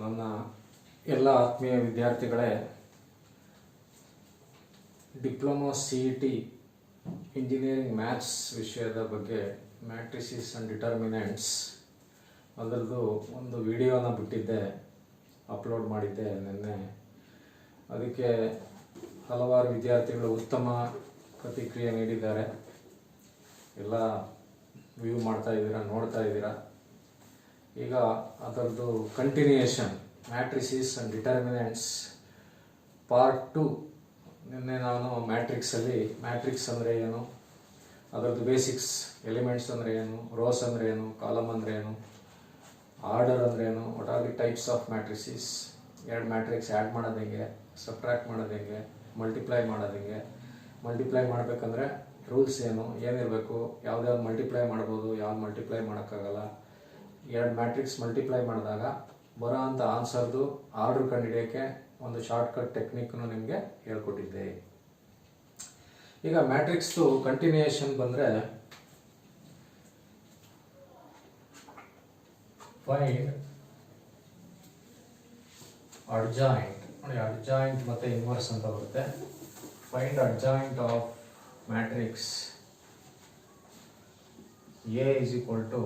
ನನ್ನ ಎಲ್ಲ ಆತ್ಮೀಯ ವಿದ್ಯಾರ್ಥಿಗಳೇ, ಡಿಪ್ಲೊಮಾ CET ಇಂಜಿನಿಯರಿಂಗ್ ಮ್ಯಾಥ್ಸ್ ವಿಷಯದ ಬಗ್ಗೆ ಮ್ಯಾಟ್ರಿಸಿಸ್ ಆ್ಯಂಡ್ ಡಿಟರ್ಮಿನೆಂಟ್ಸ್ ಅದರದ್ದು ಒಂದು ವಿಡಿಯೋನ ಬಿಟ್ಟಿದ್ದೆ, ಅಪ್ಲೋಡ್ ಮಾಡಿದ್ದೆ ನಿನ್ನೆ. ಅದಕ್ಕೆ ಹಲವಾರು ವಿದ್ಯಾರ್ಥಿಗಳು ಉತ್ತಮ ಪ್ರತಿಕ್ರಿಯೆ ನೀಡಿದ್ದಾರೆ. ಎಲ್ಲ ವ್ಯೂ ಮಾಡ್ತಾ ಇದ್ದೀರಾ, ನೋಡ್ತಾ ಇದ್ದೀರಾ. ಈಗ ಅದರದ್ದು continuation matrices and determinants part 2. ನಿನ್ನೆ ನಾನು ಮ್ಯಾಟ್ರಿಕ್ಸ್ ಅಂದರೆ ಏನು, ಅದರದ್ದು ಬೇಸಿಕ್ಸ್, ಎಲಿಮೆಂಟ್ಸ್ ಅಂದರೆ ಏನು, ರೋಸ್ ಅಂದರೆ ಏನು, ಕಾಲಮ್ ಅಂದರೆ ಏನು, ಆರ್ಡರ್ ಅಂದರೆ ಏನು, what are the types of matrices, ಎರಡು ಮ್ಯಾಟ್ರಿಕ್ಸ್ ಆ್ಯಡ್ ಮಾಡೋದು ಹೆಂಗೆ, ಸಬ್ಟ್ರಾಕ್ಟ್ ಮಾಡೋದು ಹೆಂಗೆ, ಮಲ್ಟಿಪ್ಲೈ ಮಾಡೋದು ಹೆಂಗೆ, ಮಲ್ಟಿಪ್ಲೈ ಮಾಡಬೇಕಂದ್ರೆ ರೂಲ್ಸ್ ಏನು, ಏನಿರಬೇಕು, ಯಾವ್ದು ಮಲ್ಟಿಪ್ಲೈ ಮಾಡ್ಬೋದು, ಯಾವ್ದು ಮಲ್ಟಿಪ್ಲೈ ಮಾಡೋಕ್ಕಾಗಲ್ಲ, ಎರಡು ಮ್ಯಾಟ್ರಿಕ್ಸ್ ಮಲ್ಟಿಪ್ಲೈ ಮಾಡಿದಾಗ ಬರೋ ಅಂಥ ಆನ್ಸರ್ದು ಆರ್ಡ್ರ್ ಕಂಡುಹಿಡಿಯೋಕ್ಕೆ ಒಂದು ಶಾರ್ಟ್ಕಟ್ ಟೆಕ್ನಿಕ್ನು ನಿಮಗೆ ಹೇಳ್ಕೊಟ್ಟಿದ್ದೆ. ಈಗ ಮ್ಯಾಟ್ರಿಕ್ಸ್ದು ಕಂಟಿನ್ಯೂಯೇಷನ್ ಬಂದರೆ, ಫೈಂಡ್ ಅಡ್ಜಾಯಿಂಟ್ ನೋಡಿ, ಅಡ್ಜಾಯಿಂಟ್ ಮತ್ತು ಇನ್ವರ್ಸ್ ಅಂತ ಬರುತ್ತೆ. Find adjoint of matrix A is equal to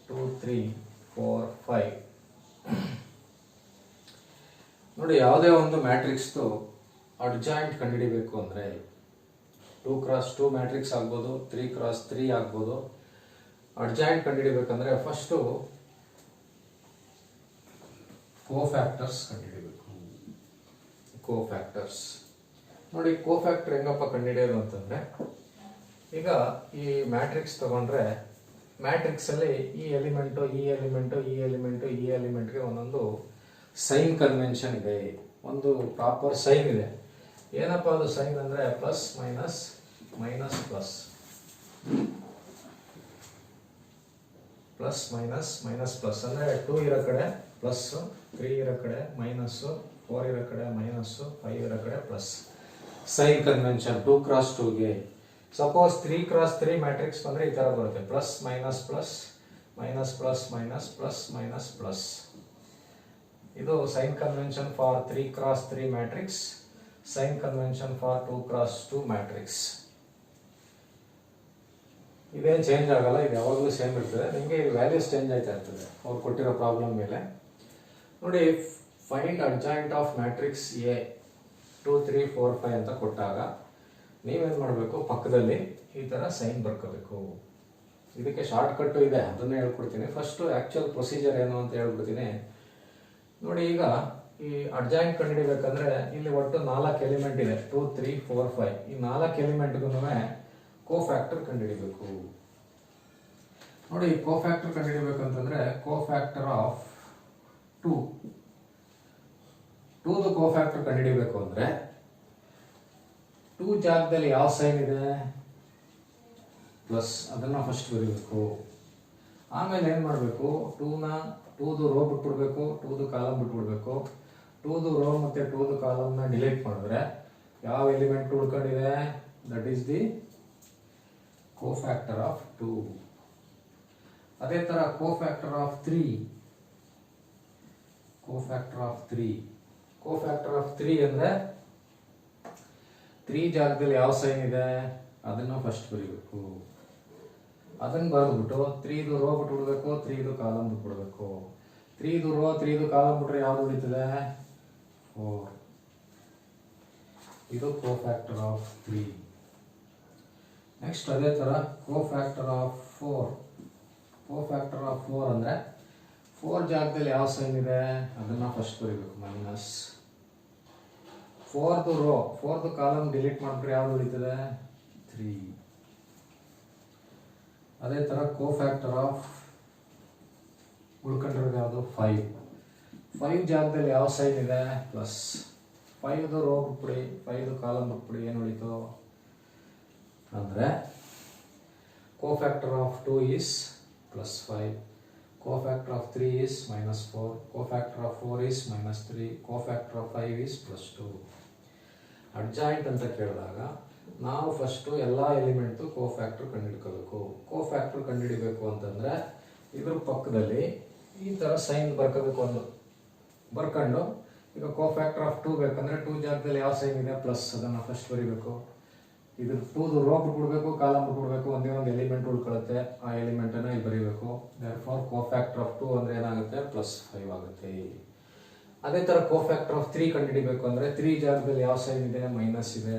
2, 3, 4, 5. ನೋಡಿ, ಯಾವುದೇ ಒಂದು ಮ್ಯಾಟ್ರಿಕ್ಸ್ದು ಅಡ್ಜಾಯಿಂಟ್ ಕಂಡುಹಿಡಿಬೇಕು ಅಂದರೆ 2x2 ಮ್ಯಾಟ್ರಿಕ್ಸ್ ಆಗ್ಬೋದು, 3x3 ಆಗ್ಬೋದು. ಅಡ್ಜಾಯಿಂಟ್ ಕಂಡುಹಿಡಿಬೇಕಂದ್ರೆ ಫಸ್ಟು ಕೋಫ್ಯಾಕ್ಟರ್ಸ್ ಕಂಡುಹಿಡಿಬೇಕು. ಕೋಫ್ಯಾಕ್ಟರ್ಸ್ ನೋಡಿ, ಕೋಫ್ಯಾಕ್ಟರ್ ಹೆಂಗಪ್ಪ ಕಂಡುಹಿಡಿಯೋದು ಅಂತಂದರೆ, ಈಗ ಈ ಮ್ಯಾಟ್ರಿಕ್ಸ್ ತಗೊಂಡ್ರೆ ಮ್ಯಾಟ್ರಿಕ್ಸಲ್ಲಿ ಈ ಎಲಿಮೆಂಟು ಈ ಎಲಿಮೆಂಟು ಈ ಎಲಿಮೆಂಟು ಈ ಎಲಿಮೆಂಟ್ಗೆ ಒಂದೊಂದು ಸೈನ್ ಕನ್ವೆನ್ಷನ್ ಇದೆ, ಒಂದು ಪ್ರಾಪರ್ ಸೈನ್ ಇದೆ. ಏನಪ್ಪ ಅದು ಸೈನ್ ಅಂದರೆ plus minus, minus plus, plus minus, minus plus ಅಂದರೆ 2 ಇರೋ ಕಡೆ ಪ್ಲಸ್ಸು, 3 ಇರೋ ಕಡೆ ಮೈನಸ್ಸು, 4 ಇರೋ ಕಡೆ ಮೈನಸ್ಸು, 5 ಇರೋ ಕಡೆ ಪ್ಲಸ್. ಸೈನ್ ಕನ್ವೆನ್ಷನ್ 2x2ಗೆ. ಸಪೋಸ್ 3x3 ಮ್ಯಾಟ್ರಿಕ್ಸ್ ಬಂದರೆ ಈ ಥರ ಬರುತ್ತೆ, plus minus plus, minus plus minus, plus minus plus. ಇದು sign convention for 3x3 matrix, sign convention for 2x2 matrix. ಇದೇನು ಚೇಂಜ್ ಆಗಲ್ಲ, ಇದು ಯಾವಾಗಲೂ ಸೇಮ್ ಇರ್ತದೆ. ನಿಮಗೆ ಇದು ವ್ಯಾಲ್ಯೂಸ್ ಚೇಂಜ್ ಆಯ್ತಾ ಇರ್ತದೆ ಅವ್ರು ಕೊಟ್ಟಿರೋ ಪ್ರಾಬ್ಲಮ್ ಮೇಲೆ. ನೋಡಿ, find adjoint of matrix A 2, 3, 4, 5 ಅಂತ ಕೊಟ್ಟಾಗ ನೀವೇನು ಮಾಡಬೇಕು, ಪಕ್ಕದಲ್ಲಿ ಈ ಥರ ಸೈನ್ ಬರ್ಕೋಬೇಕು. ಇದಕ್ಕೆ ಶಾರ್ಟ್ ಕಟ್ಟು ಇದೆ, ಅದನ್ನೇ ಹೇಳ್ಕೊಡ್ತೀನಿ. ಫಸ್ಟು ಆ್ಯಕ್ಚುಯಲ್ ಪ್ರೊಸೀಜರ್ ಏನು ಅಂತ ಹೇಳ್ಬಿಡ್ತೀನಿ. ನೋಡಿ, ಈಗ ಈ ಅಡ್ಜಾಯಿಂಟ್ ಕಂಡುಹಿಡಿಬೇಕಂದ್ರೆ ಇಲ್ಲಿ ಒಟ್ಟು 4 ಎಲಿಮೆಂಟ್ ಇದೆ, 2, 3, 4, 5. ಈ 4 ಎಲಿಮೆಂಟ್ಗೂ ಕೋಫ್ಯಾಕ್ಟರ್ ಕಂಡುಹಿಡಿಬೇಕು. ನೋಡಿ, ಕೋಫ್ಯಾಕ್ಟರ್ ಕಂಡುಹಿಡಿಬೇಕಂತಂದ್ರೆ ಕೋಫ್ಯಾಕ್ಟರ್ ಆಫ್ 2ದು ಕೋಫ್ಯಾಕ್ಟರ್ ಕಂಡುಹಿಡಿಬೇಕು ಅಂದರೆ 2 ಜಾಗದಲ್ಲಿ ಯಾವ ಸೈನ್ ಇದೆ, ಪ್ಲಸ್, ಅದನ್ನು ಫಸ್ಟ್ ಬರೀಬೇಕು. ಆಮೇಲೆ ಏನು ಮಾಡಬೇಕು, 2ದು ರೋ ಬಿಟ್ಬಿಡ್ಬೇಕು, 2ದು ಕಾಲಮ್ ಬಿಟ್ಬಿಡ್ಬೇಕು. 2ದು ರೋ ಮತ್ತು 2ದು ಕಾಲಮ್ನ ಡಿಲೀಟ್ ಮಾಡಿದ್ರೆ ಯಾವ ಎಲಿಮೆಂಟ್ ಉಳ್ಕೊಂಡಿದೆ, that is the cofactor of 2. ಅದೇ ಥರ cofactor of 3, cofactor of 3, cofactor of 3 ಅಂದರೆ 3 ಜಾಗದಲ್ಲಿ ಯಾವ ಸೈನ್ ಇದೆ ಅದನ್ನು ಫಸ್ಟ್ ಬರೀಬೇಕು. ಅದನ್ನು ಬರೆದ್ಬಿಟ್ಟು 3ದು ರೋ ಬಿಟ್ಬಿಡ್ಬೇಕು, 3ದು ಕಾಲಮ್ ಬಿಟ್ಬಿಡ್ಬೇಕು. 3ದು ರೋ 3ದು ಕಾಲಮ್ ಬಿಟ್ರೆ ಯಾವ್ದು ಉಳಿತದೆ, 4. ಇದು ಕೋಫ್ಯಾಕ್ಟರ್ ಆಫ್ 3. ನೆಕ್ಸ್ಟ್ ಅದೇ ಥರ ಕೋಫ್ಯಾಕ್ಟರ್ ಆಫ್ 4. ಕೋಫ್ಯಾಕ್ಟರ್ ಆಫ್ 4 ಅಂದರೆ 4 ಜಾಗದಲ್ಲಿ ಯಾವ ಸೈನ್ ಇದೆ ಅದನ್ನು ಫಸ್ಟ್ ಬರೀಬೇಕು, ಮೈನಸ್. 4ದು ರೋ 4ದು ಕಾಲಮ್ ಡಿಲೀಟ್ ಮಾಡಿಬಿಟ್ರೆ ಯಾವ್ದು ಉಳಿತದೆ, 3. ಅದೇ ಥರ ಕೋಫ್ಯಾಕ್ಟರ್ ಆಫ್ ಉಳ್ಕೊಂಡಿರೋದು ಯಾವುದು, 5. 5 ಜಾಗದಲ್ಲಿ ಯಾವ ಸೈನ್ ಇದೆ, ಪ್ಲಸ್. 5ದು ರೋ ಬಿಟ್ಬಿಡಿ, 5ದು ಕಾಲಮ್ ಬಿಟ್ಬಿಡಿ, ಏನು ಉಳಿತು ಅಂದರೆ cofactor of 2 is plus 5, cofactor of 3 is minus 4, cofactor of 4 is minus 3, cofactor of 5 is plus 2. Adjoint ಅಂತ ಕೇಳಿದಾಗ ನಾವು ಫಸ್ಟು ಎಲ್ಲ ಎಲಿಮೆಂಟ್ದು ಕೋಫ್ಯಾಕ್ಟರ್ ಕಂಡುಹಿಡ್ಕೋಬೇಕು. ಕೋಫ್ಯಾಕ್ಟರ್ ಕಂಡುಹಿಡಿಬೇಕು ಅಂತಂದರೆ ಇದ್ರ ಪಕ್ಕದಲ್ಲಿ ಈ ಥರ ಸೈನ್ ಬರ್ಕೋಬೇಕು ಒಂದು ಬರ್ಕೊಂಡು ಈಗ ಕೋಫ್ಯಾಕ್ಟರ್ ಆಫ್ 2 ಬೇಕಂದ್ರೆ 2 ಜಾಗದಲ್ಲಿ ಯಾವ ಸೈನ್ ಇದೆ ಪ್ಲಸ್ ಅದನ್ನು ಫಸ್ಟ್ ಬರೀಬೇಕು. ಇದ್ರ 2ದು ರೋ ಬಿಟ್ಬಿಡ್ಬೇಕು, ಕಾಲಮ್ ಬಿಟ್ಬಿಡ್ಬೇಕು, ಒಂದೇ ಒಂದು ಎಲಿಮೆಂಟ್ ಉಳ್ಕೊಳ್ಳುತ್ತೆ, ಆ ಎಲಿಮೆಂಟನ್ನು ಇಲ್ಲಿ ಬರೀಬೇಕು. ದೇರ್ಫೋರ್ ಕೋಫ್ಯಾಕ್ಟರ್ ಆಫ್ 2 ಅಂದರೆ ಏನಾಗುತ್ತೆ +5 ಆಗುತ್ತೆ. ಅದೇ ಥರ ಕೋಫ್ಯಾಕ್ಟರ್ ಆಫ್ 3 ಕಂಡುಹಿಡಿಬೇಕು ಅಂದರೆ 3 ಜಾಗದಲ್ಲಿ ಯಾವ ಸೈನ್ ಇದೆ ಮೈನಸ್ ಇದೆ,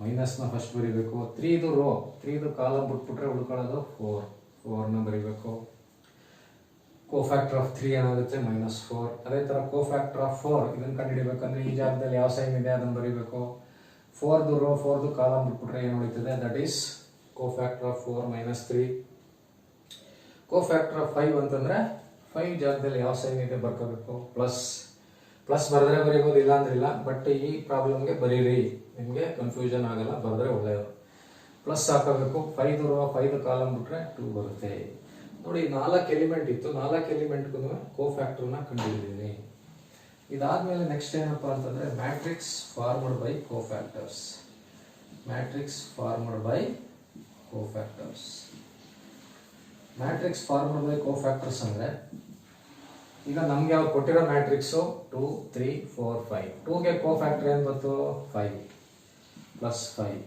ಮೈನಸ್ನ ಫಸ್ಟ್ ಬರೀಬೇಕು. 3ದು ರೋ 3ದು ಕಾಲಮ್ ಬಿಟ್ಬಿಟ್ರೆ ಉಳ್ಕೊಳ್ಳೋದು 4ನ ಬರೀಬೇಕು. ಕೋಫ್ಯಾಕ್ಟರ್ ಆಫ್ 3 ಏನಾಗುತ್ತೆ -4. ಅದೇ ಥರ ಕೋಫ್ಯಾಕ್ಟರ್ ಆಫ್ 4 ಇದನ್ನು ಕಂಡುಹಿಡಿಬೇಕಂದ್ರೆ ಈ ಜಾಗದಲ್ಲಿ ಯಾವ ಸೈನ್ ಇದೆ ಅದನ್ನು ಬರೀಬೇಕು. 4ದು ರೋ 4ದು ಕಾಲಮ್ ಬಿಟ್ಬಿಟ್ರೆ ಏನು ಉಳಿತದೆ, that is cofactor of 4 -3. Cofactor of 5 ಅಂತಂದ್ರೆ 5 ಜಾಗದಲ್ಲಿ ಯಾವ ಸೈನ್ ಇದೆ ಬರ್ಕೋಬೇಕು, ಪ್ಲಸ್ ಬರೆದ್ರೆ ಬರೀಬೋದು, ಇಲ್ಲ ಅಂದ್ರೆ ಇಲ್ಲ. ಬಟ್ ಈ ಪ್ರಾಬ್ಲಮ್ಗೆ ಬರೀರಿ, ನಿಮಗೆ ಕನ್ಫ್ಯೂಷನ್ ಆಗಲ್ಲ, ಬರೆದ್ರೆ ಒಳ್ಳೆಯದು. ಪ್ಲಸ್ ಹಾಕೋಬೇಕು. 5ದು ರೋ 5ದು ಕಾಲಮ್ ಬಿಟ್ರೆ 2 ಬರುತ್ತೆ. ನೋಡಿ 4 ಎಲಿಮೆಂಟ್ ಇತ್ತು, 4 ಎಲಿಮೆಂಟ್ಗೂ ಕೋಫ್ಯಾಕ್ಟರ್ನ ಕಂಡುಹಿಡಿದೀನಿ. ಇದಾದ್ಮೇಲೆ ನೆಕ್ಸ್ಟ್ ಏನಪ್ಪಾ ಅಂತಂದ್ರೆ matrix formed by cofactors. Matrix formed by cofactors. Matrix formed by cofactors ಅಂದ್ರೆ ಈಗ ನಮ್ಗೆ ಅವ್ರು ಕೊಟ್ಟಿರೋ ಮ್ಯಾಟ್ರಿಕ್ಸು 2 3 4 5. 2ಗೆ ಕೋಫ್ಯಾಕ್ಟರ್ ಏನು ಬಂತು 5 +5.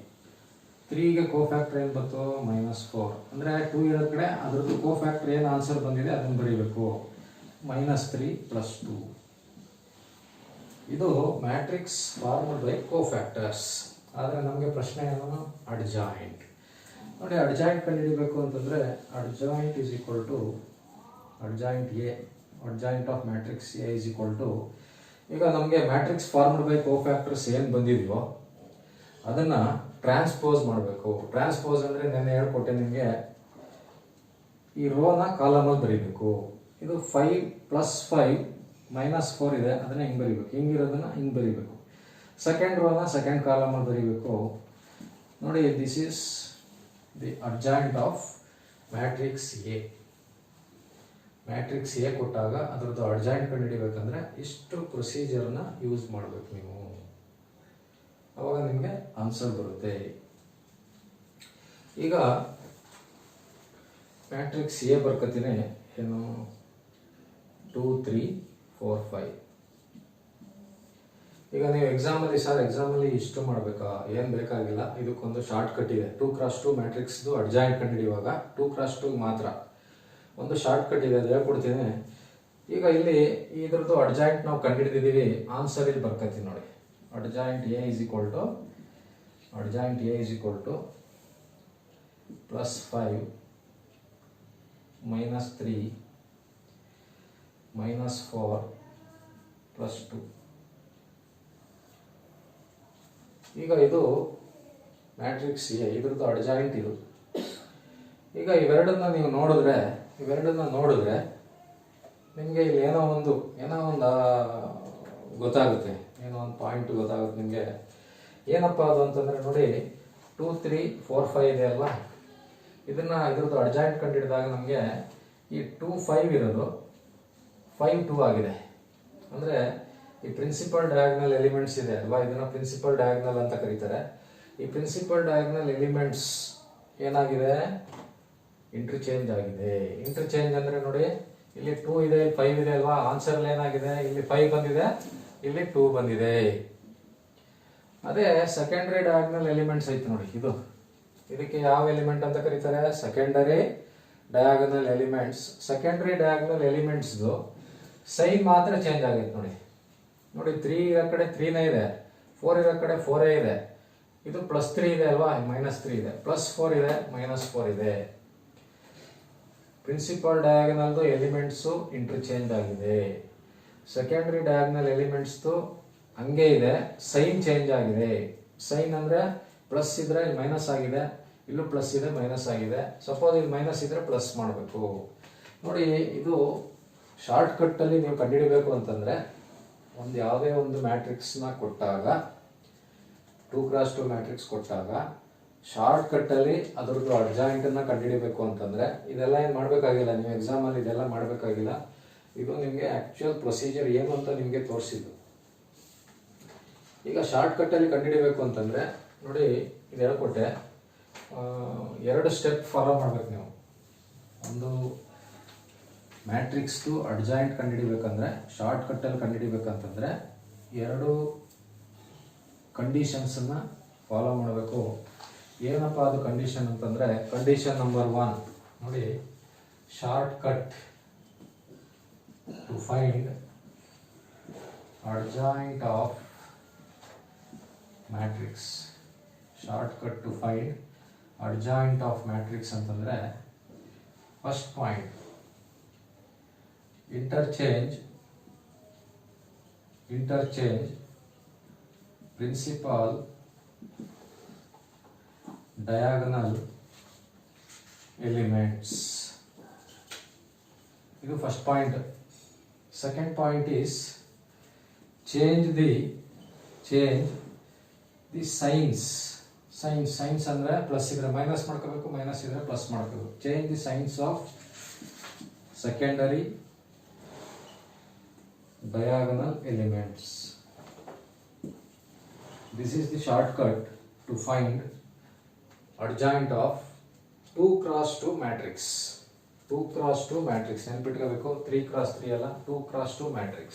3ಗೆ ಕೋಫ್ಯಾಕ್ಟರ್ ಏನು ಬಂತು -4. ಅಂದರೆ 2 ಇರೋ ಕಡೆ ಅದರದ್ದು ಕೋಫ್ಯಾಕ್ಟರ್ ಏನು ಆನ್ಸರ್ ಬಂದಿದೆ ಅದನ್ನು ಬರೀಬೇಕು. -3 + 2. ಇದು ಮ್ಯಾಟ್ರಿಕ್ಸ್ ಫಾರ್ಮ್ಡ್ ಬೈ ಕೋಫ್ಯಾಕ್ಟರ್ಸ್. ಆದರೆ ನಮಗೆ ಪ್ರಶ್ನೆ ಏನು, ಅಡ್ಜಾಯಿಂಟ್. ನೋಡಿ ಅಡ್ಜಾಯಿಂಟ್ ಕಂಡುಹಿಡಿಬೇಕು ಅಂತಂದರೆ adjoint is equal to adjoint A, adjoint of matrix A is equal to, ಈಗ ನಮಗೆ ಮ್ಯಾಟ್ರಿಕ್ಸ್ ಫಾರ್ಮ್ಡ್ ಬೈ ಕೋಫ್ಯಾಕ್ಟರ್ಸ್ ಏನು ಬಂದಿದೆಯೋ ಅದನ್ನು ಟ್ರಾನ್ಸ್ಪೋಸ್ ಮಾಡಬೇಕು. ಟ್ರಾನ್ಸ್ಪೋಸ್ ಅಂದರೆ ನೆನ್ನೆ ಹೇಳ್ಕೊಟ್ಟೆ ನಿಮಗೆ, ಈ ರೋನ ಕಾಲಮಲ್ಲಿ ಬರೀಬೇಕು. ಇದು 5 + 5 -4 ಇದೆ, ಅದನ್ನ ಹಿಂಗೆ ಬರೀಬೇಕು. ಹಿಂಗಿರೋದನ್ನ ಹಿಂಗೆ ಬರೀಬೇಕು. ಸೆಕೆಂಡ್ ರೋನ ಸೆಕೆಂಡ್ ಕಾಲಮಲ್ಲಿ ಬರೀಬೇಕು. ನೋಡಿ this is the adjoint of matrix a. Matrix A ಕೊಟ್ಟಾಗ ಅದರದ್ದು ಅಡ್ಜಾಯಿಂಟ್ ಕಂಡುಹಿಡಿಬೇಕಂದ್ರೆ ಇಷ್ಟು ಪ್ರೊಸೀಜರ್ನ ಯೂಸ್ ಮಾಡಬೇಕು ನೀವು, ಅವಾಗ ನಿಮಗೆ ಆನ್ಸರ್ ಬರುತ್ತೆ. ಈಗ ಮ್ಯಾಟ್ರಿಕ್ಸ್ ಎ ಬರ್ಕತೀನಿ, ಏನು 2 3 4 5. ಈಗ ನೀವು ಎಕ್ಸಾಮಲ್ಲಿ ಎಕ್ಸಾಮಲ್ಲಿ ಇಷ್ಟು ಮಾಡಬೇಕಾ, ಏನು ಬೇಕಾಗಿಲ್ಲ. ಇದಕ್ಕೊಂದು ಶಾರ್ಟ್ ಕಟ್ ಇದೆ. 2x2 ಮ್ಯಾಟ್ರಿಕ್ಸ್ದು ಅಡ್ಜಾಯಿಂಟ್ ಕಂಡುಹಿಡಿಯುವಾಗ 2x2 ಮಾತ್ರ ಒಂದು ಶಾರ್ಟ್ ಕಟ್ ಇದೆ, ಅದು ಹೇಳ್ಕೊಡ್ತೀನಿ. ಈಗ ಇಲ್ಲಿ ಇದ್ರದ್ದು ಅಡ್ಜಾಯಿಂಟ್ ನಾವು ಕಂಡುಹಿಡಿದಿದ್ದೀವಿ, ಆನ್ಸರ್ ಇಲ್ಲಿ ಬರ್ಕತ್ತೀನಿ ನೋಡಿ. Adjoint A is equal to +5 -3 -4 + 2. ಈಗ ಇದು ಮ್ಯಾಟ್ರಿಕ್ಸ್ ಎ, ಇದ್ರದ್ದು ಅಡ್ಜಾಯಿಂಟ್ ಇದು. ಈಗ ಇವೆರಡನ್ನ ನೀವು ನೋಡಿದ್ರೆ ನಿಮಗೆ ಇಲ್ಲಿ ಏನೋ ಒಂದು ಗೊತ್ತಾಗುತ್ತೆ, ಏನೋ ಒಂದು ಪಾಯಿಂಟ್ ಗೊತ್ತಾಗುತ್ತೆ ನಿಮಗೆ. ಏನಪ್ಪ ಅದು ಅಂತಂದರೆ ನೋಡಿ 2 3 4 5 ಇದೆ ಅಲ್ವಾ, ಇದ್ರದ್ದು ಅಡ್ಜಾಯಿಂಟ್ ಕಂಡುಹಿಡಿದಾಗ ನಮಗೆ ಈ 2 5 ಇರೋದು 5 2 ಆಗಿದೆ. ಅಂದರೆ ಈ ಪ್ರಿನ್ಸಿಪಲ್ ಡಯಾಗ್ನಲ್ ಎಲಿಮೆಂಟ್ಸ್ ಇದೆ ಅಲ್ವಾ, ಇದನ್ನ ಪ್ರಿನ್ಸಿಪಲ್ ಡಯಾಗ್ನಲ್ ಅಂತ ಕರೀತಾರೆ. ಈ ಪ್ರಿನ್ಸಿಪಲ್ ಡಯಾಗ್ನಲ್ ಎಲಿಮೆಂಟ್ಸ್ ಏನಾಗಿದೆ, ಇಂಟರ್ಚೇಂಜ್ ಆಗಿದೆ. ಇಂಟರ್ಚೇಂಜ್ ಅಂದರೆ ನೋಡಿ ಇಲ್ಲಿ 2 ಇದೆ, 5 ಇದೆ ಅಲ್ವಾ, ಆನ್ಸರ್ ಏನಾಗಿದೆ, ಇಲ್ಲಿ 5 ಬಂದಿದೆ, ಇಲ್ಲಿ 2 ಬಂದಿದೆ. ಅದೇ ಸೆಕೆಂಡರಿ ಡಯಾಗ್ನಲ್ ಎಲಿಮೆಂಟ್ಸ್ ಐತೆ ನೋಡಿ, ಇದಕ್ಕೆ ಯಾವ ಎಲಿಮೆಂಟ್ ಅಂತ ಕರೀತಾರೆ, secondary diagonal elements. Secondary diagonal ಎಲಿಮೆಂಟ್ಸ್ದು ಸೈನ್ ಮಾತ್ರ ಚೇಂಜ್ ಆಗೈತೆ ನೋಡಿ 3 ಇರೋ ಕಡೆ 3ನೇ ಇದೆ, 4 ಇರೋ ಕಡೆ 4 ಇದೆ, ಇದು +3 ಇದೆ ಅಲ್ವಾ, -3 ಇದೆ, +4 ಇದೆ, -4 ಇದೆ. ಪ್ರಿನ್ಸಿಪಲ್ ಡಯಾಗನಲ್ದು ಎಲಿಮೆಂಟ್ಸು ಇಂಟರ್ಚೇಂಜ್ ಆಗಿದೆ. ಸೆಕೆಂಡರಿ ಡಯಾಗನಲ್ ಎಲಿಮೆಂಟ್ಸ್ದು ಹಂಗೆ ಇದೆ, ಸೈನ್ ಚೇಂಜ್ ಆಗಿದೆ. ಸೈನ್ ಅಂದರೆ ಪ್ಲಸ್ ಇದ್ರೆ ಇಲ್ಲಿ ಮೈನಸ್ ಆಗಿದೆ, ಇಲ್ಲೂ ಪ್ಲಸ್ ಇದೆ ಮೈನಸ್ ಆಗಿದೆ. ಸಪೋಸ್ ಇಲ್ಲಿ ಮೈನಸ್ ಇದ್ರೆ ಪ್ಲಸ್ ಮಾಡಬೇಕು ನೋಡಿ. ಇದು ಶಾರ್ಟ್ ಕಟ್ಟಲ್ಲಿ ನೀವು ಕಂಡುಹಿಡಬೇಕು ಅಂತಂದರೆ ಯಾವುದೇ ಒಂದು ಮ್ಯಾಟ್ರಿಕ್ಸ್ನ ಕೊಟ್ಟಾಗ 2x2 ಮ್ಯಾಟ್ರಿಕ್ಸ್ ಕೊಟ್ಟಾಗ ಶಾರ್ಟ್ ಕಟ್ಟಲ್ಲಿ ಅದರದ್ದು ಅಡ್ಜಾಯಿಂಟನ್ನು ಕಂಡುಹಿಡಬೇಕು ಅಂತಂದರೆ ಇದೆಲ್ಲ ಏನು ಮಾಡಬೇಕಾಗಿಲ್ಲ, ನೀವು ಎಕ್ಸಾಮಲ್ಲಿ ಇದೆಲ್ಲ ಮಾಡಬೇಕಾಗಿಲ್ಲ. ಇದು ನಿಮಗೆ ಆ್ಯಕ್ಚುಯಲ್ ಪ್ರೊಸೀಜರ್ ಏನು ಅಂತ ನಿಮಗೆ ತೋರಿಸಿದ್ದು. ಈಗ ಶಾರ್ಟ್ ಕಟ್ಟಲ್ಲಿ ಕಂಡುಹಿಡಬೇಕು ಅಂತಂದರೆ ನೋಡಿ, ಇದು ಹೇಳ್ಕೊಟ್ಟೆ, 2 ಸ್ಟೆಪ್ ಫಾಲೋ ಮಾಡ್ಬೇಕು ನೀವು. ಒಂದು ಮ್ಯಾಟ್ರಿಕ್ಸ್ದು ಅಡ್ಜಾಯಿಂಟ್ ಕಂಡುಹಿಡಿಬೇಕಂದ್ರೆ ಶಾರ್ಟ್ ಕಟ್ಟಲ್ಲಿ ಕಂಡುಹಿಡಿಬೇಕಂತಂದರೆ ಎರಡು ಕಂಡೀಷನ್ಸನ್ನು ಫಾಲೋ ಮಾಡಬೇಕು. ಏನಪ್ಪ ಅದು ಕಂಡೀಷನ್ ಅಂತಂದರೆ, ಕಂಡೀಷನ್ ನಂಬರ್ 1 ನೋಡಿ, short cut to find adjoint of matrix. Short cut to find adjoint of matrix ಅಂತಂದರೆ, first point interchange principal diagonal elements. ಇದು first point. Second point is change the signs. Science ಅಂದ್ರೆ plus ಇದ್ರೆ minus ಮಾಡ್ಕೋಬೇಕು, minus ಇದ್ರೆ plus ಮಾಡ್ಕೋಬೇಕು. Change the signs of secondary diagonal elements. This is the shortcut to find adjoint of 2 cross 2 matrix. 2 cross 2 matrix ನೆನಪಿಟ್ಕೋಬೇಕು, 3 cross 3 ಅಲ್ಲ, 2 cross 2 matrix.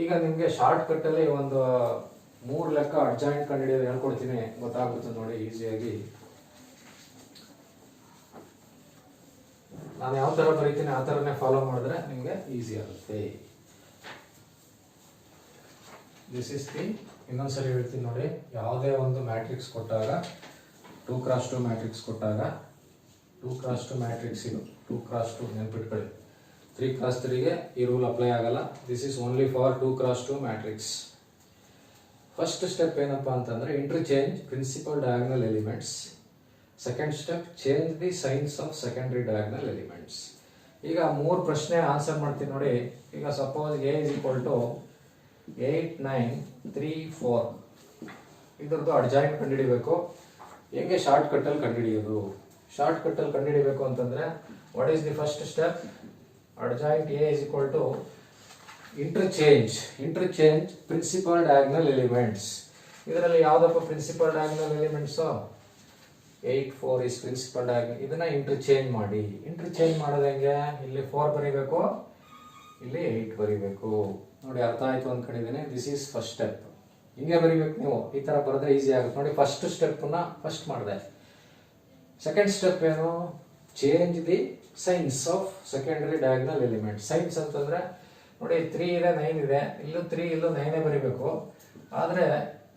ಈಗ ನಿಮಗೆ short cut ಅಲ್ಲಿ ಒಂದು 3 ಲೆಕ್ಕ ಅಡ್ಜಾಯಿಂಟ್ ಕಂಡುಹಿಡಿಯೋದು ಹೇಳ್ಕೊಡ್ತೀನಿ, ಗೊತ್ತಾಗುತ್ತೆ ನೋಡಿ ಈಸಿಯಾಗಿ. ನಾನು ಯಾವ ತರ ಬರೀತೀನಿ ಆ ತರನೇ ಫಾಲೋ ಮಾಡಿದ್ರೆ ನಿಮಗೆ ಈಸಿ ಆಗುತ್ತೆ. ದಿಸ್ ಇಸ್ ದಿ, ಇನ್ನೊಂದ್ಸರಿ ಹೇಳ್ತೀನಿ ನೋಡಿ, ಯಾವುದೇ ಒಂದು ಮ್ಯಾಟ್ರಿಕ್ಸ್ ಕೊಟ್ಟಾಗ 2 cross 2 ಮ್ಯಾಟ್ರಿಕ್ಸ್ ಕೊಟ್ಟಾಗ 2 cross 2 ಮ್ಯಾಟ್ರಿಕ್ಸ್ ಇದು 2 cross 2 ನೆನ್ಪಿಟ್ಕೊಳ್ಳಿ. 3 cross 3ಗೆ ಈ ರೂಲ್ ಅಪ್ಲೈ ಆಗಲ್ಲ. This is only for 2 cross 2 matrix. First step ಏನಪ್ಪ ಅಂತಂದ್ರೆ interchange principal diagonal elements. Second step change the signs of secondary diagonal elements. ಈಗ 3 ಪ್ರಶ್ನೆ ಆನ್ಸರ್ ಮಾಡ್ತೀನಿ ನೋಡಿ. ಈಗ suppose A is equal to 8 9 3 4 ಇದರದ್ದು ಅಡ್ಜಾಯಿಂಟ್ ಕಂಡುಹಿಡಿಬೇಕು. ಹೆಂಗೆ ಶಾರ್ಟ್ ಕಟ್ ಅಲ್ಲಿ ಕಂಡುಹಿಡಿಯೋದು? ಶಾರ್ಟ್ ಕಟ್ ಅಲ್ಲಿ ಕಂಡುಹಿಡಿಬೇಕು ಅಂತಂದ್ರೆ what is the first step? Adjoint A is equal to interchange principal diagonal elements. ಇದರಲ್ಲಿ ಯಾವ್ದಪ್ಪ principal diagonal elements? 8 4 is principal diagonal. ಇದನ್ನ ಇಂಟರ್ಚೇಂಜ್ ಮಾಡಿ. ಇಂಟರ್ಚೇಂಜ್ ಮಾಡೋದು ಹೆಂಗೆ? ಇಲ್ಲಿ 4 ಬರೀಬೇಕು, ಇಲ್ಲಿ 8 ಬರೀಬೇಕು. ನೋಡಿ ಅರ್ಥ ಆಯ್ತು ಅಂದ್ಕೊಂಡಿದ್ದೀನಿ. This is first step. ಹಿಂಗೆ ಬರೀಬೇಕು ನೀವು. ಈ ತರ ಬರೆದ್ರೆ ಈಸಿ ಆಗುತ್ತೆ ನೋಡಿ. ಫಸ್ಟ್ ಸ್ಟೆಪ್ ನ ಫಸ್ಟ್ ಮಾಡಿದೆ. ಸೆಕೆಂಡ್ ಸ್ಟೆಪ್ ಏನು? Change the signs of secondary diagonal element. Science ಅಂತಂದ್ರೆ ನೋಡಿ 3 ಇದೆ 9 ಇದೆ, ಇಲ್ಲೂ 3 ಇಲ್ಲೂ 9 ಬರೀಬೇಕು. ಆದ್ರೆ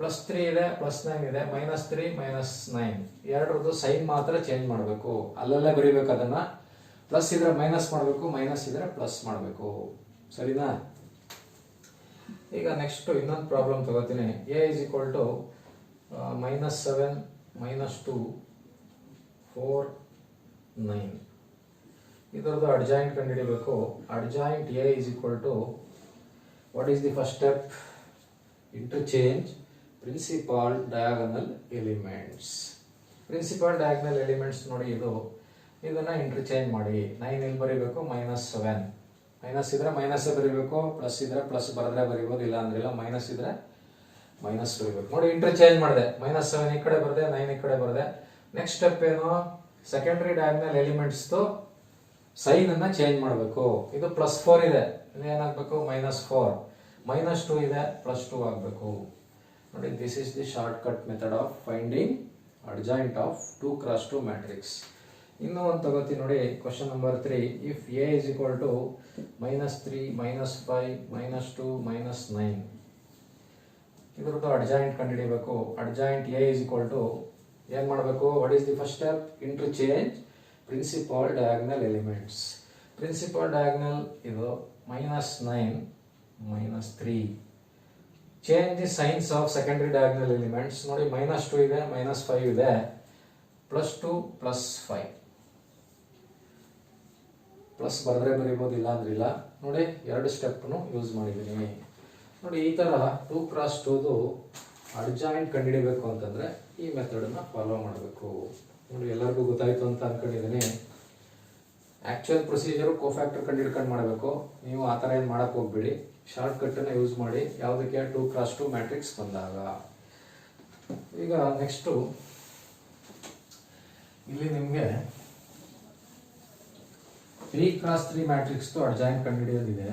+3 ಇದೆ +9 ಇದೆ, -3 -9 ಎರಡರದ್ದು ಸೈನ್ ಮಾತ್ರ ಚೇಂಜ್ ಮಾಡಬೇಕು. ಅಲ್ಲಲ್ಲೇ ಬರೀಬೇಕು ಅದನ್ನ. ಪ್ಲಸ್ ಇದ್ರೆ ಮೈನಸ್ ಮಾಡಬೇಕು, ಮೈನಸ್ ಇದ್ರೆ ಪ್ಲಸ್ ಮಾಡಬೇಕು. ಸರಿನಾ? ಈಗ ನೆಕ್ಸ್ಟ್ ಇನ್ನೊಂದು ಪ್ರಾಬ್ಲಮ್ ತಗೋತೀನಿ. ಎ ಇಸ್ ಈಕ್ವಲ್ ಟು -7 -2 4 9 ಇದರದ್ದು ಅಡ್ಜಾಯಿಂಟ್ ಕಂಡುಹಿಡಿಯಬೇಕು. Adjoint A is equal to what is the first step? Interchange principal diagonal elements. Principal diagonal elements ನೋಡಿ, ಇದನ್ನ ಇಂಟರ್ಚೇಂಜ್ ಮಾಡಿ. 9 ಇಲ್ಲಿ ಬರೀಬೇಕು, -7 ಮೈನಸ್ ಇದ್ರೆ ಮೈನಸ್ ಬರೀಬೇಕು, ಪ್ಲಸ್ ಇದ್ರೆ ಪ್ಲಸ್ ಬರೆದ್ರೆ ಬರೀಬಹುದು, ಇಲ್ಲ ಅಂದ್ರೆ ಇಲ್ಲ. ಮೈನಸ್ ಇದ್ರೆ ಮೈನಸ್ ಬರೀಬೇಕು. ನೋಡಿ ಇಂಟರ್ಚೇಂಜ್ ಮಾಡಿದೆ. -7 ಈ ಕಡೆ ಬರದೆ, 9 ಈ ಕಡೆ ಬರದೆ. ನೆಕ್ಸ್ಟ್ ಸ್ಟೆಪ್ ಏನು? ಸೆಕೆಂಡರಿ ಡಯಾಗ್ನಲ್ ಎಲಿಮೆಂಟ್ಸ್ ಸೈನ್ ಅನ್ನ ಚೇಂಜ್ ಮಾಡಬೇಕು. ಇದು +4 ಇದೆ, ಇದು ಏನಾಗಬೇಕು? -4. -2 ಇದೆ, +2 ಆಗಬೇಕು. ನೋಡಿ this is the shortcut method of finding adjoint of 2 cross 2 matrix. ಇನ್ನೂ ಒಂದು ತಗೋತೀನಿ ನೋಡಿ. Question number 3. If A is equal to -3 -5 -2 -9 ಇದರದ್ದು ಅಡ್ಜಾಯಿಂಟ್ ಕಂಡುಹಿಡಿಯಬೇಕು. Adjoint A is equal to ಏನ್ ಮಾಡಬೇಕು? What is the first step? Interchange principal diagonal elements. Principal diagonal ಇದು -9 -3. Change the signs of secondary diagonal elements. ನೋಡಿ -2 ಇದೆ, -5 ಇದೆ, +2 +5 plus ಬರೆದ್ರೆ ಬರೀಬಹುದು, ಇಲ್ಲ ಅಂದ್ರೆ ಇಲ್ಲ. ನೋಡಿ ಎರಡು ಸ್ಟೆಪ್ನು ಯೂಸ್ ಮಾಡಿದ್ದೀನಿ. ನೋಡಿ ಈ ತರ 2 cross 2 ಅಡ್ಜಾಯಿಂಟ್ ಕಂಡುಹಿಡಿಯಬೇಕು ಅಂತಂದ್ರೆ ಈ ಮೆಥಡ್ ಅನ್ನ ಫಾಲೋ ಮಾಡಬೇಕು. ನೋಡಿ ಎಲ್ಲರಿಗೂ ಗೊತ್ತಾಯ್ತು ಅಂತ ಅನ್ಕೊಂಡಿದ್ದೀನಿ. ಆಕ್ಚುಯಲ್ ಪ್ರೊಸೀಜರ್ ಕೋಫ್ಯಾಕ್ಟರ್ ಕಂಡುಹಿಡ್ಕೊಂಡು ಮಾಡಬೇಕು. ನೀವು ಆ ಥರ ಏನು ಮಾಡಕ್ ಹೋಗ್ಬೇಡಿ. ಶಾರ್ಟ್ ಕಟ್ ಅನ್ನ ಯೂಸ್ ಮಾಡಿ. ಯಾವುದಕ್ಕೆ? 2 cross 2 ಮ್ಯಾಟ್ರಿಕ್ಸ್ ಬಂದಾಗ. ಈಗ ನೆಕ್ಸ್ಟ್ ಇಲ್ಲಿ ನಿಮಗೆ 3x3 ಮ್ಯಾಟ್ರಿಕ್ಸ್ದು ಅಡ್ಜಾಯಿಂಟ್ ಕಂಡುಹಿಡಿಯೋದಿದೆ.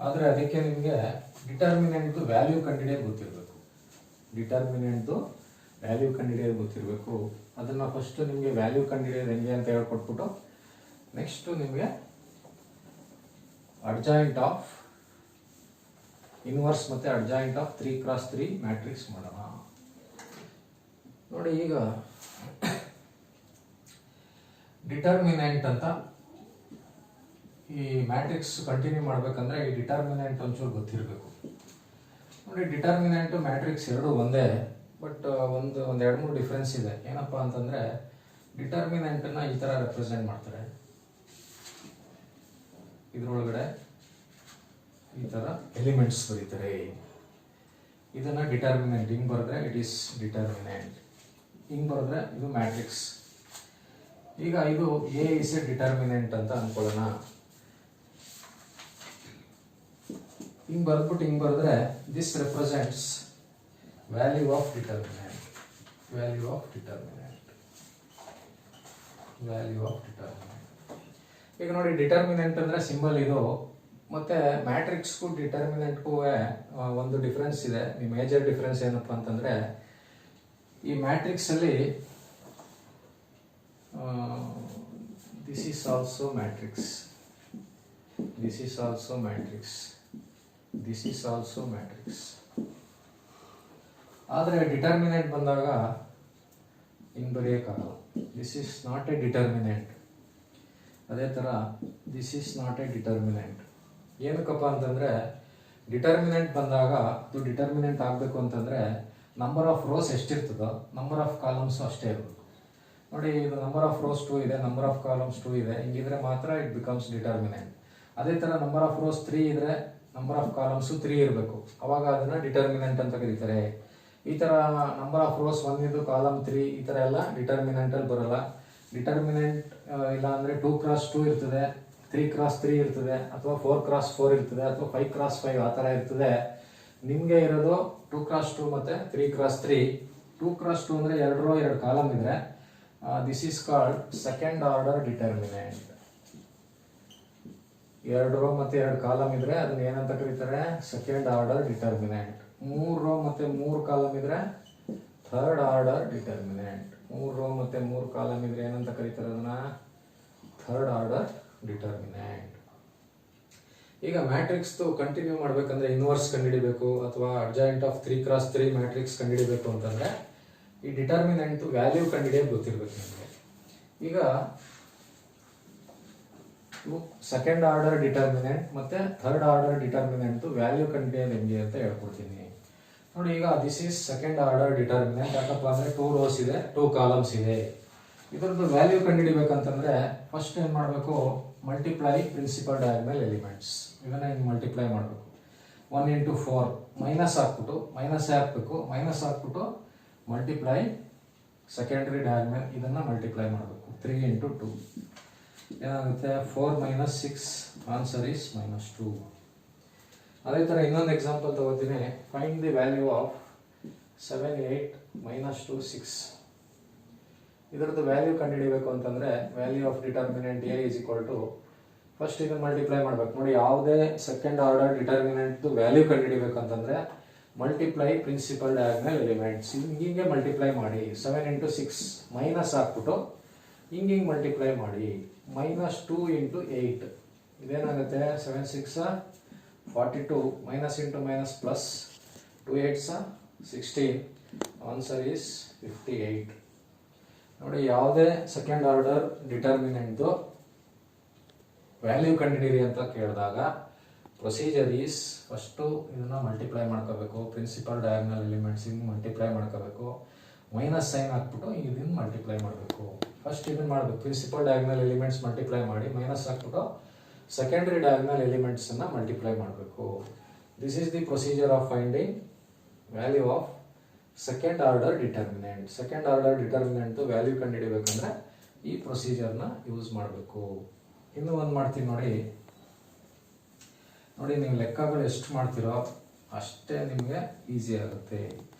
ಆದರೆ ಅದಕ್ಕೆ ನಿಮಗೆ ಡಿಟರ್ಮಿನೆಂಟ್ದು ವ್ಯಾಲ್ಯೂ ಕಂಡುಹಿಡಿಯೋದು ಗೊತ್ತಿರಬೇಕು. ಡಿಟರ್ಮಿನೆಂಟ್ದು ವ್ಯಾಲ್ಯೂ ಕಂಡುಹಿಡಿಯೋದು ಗೊತ್ತಿರಬೇಕು. ಅದನ್ನು ಫಸ್ಟ್ ನಿಮಗೆ ವ್ಯಾಲ್ಯೂ ಕಂಡುಹಿಡಿಯೋದು ಹೆಂಗೆ ಅಂತ ಹೇಳ್ಕೊಟ್ಬಿಟ್ಟು ನೆಕ್ಸ್ಟು ನಿಮಗೆ ಅಡ್ಜಾಯಿಂಟ್ ಆಫ್ ಇನ್ವರ್ಸ್ ಮತ್ತು ಅಡ್ಜಾಯಿಂಟ್ ಆಫ್ 3x3 ಮ್ಯಾಟ್ರಿಕ್ಸ್ ಮಾಡೋಣ. ನೋಡಿ, ಈಗ ಡಿಟರ್ಮಿನೆಂಟ್ ಅಂತ ಈ ಮ್ಯಾಟ್ರಿಕ್ಸ್ ಕಂಟಿನ್ಯೂ ಮಾಡಬೇಕಂದ್ರೆ ಈ ಡಿಟರ್ಮಿನೆಂಟ್ ಒಂಚೂರು ಗೊತ್ತಿರಬೇಕು. ನೋಡಿ, ಡಿಟರ್ಮಿನೆಂಟ್ ಮ್ಯಾಟ್ರಿಕ್ಸ್ ಎರಡು ಒಂದೇ, ಬಟ್ ಒಂದು 2-3 ಡಿಫ್ರೆನ್ಸ್ ಇದೆ. ಏನಪ್ಪ ಅಂತಂದರೆ ಡಿಟರ್ಮಿನೆಂಟನ್ನು ಈ ಥರ ರೆಪ್ರೆಸೆಂಟ್ ಮಾಡ್ತಾರೆ. ಇದರೊಳಗಡೆ ಈ ಥರ ಎಲಿಮೆಂಟ್ಸ್ ಬರೀತಾರೆ. ಇದನ್ನು ಡಿಟರ್ಮಿನೆಂಟ್ ಹಿಂಗೆ ಬರೆದ್ರೆ ಇಟ್ ಈಸ್ ಡಿಟರ್ಮಿನೆಂಟ್, ಹಿಂಗೆ ಬರೆದ್ರೆ ಇದು ಮ್ಯಾಟ್ರಿಕ್ಸ್. ಈಗ ಇದು ಎ ಇಸ್ ಎ ಡಿಟರ್ಮಿನೆಂಟ್ ಅಂತ ಅನ್ಕೊಳ್ಳೋಣ. ಹಿಂಗೆ ಬರೆದ್ಬಿಟ್ಟು ಹಿಂಗೆ ಬರೆದ್ರೆ this represents value of determinant, value of determinant, value of determinant. ಈಗ ನೋಡಿ, ಡಿಟರ್ಮಿನೆಂಟ್ ಅಂದರೆ ಸಿಂಬಲ್ ಇದು. ಮತ್ತು ಮ್ಯಾಟ್ರಿಕ್ಸ್ಗೂ ಡಿಟರ್ಮಿನೆಂಟ್ಗೂ ಒಂದು ಡಿಫ್ರೆನ್ಸ್ ಇದೆ. ಈ ಮೇಜರ್ ಡಿಫ್ರೆನ್ಸ್ ಏನಪ್ಪ ಅಂತಂದರೆ ಈ ಮ್ಯಾಟ್ರಿಕ್ಸಲ್ಲಿ this is also matrix, this is also matrix, this is also matrix. ಆದರೆ ಡಿಟರ್ಮಿನೆಂಟ್ ಬಂದಾಗ ಹಿಂಗೆ ಬರೆಯೋಕ್ಕಾಗಲ್ಲ. This is not a determinant. ಅದೇ ಥರ this is not a determinant. ಏನಕ್ಕಪ್ಪ ಅಂತಂದರೆ ಡಿಟರ್ಮಿನೆಂಟ್ ಬಂದಾಗ ಅದು ಡಿಟರ್ಮಿನೆಂಟ್ ಆಗಬೇಕು ಅಂತಂದರೆ ನಂಬರ್ ಆಫ್ ರೋಸ್ ಎಷ್ಟಿರ್ತದೋ ನಂಬರ್ ಆಫ್ ಕಾಲಮ್ಸು ಅಷ್ಟೇ ಇರಬೇಕು. ನೋಡಿ, ಇದು ನಂಬರ್ ಆಫ್ ರೋಸ್ 2 ಇದೆ, ನಂಬರ್ ಆಫ್ ಕಾಲಮ್ಸ್ 2 ಇದೆ. ಹಿಂಗಿದ್ರೆ ಮಾತ್ರ ಇಟ್ ಬಿಕಮ್ಸ್ ಡಿಟರ್ಮಿನೆಂಟ್. ಅದೇ ಥರ ನಂಬರ್ ಆಫ್ ರೋಸ್ 3 ಇದ್ರೆ ನಂಬರ್ ಆಫ್ ಕಾಲಮ್ಸು 3 ಇರಬೇಕು. ಅವಾಗ ಅದನ್ನು ಡಿಟರ್ಮಿನೆಂಟ್ ಅಂತ ಕರೀತಾರೆ. ಈ ಥರ ನಂಬರ್ ಆಫ್ ರೋಸ್ 1 ಇದ್ದು ಕಾಲಮ್ 3 ಈ ಥರ ಎಲ್ಲ ಡಿಟರ್ಮಿನೆಂಟಲ್ಲಿ ಬರೋಲ್ಲ. ಡಿಟರ್ಮಿನೆಂಟ್ ಇಲ್ಲ ಅಂದರೆ 2x2 ಇರ್ತದೆ, 3x3 ಇರ್ತದೆ, ಅಥವಾ 4x4 ಇರ್ತದೆ, ಅಥವಾ 5x5 ಆ ಥರ ಇರ್ತದೆ. ನಿಮಗೆ ಇರೋದು 2x2 ಮತ್ತು 3x3. 2x2 ಅಂದರೆ 2 ರೋ 2 ಕಾಲಮ್ ಇದ್ರೆ this is called second order determinant. 2 row ಮತ್ತು 2 ಕಾಲಮ್ ಇದ್ರೆ ಅದನ್ನ ಏನಂತ ಕರೀತಾರೆ? Second order determinant. 3 ರೋ ಮತ್ತು 3 ಕಾಲಮ್ ಇದ್ರೆ ಥರ್ಡ್ ಆರ್ಡರ್ ಡಿಟರ್ಮಿನೆಂಟ್. 3 ರೋ ಮತ್ತು 3 ಕಾಲಮ್ ಇದ್ರೆ ಏನಂತ ಕರೀತಾರೆ? ಅದನ್ನ ಥರ್ಡ್ ಆರ್ಡರ್ ಡಿಟರ್ಮಿನೆಂಟ್. ಈಗ ಮ್ಯಾಟ್ರಿಕ್ಸ್ದು ಕಂಟಿನ್ಯೂ ಮಾಡಬೇಕಂದ್ರೆ ಇನ್ವರ್ಸ್ ಕಂಡುಹಿಡಿಬೇಕು ಅಥವಾ ಅಡ್ಜಾಯಿಂಟ್ ಆಫ್ 3x3 ಮ್ಯಾಟ್ರಿಕ್ಸ್ ಕಂಡುಹಿಡಿಬೇಕು ಅಂತಂದ್ರೆ ಈ ಡಿಟರ್ಮಿನೆಂಟ್ ವ್ಯಾಲ್ಯೂ ಕಂಡುಹಿಡಿಯೋದು ಗೊತ್ತಿರಬೇಕು ನಿಮಗೆ. ಈಗ ಸೆಕೆಂಡ್ ಆರ್ಡರ್ ಡಿಟರ್ಮಿನೆಂಟ್ ಮತ್ತೆ ಥರ್ಡ್ ಆರ್ಡರ್ ಡಿಟರ್ಮಿನೆಂಟ್ ವ್ಯಾಲ್ಯೂ ಕಂಡುಹಿಡಿಯೋದು ಹೆಂಗೆ ಅಂತ ಹೇಳ್ಕೊಡ್ತೀನಿ. ನೋಡಿ, ಈಗ this is second order determinant. ಯಾಕಪ್ಪ ಅಂದರೆ 2 ರೋಸ್ ಇದೆ, 2 ಕಾಲಮ್ಸ್ ಇದೆ. ಇದರದ್ದು ವ್ಯಾಲ್ಯೂ ಕಂಡುಹಿಡಿಬೇಕಂತಂದ್ರೆ ಫಸ್ಟ್ ಏನು ಮಾಡಬೇಕು? Multiply principal diagonal elements. ಇದನ್ನ ಹಿಂಗೆ ಮಲ್ಟಿಪ್ಲೈ ಮಾಡಬೇಕು. 1 into 4 ಮೈನಸ್ ಹಾಕ್ಬಿಟ್ಟು ಮೈನಸ್ ಹಾಕ್ಬಿಟ್ಟು ಮಲ್ಟಿಪ್ಲೈ ಸೆಕೆಂಡ್ರಿ ಡಯಾಗ್ನಲ್ ಇದನ್ನ ಮಲ್ಟಿಪ್ಲೈ ಮಾಡಬೇಕು. 3 into 2 ಏನಾಗುತ್ತೆ? 4 - 6 ಆನ್ಸರ್ ಈಸ್ -2. ಅದೇ ಥರ ಇನ್ನೊಂದು ಎಕ್ಸಾಂಪಲ್ ತಗೋತೀನಿ. Find the value of 7, 8 - 2, 6. ಇದರದ್ದು ವ್ಯಾಲ್ಯೂ ಕಂಡುಹಿಡಿಬೇಕು ಅಂತಂದ್ರೆ value of determinant A is equal to first ಇದನ್ನು ಮಲ್ಟಿಪ್ಲೈ ಮಾಡಬೇಕು. ನೋಡಿ, ಯಾವುದೇ ಸೆಕೆಂಡ್ ಆರ್ಡರ್ ಡಿಟರ್ಮಿನೆಂಟ್ ವ್ಯಾಲ್ಯೂ ಕಂಡುಹಿಡಿಬೇಕು ಅಂತಂದ್ರೆ ಮಲ್ಟಿಪ್ಲೈ ಪ್ರಿನ್ಸಿಪಲ್ ಡಯಾಗ್ನಲ್ ಎಲಿಮೆಂಟ್ಸ್. ಹಿಂಗೆ ಮಲ್ಟಿಪ್ಲೈ ಮಾಡಿ. 7 into 6 ಮೈನಸ್ ಹಾಕ್ಬಿಟ್ಟು ಹಿಂಗೆ ಮಲ್ಟಿಪ್ಲೈ ಮಾಡಿ. -2 into 8 ಇದೇನಾಗುತ್ತೆ? 7 6 42 minus into minus plus 2 8 16 answer is 58. ನೋಡಿ, ಯಾವುದೇ ಸೆಕೆಂಡ್ ಆರ್ಡರ್ ಡಿಟರ್ಮಿನೆಂಟ್ದು ವ್ಯಾಲ್ಯೂ ಕಂಡುಹಿಡಿಯಿರಿ ಅಂತ ಕೇಳಿದಾಗ ಪ್ರೊಸೀಜರ್ ಈಸ್ ಫಸ್ಟು ಇದನ್ನು ಮಲ್ಟಿಪ್ಲೈ ಮಾಡ್ಕೋಬೇಕು. ಪ್ರಿನ್ಸಿಪಲ್ ಡಯಾಗ್ನಲ್ ಎಲಿಮೆಂಟ್ಸ್ ಹಿಂಗೆ ಮಲ್ಟಿಪ್ಲೈ ಮಾಡ್ಕೋಬೇಕು. ಮೈನಸ್ ಸೈನ್ ಹಾಕ್ಬಿಟ್ಟು ಇದನ್ನು ಮಲ್ಟಿಪ್ಲೈ ಮಾಡಬೇಕು. ಫಸ್ಟ್ ಇದನ್ನು ಮಾಡಬೇಕು. ಪ್ರಿನ್ಸಿಪಲ್ ಡಯಾಗ್ನಲ್ ಎಲಿಮೆಂಟ್ಸ್ ಮಲ್ಟಿಪ್ಲೈ ಮಾಡಿ ಮೈನಸ್ ಹಾಕ್ಬಿಟ್ಟು ಸೆಕೆಂಡ್ರಿ ಡಯಾಗ್ನಲ್ ಎಲಿಮೆಂಟ್ಸನ್ನು ಮಲ್ಟಿಪ್ಲೈ ಮಾಡಬೇಕು. This is the procedure of finding value of second order determinant. Second order determinant value ಕಂಡುಹಿಡಿಬೇಕಂದ್ರೆ ಈ ಪ್ರೊಸೀಜರ್ನ ಯೂಸ್ ಮಾಡಬೇಕು. ಇನ್ನೂ ಒಂದು ಮಾಡ್ತೀನಿ ನೋಡಿ. ನೀವು ಲೆಕ್ಕಗಳು ಎಷ್ಟು ಮಾಡ್ತೀರೋ ಅಷ್ಟೇ ನಿಮಗೆ ಈಸಿ ಆಗುತ್ತೆ.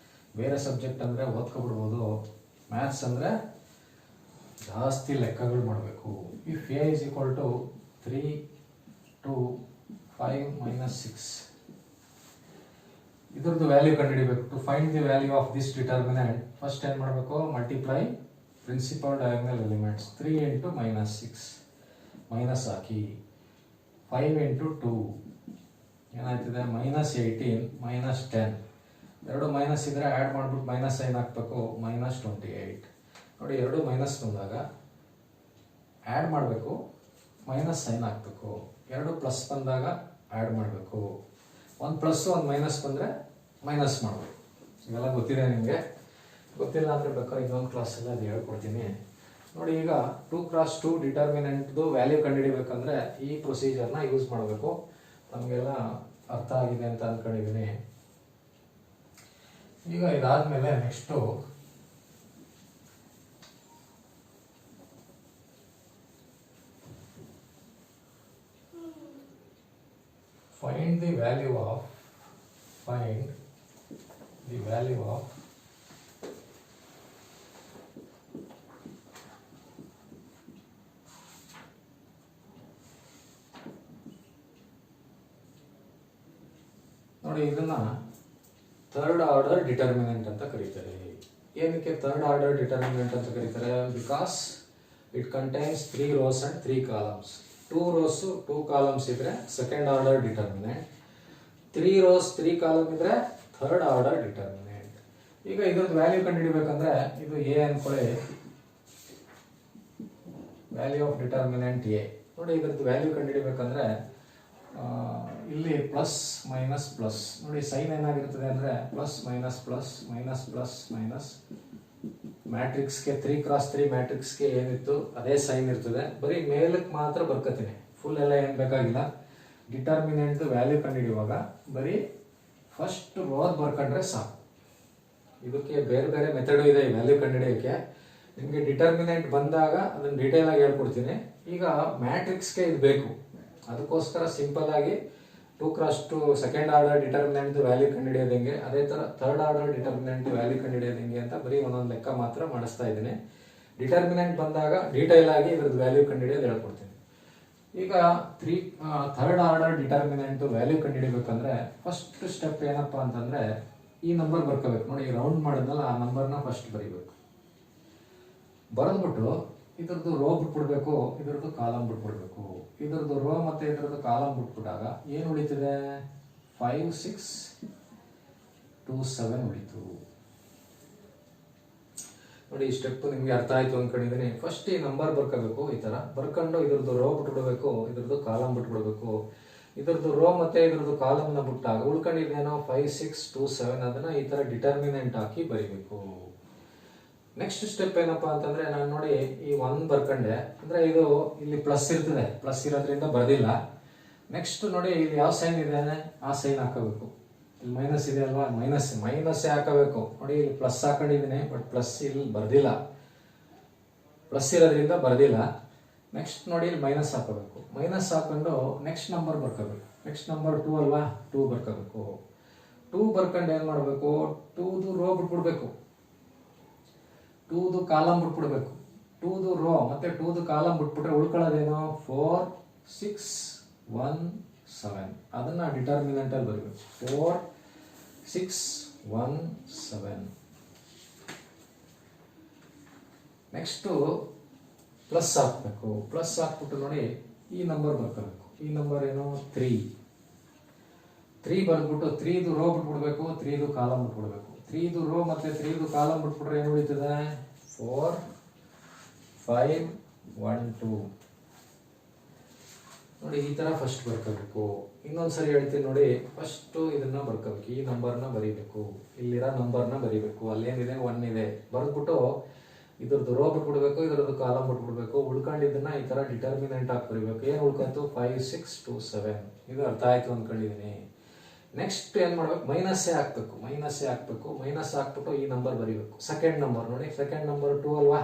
ಬೇರೆ ಸಬ್ಜೆಕ್ಟ್ ಅಂದರೆ ಓದ್ಕೊಬಿಡ್ಬೋದು. ಮ್ಯಾಥ್ಸ್ ಅಂದರೆ ಜಾಸ್ತಿ ಲೆಕ್ಕಗಳು ಮಾಡಬೇಕು. If A is equal to 3 2 5 minus 6. ಇದ್ರದ್ದು ವ್ಯಾಲ್ಯೂ ಕಂಡುಹಿಡಿಬೇಕು. To find the value of this determinant first ಏನು ಮಾಡಬೇಕು, multiply principal diagonal elements. 3 into minus 6 minus ಹಾಕಿ, 5 ಇಂಟು 2 ಏನಾಯ್ತಿದೆ ಮೈನಸ್ 18 ಮೈನಸ್ 10. ಎರಡು ಮೈನಸ್ ಇದ್ರೆ ಆ್ಯಡ್ ಮಾಡ್ಬಿಟ್ಟು ಮೈನಸ್ ಸೈನ್ ಹಾಕ್ಬೇಕು, ಮೈನಸ್ 28. ನೋಡಿ, ಎರಡು ಮೈನಸ್ ಬಂದಾಗ ಆ್ಯಡ್ ಮಾಡಬೇಕು, ಮೈನಸ್ ಸೈನ್ ಹಾಕ್ಬೇಕು. ಎರಡು ಪ್ಲಸ್ ಬಂದಾಗ ಆ್ಯಡ್ ಮಾಡಬೇಕು. ಒಂದು ಪ್ಲಸ್ ಒಂದು ಮೈನಸ್ ಬಂದರೆ ಮೈನಸ್ ಮಾಡಬೇಕು. ಇವೆಲ್ಲ ಗೊತ್ತಿದೆ ನಿಮಗೆ. ಗೊತ್ತಿಲ್ಲ ಅಂದರೆ ಬೇಕಾದ್ರೆ ಇನ್ನೊಂದು ಕ್ಲಾಸಲ್ಲಿ ಅದು ಹೇಳ್ಕೊಡ್ತೀನಿ. ನೋಡಿ, ಈಗ 2x2 ಡಿಟರ್ಮಿನೆಂಟ್ದು ವ್ಯಾಲ್ಯೂ ಕಂಡುಹಿಡಿಬೇಕಂದ್ರೆ ಈ ಪ್ರೊಸೀಜರ್ನ ಯೂಸ್ ಮಾಡಬೇಕು. ನಮಗೆಲ್ಲ ಅರ್ಥ ಆಗಿದೆ ಅಂತ ಅಂದ್ಕೊಂಡಿದ್ದೀನಿ. ಈಗ ಇದಾದಮೇಲೆ next find the value of ನೋಡಿ, ಇದನ್ನ ಥರ್ಡ್ ಆರ್ಡರ್ ಡಿಟರ್ಮಿನೆಂಟ್ ಅಂತ ಕರೀತಾರೆ. ಏನಕ್ಕೆ ಥರ್ಡ್ ಆರ್ಡರ್ ಡಿಟರ್ಮಿನೆಂಟ್ ಅಂತ ಕರೀತಾರೆ? Because it contains 3 rows and 3 columns. 2 rows 2 columns ಇದ್ರೆ second order determinant. 3 rows 3 column ಇದ್ರೆ ಥರ್ಡ್ ಆರ್ಡರ್ ಡಿಟರ್ಮಿನೆಂಟ್. ಈಗ ಇದ್ರದ್ದು ವ್ಯಾಲ್ಯೂ ಕಂಡುಹಿಡಿಬೇಕಂದ್ರೆ ಇದು ಎ ಅನ್ಕೊಳ್ಳಿ, ವ್ಯಾಲ್ಯೂ ಆಫ್ ಡಿಟರ್ಮಿನೆಂಟ್ ಎ. ನೋಡಿ, ಇದ್ರದ್ದು ವ್ಯಾಲ್ಯೂ ಕಂಡುಹಿಡಿಬೇಕಂದ್ರೆ ಇಲ್ಲಿ ಪ್ಲಸ್ ಮೈನಸ್ ಪ್ಲಸ್. ನೋಡಿ, ಸೈನ್ ಏನಾಗಿರ್ತದೆ ಅಂದರೆ plus minus plus minus plus minus. ಮ್ಯಾಟ್ರಿಕ್ಸ್ಗೆ 3x3 ಮ್ಯಾಟ್ರಿಕ್ಸ್ಗೆ ಏನಿತ್ತು ಅದೇ ಸೈನ್ ಇರ್ತದೆ. ಬರೀ ಮೇಲಕ್ಕೆ ಮಾತ್ರ ಬರ್ಕೋತೀನಿ, ಫುಲ್ ಎಲ್ಲ ಏನು ಬೇಕಾಗಿಲ್ಲ. ಡಿಟರ್ಮಿನೆಂಟ್ ವ್ಯಾಲ್ಯೂ ಕಂಡುಹಿಡಿಯುವಾಗ ಬರೀ ಫಸ್ಟ್ ರೋದ್ ಬರ್ಕೊಂಡ್ರೆ ಸಾಕು. ಇದಕ್ಕೆ ಬೇರೆ ಬೇರೆ ಮೆಥಡು ಇದೆ ಈ ವ್ಯಾಲ್ಯೂ ಕಂಡುಹಿಡಿಯೋಕ್ಕೆ. ನಿಮಗೆ ಡಿಟರ್ಮಿನೆಂಟ್ ಬಂದಾಗ ಅದನ್ನು ಡೀಟೇಲ್ ಆಗಿ ಹೇಳ್ಕೊಡ್ತೀನಿ. ಈಗ ಮ್ಯಾಟ್ರಿಕ್ಸ್ಗೆ ಇದು ಬೇಕು, ಅದಕ್ಕೋಸ್ಕರ ಸಿಂಪಲ್ ಆಗಿ 2x2 second order determinant value ಕಂಡುಹಿಡಿಯೋದು ಹೆಂಗೆ, ಅದೇ ಥರ ಥರ್ಡ್ ಆರ್ಡರ್ ಡಿಟರ್ಮಿನೆಂಟ್ ವ್ಯಾಲ್ಯೂ ಕಂಡುಹಿಡಿಯೋದು ಹೆಂಗೆ ಅಂತ ಬರೀ ಒಂದೊಂದು ಲೆಕ್ಕ ಮಾತ್ರ ಮಾಡಿಸ್ತಾ ಇದ್ದೀನಿ. ಡಿಟರ್ಮಿನೆಂಟ್ ಬಂದಾಗ ಡೀಟೇಲ್ ಆಗಿ ಇದ್ರದ್ದು ವ್ಯಾಲ್ಯೂ ಕಂಡುಹಿಡಿಯೋದು ಹೇಳ್ಕೊಡ್ತೀನಿ. ಈಗ ಥರ್ಡ್ ಆರ್ಡರ್ ಡಿಟರ್ಮಿನೆಂಟ್ ವ್ಯಾಲ್ಯೂ ಕಂಡುಹಿಡಿಬೇಕಂದ್ರೆ ಫಸ್ಟ್ ಸ್ಟೆಪ್ ಏನಪ್ಪ ಅಂತಂದರೆ ಈ ನಂಬರ್ ಬರ್ಕೋಬೇಕು. ನೋಡಿ, ರೌಂಡ್ ಮಾಡಿದ್ನಲ್ಲ ಆ ನಂಬರ್ನ ಫಸ್ಟ್ ಬರೀಬೇಕು. ಬರೆದ್ಬಿಟ್ಟು ಇದ್ರದ್ದು ರೋ ಬಿಟ್ಬಿಡ್ಬೇಕು, ಇದ್ರದ್ದು ಕಾಲಮ್ ಬಿಟ್ಬಿಡ್ಬೇಕು. ಇದ್ರದ್ದು ರೋ ಮತ್ತೆ ಇದ್ರದ್ದು ಕಾಲಮ್ ಬಿಟ್ಬಿಟ್ಟಾಗ ಏನು ಉಳಿತಿದೆ? 5 6 2 7 ಉಳಿತು. ನೋಡಿ, ಈ ಸ್ಟೆಪ್ ನಿಮಗೆ ಅರ್ಥ ಆಯ್ತು ಅಂದ್ಕೊಂಡಿದ್ದೀನಿ. ಫಸ್ಟ್ ಈ ನಂಬರ್ ಬರ್ಕೋಬೇಕು, ಈ ತರ ಬರ್ಕೊಂಡು ಇದ್ರದ್ದು ರೋ ಬಿಟ್ಬಿಡ್ಬೇಕು, ಇದ್ರದ್ದು ಕಾಲಮ್ ಬಿಟ್ಬಿಡ್ಬೇಕು. ಇದ್ರದ್ದು ರೋ ಮತ್ತೆ ಇದ್ರದ್ದು ಕಾಲಮ್ನ ಬಿಟ್ಟಾಗ ಉಳ್ಕೊಂಡಿದ್ದೇನೋ 5 6 2 7 ಅದನ್ನ ಈ ತರ ಡಿಟರ್ಮಿನೆಂಟ್ ಹಾಕಿ ಬರೀಬೇಕು. ನೆಕ್ಸ್ಟ್ ಸ್ಟೆಪ್ ಏನಪ್ಪಾ ಅಂತಂದ್ರೆ, ನಾನು ನೋಡಿ ಈ 1 ಬರ್ಕೊಂಡೆ ಅಂದ್ರೆ ಇದು ಇಲ್ಲಿ ಪ್ಲಸ್ ಇರ್ತದೆ, ಪ್ಲಸ್ ಇರೋದ್ರಿಂದ ಬರ್ದಿಲ್ಲ. ನೆಕ್ಸ್ಟ್ ನೋಡಿ ಇಲ್ಲಿ ಯಾವ ಸೈನ್ ಇದೆ ಆ ಸೈನ್ ಹಾಕಬೇಕು. ಇಲ್ಲಿ ಮೈನಸ್ ಇದೆ ಅಲ್ವಾ, ಮೈನಸ್ ಹಾಕಬೇಕು. ನೋಡಿ, ಇಲ್ಲಿ ಪ್ಲಸ್ ಹಾಕೊಂಡಿದ್ದೀನಿ, ಬಟ್ ಪ್ಲಸ್ ಇಲ್ಲಿ ಬರ್ದಿಲ್ಲ, ಪ್ಲಸ್ ಇರೋದ್ರಿಂದ ಬರ್ದಿಲ್ಲ. ನೆಕ್ಸ್ಟ್ ನೋಡಿ ಇಲ್ಲಿ ಮೈನಸ್ ಹಾಕಬೇಕು. ಮೈನಸ್ ಹಾಕೊಂಡು ನೆಕ್ಸ್ಟ್ ನಂಬರ್ ಬರ್ಕೋಬೇಕು. ನೆಕ್ಸ್ಟ್ ನಂಬರ್ 2 ಅಲ್ವಾ, 2 ಬರ್ಕೋಬೇಕು. 2 ಬರ್ಕೊಂಡು ಏನ್ ಮಾಡಬೇಕು? 2ದು ರೋ ಬಿಟ್ಬಿಡ್ಬೇಕು, 2ದು ಕಾಲಮ್ ಬಿಟ್ಬಿಡ್ಬೇಕು. 2ದು ರೋ ಮತ್ತೆ 2ದು ಕಾಲಮ್ ಬಿಟ್ಬಿಟ್ರೆ ಉಳ್ಕೊಳ್ಳೋದೇನೋ 4 6 1 7. ಅದನ್ನ ಡಿಟರ್ಮಿನೆಂಟ್ ಅಲ್ಲಿ ಬರೀಬೇಕು. 4 6 1 7. ನೆಕ್ಸ್ಟ್ ಪ್ಲಸ್ ಹಾಕ್ಬೇಕು. ಪ್ಲಸ್ ಹಾಕ್ಬಿಟ್ಟು ನೋಡಿ ಈ ನಂಬರ್ ಬರ್ಕೋಬೇಕು. ಈ ನಂಬರ್ ಏನು? 3 ಬರ್ದ್ಬಿಟ್ಟು 3ದು ರೋ ಬಿಟ್ಬಿಡ್ಬೇಕು, 3ದು ಕಾಲಮ್ ಬಿಟ್ಬಿಡ್ಬೇಕು. 3ದು ರೋ ಮತ್ತೆ 3ದು ಕಾಲಮ್ ಬಿಟ್ಬಿಟ್ರೆ ಏನು ಉಳಿತದೆ? 4 5 1 2. ನೋಡಿ, ಈ ತರ ಫಸ್ಟ್ ಬರ್ಕೋಬೇಕು. ಇನ್ನೊಂದ್ಸರಿ ಹೇಳ್ತೀನಿ ನೋಡಿ, ಫಸ್ಟ್ ಇದನ್ನ ಬರ್ಕೋಬೇಕು, ಈ ನಂಬರ್ನ ಬರೀಬೇಕು, ಇಲ್ಲಿರೋ ನಂಬರ್ನ ಬರೀಬೇಕು. ಅಲ್ಲೇನಿದೆ 1 ಇದೆ ಬರ್ದ್ಬಿಟ್ಟು ಇದ್ರದ್ದು ರೋ ಬಿಟ್ಬಿಡ್ಬೇಕು, ಇದ್ರದ್ದು ಕಾಲಮ್ ಬಿಟ್ಬಿಡ್ಬೇಕು. ಉಳ್ಕೊಂಡಿದ್ದನ್ನ ಈ ತರ ಡಿಟರ್ಮಿನೆಂಟ್ ಹಾಕಿ ಬರೀಬೇಕು. ಏನು ಉಳ್ಕೊಂತು? 5 6 2 7. ಇದು ಅರ್ಥ ಆಯ್ತು ಅಂದ್ಕೊಂಡಿದ್ದೀನಿ. ನೆಕ್ಸ್ಟ್ ಏನ್ ಮಾಡ್ಬೇಕು? ಮೈನಸ್ಸೇ ಹಾಕ್ಬೇಕು. ಮೈನಸ್ ಹಾಕ್ಬಿಟ್ಟು ಈ ನಂಬರ್ ಬರೀಬೇಕು. ಸೆಕೆಂಡ್ ನಂಬರ್ ನೋಡಿ, ಸೆಕೆಂಡ್ ನಂಬರ್ 2 ಅಲ್ವಾ,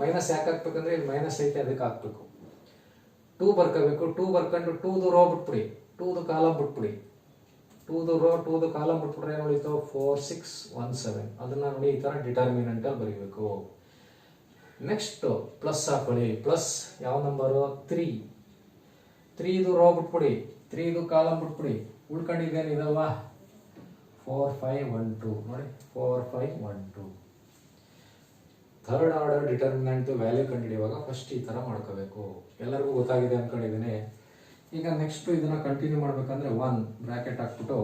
ಮೈನಸ್ ಯಾಕೆ ಹಾಕ್ಬೇಕಂದ್ರೆ ಇಲ್ಲಿ ಮೈನಸ್ ಐತೆ, ಅದಕ್ಕೆ ಹಾಕ್ಬೇಕು. 2 ಬರ್ಕೋಬೇಕು. 2 ಬರ್ಕೊಂಡು 2ದು ರೋ ಬಿಟ್ಬಿಡಿ, 2ದು ಕಾಲಮ್ ಬಿಟ್ಬಿಡಿ. 2ದು ರೋ 2ದು ಕಾಲಮ್ ಬಿಟ್ಬಿಟ್ರೆ ಏನು ಉಳಿತು? 4 6 1 7. ಅದನ್ನ ನೋಡಿ ಈ ತರ ಡಿಟರ್ಮಿನೆಂಟ್ ಅಲ್ಲಿ ಬರೀಬೇಕು. ನೆಕ್ಸ್ಟ್ ಪ್ಲಸ್ ಹಾಕೊಳ್ಳಿ. ಪ್ಲಸ್ ಯಾವ ನಂಬರು? 3. 3 ಇದು ರೋ ಬಿಟ್ಬಿಡಿ, 3 ಇದು ಕಾಲಮ್ ಬಿಟ್ಬಿಡಿ, ಉಳ್ಕೊಂಡಿದ್ದೇನು ಇದಲ್ವಾ 4 5 1 2 ನೋಡಿ 4 5 1 2. ಥರ್ಡ್ ಆರ್ಡರ್ ಡಿಟರ್ಮಿನೆಂಟ್ ವ್ಯಾಲ್ಯೂ ಕಂಡುಹಿಡಿಯುವಾಗ ಫಸ್ಟ್ ಈ ಥರ ಮಾಡ್ಕೋಬೇಕು. ಎಲ್ಲರಿಗೂ ಗೊತ್ತಾಗಿದೆ ಅಂದ್ಕೊಂಡಿದ್ದೀನಿ. ಈಗ ನೆಕ್ಸ್ಟ್ ಇದನ್ನ ಕಂಟಿನ್ಯೂ ಮಾಡ್ಬೇಕಂದ್ರೆ 1 ಬ್ರಾಕೆಟ್ ಹಾಕ್ಬಿಟ್ಟು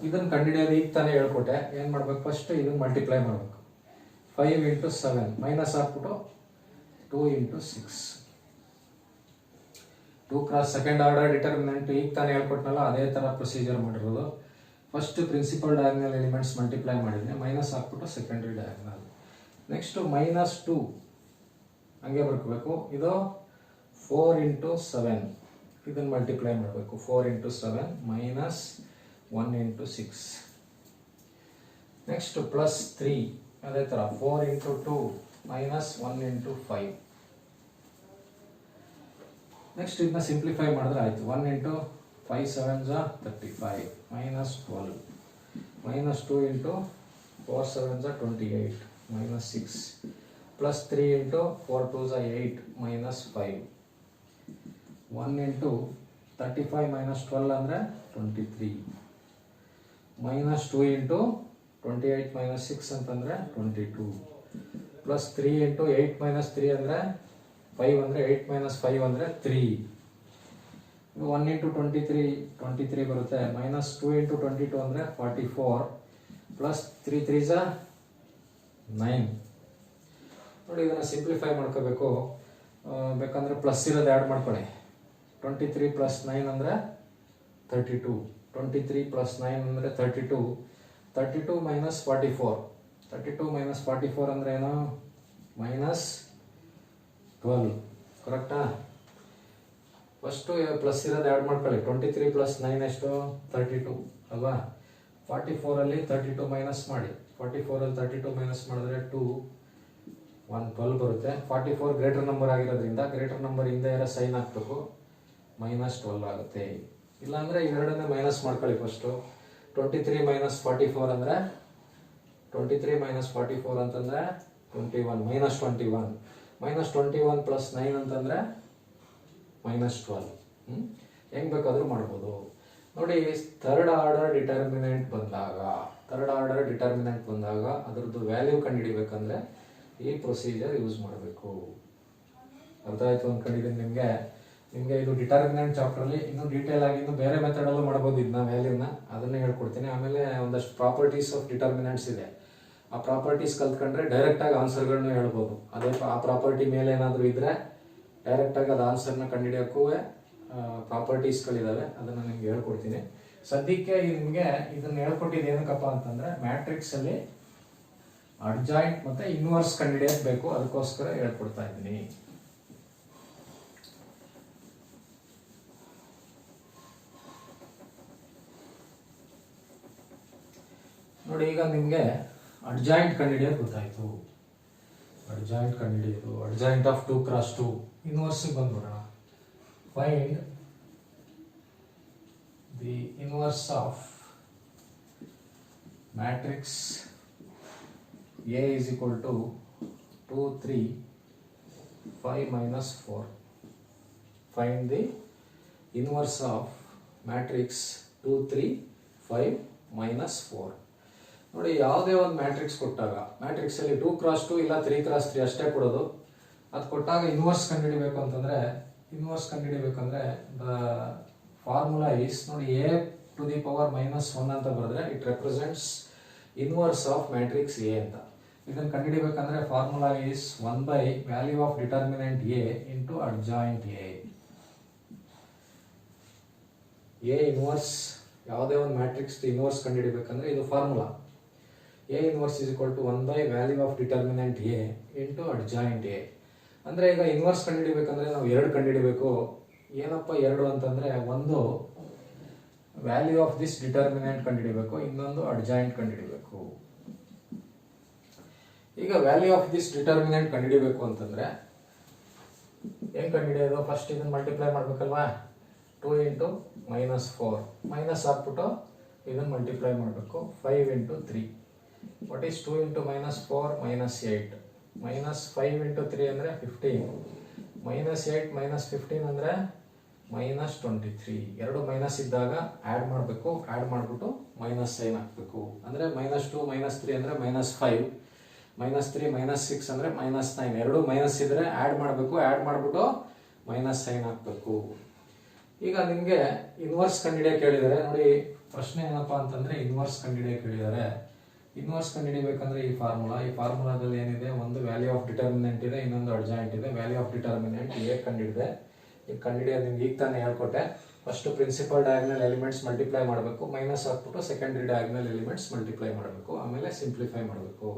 ಇದನ್ನು ಕಂಡುಹಿಡಿಯೋದು ಈಗ ತಾನೇ ಹೇಳ್ಕೊಟ್ಟೆ. ಏನು ಮಾಡ್ಬೇಕು, ಫಸ್ಟ್ ಇದನ್ನು ಮಲ್ಟಿಪ್ಲೈ ಮಾಡಬೇಕು. 5 ಇಂಟು 7 ಮೈನಸ್ ಹಾಕ್ಬಿಟ್ಟು 2 into 6. 2 cross second order determinant ಈಗ ತಾನೇ ಹೇಳ್ಕೊಟ್ನಲ್ಲ, ಅದೇ ಥರ ಪ್ರೊಸೀಜರ್ ಮಾಡಿರೋದು. First principal diagonal elements multiply ಮಾಡಿದ್ರೆ ಮೈನಸ್ ಹಾಕ್ಬಿಟ್ಟು ಸೆಕೆಂಡ್ರಿ ಡಯಾಗ್ನಲ್. ನೆಕ್ಸ್ಟ್ -2 ಹಂಗೆ ಬರ್ಕೋಬೇಕು. ಇದು 4 ಇಂಟು 7 ಇದನ್ನು ಮಲ್ಟಿಪ್ಲೈ ಮಾಡಬೇಕು. 4 ಇಂಟು 7 ಮೈನಸ್ 1 ಇಂಟು 6. ನೆಕ್ಸ್ಟ್ +3 ಅದೇ ಥರ 4 ಇಂಟು 2 ಮೈನಸ್ 1 ಇಂಟು 5. ನೆಕ್ಸ್ಟ್ ಇದನ್ನ ಸಿಂಪ್ಲಿಫೈ ಮಾಡಿದ್ರೆ ಆಯಿತು. 1 into 5 7 35 minus 12 minus 2 into 4 7 28 minus 6 +3 into 4 2 8 minus 5. 1 into 35 minus 12 ಅಂದರೆ 23 ಮೈನಸ್ 2 ಇಂಟು 28 ಮೈನಸ್ 6 ಅಂತಂದರೆ 22 +3 ಇಂಟು 8 ಮೈನಸ್ 3 ಅಂದರೆ 5 ಅಂದರೆ 8 ಮೈನಸ್ 5 ಅಂದರೆ 3. 1 ಇಂಟು 23 ಬರುತ್ತೆ. ಮೈನಸ್ 2 ಇಂಟು 22 ಅಂದರೆ 44 ಪ್ಲಸ್ 3 3 9. ನೋಡಿ ಇದನ್ನು ಸಿಂಪ್ಲಿಫೈ ಮಾಡ್ಕೋಬೇಕು. ಬೇಕಂದ್ರೆ ಪ್ಲಸ್ ಇರೋದು ಆ್ಯಡ್ ಮಾಡ್ಕೊಳ್ಳಿ. 23 ಪ್ಲಸ್ 9 ಅಂದರೆ 32. 23 ಪ್ಲಸ್ 9 ಅಂದರೆ 32. 32 ಮೈನಸ್ 44. 32 ಮೈನಸ್ 44 ಅಂದರೆ ಏನು, ಮೈನಸ್ 12. ಕರೆಕ್ಟಾ? ಫಸ್ಟು ಪ್ಲಸ್ ಇರೋದು ಆ್ಯಡ್ ಮಾಡ್ಕೊಳ್ಳಿ. 23 ಪ್ಲಸ್ 9 ಎಷ್ಟು, 32 ಅಲ್ವಾ? 44ಅಲ್ಲಿ 32 ಮೈನಸ್ ಮಾಡಿ. 44ಅಲ್ಲಿ 32 ಮೈನಸ್ ಮಾಡಿದ್ರೆ 2 1 12 ಬರುತ್ತೆ. 44 ಗ್ರೇಟರ್ ನಂಬರ್ ಆಗಿರೋದ್ರಿಂದ ಗ್ರೇಟರ್ ನಂಬರ್ ಹಿಂದೆ ಇರೋ ಸೈನ್ ಹಾಕ್ಬೇಕು. ಮೈನಸ್ 12 ಆಗುತ್ತೆ. ಇಲ್ಲಾಂದರೆ ಇವೆರಡನ್ನೇ ಮೈನಸ್ ಮಾಡ್ಕೊಳ್ಳಿ. ಫಸ್ಟು 23 ಮೈನಸ್ 44 ಅಂದರೆ 23 ಮೈನಸ್ 44 ಅಂತಂದರೆ 21 ಮೈನಸ್ 21 ಮೈನಸ್ 21 ಪ್ಲಸ್ 9 ಅಂತಂದರೆ ಮೈನಸ್ 12. ಹೆಂಗೆ ಬೇಕಾದರೂ ಮಾಡ್ಬೋದು. ನೋಡಿ, ಥರ್ಡ್ ಆರ್ಡರ್ ಡಿಟರ್ಮಿನೆಂಟ್ ಬಂದಾಗ ಅದರದ್ದು ವ್ಯಾಲ್ಯೂ ಕಂಡುಹಿಡಿಬೇಕಂದ್ರೆ ಈ ಪ್ರೊಸೀಜರ್ ಯೂಸ್ ಮಾಡಬೇಕು. ಅರ್ಥ ಆಯಿತು ಅಂದ್ಕೊಂಡಿದ್ದೀನಿ ನಿಮಗೆ. ಇದು ಡಿಟರ್ಮಿನೆಂಟ್ ಚಾಪ್ಟ್ರಲ್ಲಿ ಇನ್ನೂ ಡೀಟೇಲ್ ಆಗಿ ಇನ್ನೂ ಬೇರೆ ಮೆಥಡಲ್ಲೂ ಮಾಡ್ಬೋದು ಇದನ್ನ, ವ್ಯಾಲ್ಯೂನ, ಅದನ್ನೇ ಹೇಳ್ಕೊಡ್ತೀನಿ. ಆಮೇಲೆ ಒಂದಷ್ಟು ಪ್ರಾಪರ್ಟೀಸ್ ಆಫ್ ಡಿಟರ್ಮಿನೆಂಟ್ಸ್ ಇದೆ. ಆ ಪ್ರಾಪರ್ಟೀಸ್ ಕಲ್ತ್ಕೊಂಡ್ರೆ ಡೈರೆಕ್ಟಾಗಿ ಆನ್ಸರ್ಗಳನ್ನ ಹೇಳ್ಬೋದು. ಅದೇ ಆ ಪ್ರಾಪರ್ಟಿ ಮೇಲೆ ಏನಾದರೂ ಇದ್ದರೆ ಡೈರೆಕ್ಟಾಗಿ ಅದು ಆನ್ಸರ್ನ ಕಂಡುಹಿಡಿಯೋಕ್ಕೂ ಪ್ರಾಪರ್ಟೀಸ್ಗಳಿದ್ದಾವೆ. ಅದನ್ನು ನಿಮ್ಗೆ ಹೇಳ್ಕೊಡ್ತೀನಿ. ಸದ್ಯಕ್ಕೆ ನಿಮಗೆ ಇದನ್ನು ಹೇಳ್ಕೊಟ್ಟಿದ್ದು ಏನಕ್ಕಪ್ಪ ಅಂತಂದರೆ ಮ್ಯಾಟ್ರಿಕ್ಸಲ್ಲಿ ಅಡ್ಜಾಯಿಂಟ್ ಮತ್ತು ಇನ್ವರ್ಸ್ ಕಂಡುಹಿಡಿಯೋದು ಬೇಕು, ಅದಕ್ಕೋಸ್ಕರ ಹೇಳ್ಕೊಡ್ತಾ ಇದ್ದೀನಿ. ನೋಡಿ, ಈಗ ನಿಮಗೆ ಅಡ್ಜಾಯಿಂಟ್ ಕಂಡುಹಿಡಿಯೋದು ಗೊತ್ತಾಯಿತು. Adjoint of 2 cross 2. ಇನ್ವರ್ಸಿಗೆ ಬಂದ್ಬಿಡೋಣ. Find the inverse of matrix A is equal to 2 3 5 minus 4. Find the inverse of matrix 2 3 5 minus 4. ನೋಡಿ, ಯಾವುದೇ ಒಂದು ಮ್ಯಾಟ್ರಿಕ್ಸ್ ಕೊಟ್ಟಾಗ ಮ್ಯಾಟ್ರಿಕ್ಸಲ್ಲಿ 2 ಕ್ರಾಸ್ 2 ಇಲ್ಲ 3 ಕ್ರಾಸ್ 3 ಅಷ್ಟೇ ಕೊಡೋದು. ಅದು ಕೊಟ್ಟಾಗ ಇನ್ವರ್ಸ್ ಕಂಡುಹಿಡಿಬೇಕು ಅಂತಂದರೆ ದ ಫಾರ್ಮುಲಾ ಈಸ್, ನೋಡಿ, a to the power -1 ಅಂತ ಬರೆದ್ರೆ it represents inverse of matrix A ಅಂತ. ಇದನ್ನು ಕಂಡುಹಿಡಿಬೇಕಂದ್ರೆ formula is 1 by value of determinant A into adjoint A. A inverse, ಯಾವುದೇ ಒಂದು ಮ್ಯಾಟ್ರಿಕ್ಸ್ ಇನ್ವರ್ಸ್ ಕಂಡುಹಿಡಿಬೇಕಂದ್ರೆ ಇದು formula. A inverse is equal to 1 by value of determinant A into adjoint A. ಅಂದರೆ ಈಗ inverse ಕಂಡುಹಿಡಿಬೇಕಂದ್ರೆ ನಾವು 2 ಕಂಡುಹಿಡಿಬೇಕು. ಏನಪ್ಪ 2 ಅಂತಂದರೆ, ಒಂದು ವ್ಯಾಲ್ಯೂ ಆಫ್ ದಿಸ್ ಡಿಟರ್ಮಿನೆಂಟ್ ಕಂಡುಹಿಡಿಬೇಕು, ಇನ್ನೊಂದು ಅಡ್ಜಾಯಿಂಟ್ ಕಂಡುಹಿಡಿಬೇಕು. ಈಗ ವ್ಯಾಲ್ಯೂ ಆಫ್ ದಿಸ್ ಡಿಟರ್ಮಿನೆಂಟ್ ಕಂಡುಹಿಡಿಬೇಕು ಅಂತಂದರೆ ಹೆಂಗೆ ಕಂಡುಹಿಡಿಯೋದು? ಫಸ್ಟ್ ಇದನ್ನು ಮಲ್ಟಿಪ್ಲೈ ಮಾಡಬೇಕಲ್ವಾ. 2 ಇಂಟು -4 ಮೈನಸ್ ಹಾಕ್ಬಿಟ್ಟು ಇದನ್ನು ಮಲ್ಟಿಪ್ಲೈ ಮಾಡಬೇಕು. 5 into 3 what is 2 into -4 -8 -5 into 3 ಅಂದರೆ 15 -8 -15 ಅಂದರೆ -23. ಎರಡು ಮೈನಸ್ ಇದ್ದಾಗ ಆ್ಯಡ್ ಮಾಡಬೇಕು, ಆ್ಯಡ್ ಮಾಡಿಬಿಟ್ಟು ಮೈನಸ್ ಸೈನ್ ಹಾಕಬೇಕು. ಅಂದರೆ -2 -3 ಅಂದರೆ -5, -3 -6 ಅಂದರೆ -9. ಎರಡು ಮೈನಸ್ ಇದ್ದರೆ ಆ್ಯಡ್ ಮಾಡಬೇಕು, ಆ್ಯಡ್ ಮಾಡಿಬಿಟ್ಟು ಮೈನಸ್ ಸೈನ್ ಹಾಕಬೇಕು. ಈಗ ನಿಮಗೆ ಇನ್ವರ್ಸ್ ಕಂಡುಹಿಡಿಯೋಕೆ ಕೇಳಿದರೆ ನೋಡಿ, ಪ್ರಶ್ನೆ ಏನಪ್ಪ ಅಂತಂದರೆ ಇನ್ವರ್ಸ್ ಕಂಡುಹಿಡಿಯೋಕೆ ಕೇಳಿದರೆ, ಇನ್ವರ್ಸ್ ಕಂಡುಹಿಡಿಬೇಕಂದ್ರೆ ಈ ಫಾರ್ಮುಲಾದಲ್ಲಿ ಏನಿದೆ, ಒಂದು ವ್ಯಾಲ್ಯೂ ಆಫ್ ಡಿಟರ್ಮಿನೆಂಟ್ ಇದೆ, ಇನ್ನೊಂದು ಅಡ್ಜಾಯಿಂಟ್ ಇದೆ. ವ್ಯಾಲ್ಯೂ ಆಫ್ ಡಿಟರ್ಮಿನೆಂಟ್ ಹೇಗೆ ಕಂಡುಹಿಡಿದೆ, ಈಗ ಕಂಡುಹಿಡಿಯೋದು ನಿಮ್ಗೆ ಈಗ ತಾನೇ ಹೇಳ್ಕೊಟ್ಟೆ. First principal diagonal elements multiply ಮಾಡಬೇಕು, ಮೈನಸ್ ಹಾಕ್ಬಿಟ್ಟು ಸೆಕೆಂಡರಿ ಡಯಾಗ್ನಲ್ ಎಲಿಮೆಂಟ್ಸ್ ಮಲ್ಟಿಪ್ಲೈ ಮಾಡಬೇಕು, ಆಮೇಲೆ ಸಿಂಪ್ಲಿಫೈ ಮಾಡಬೇಕು.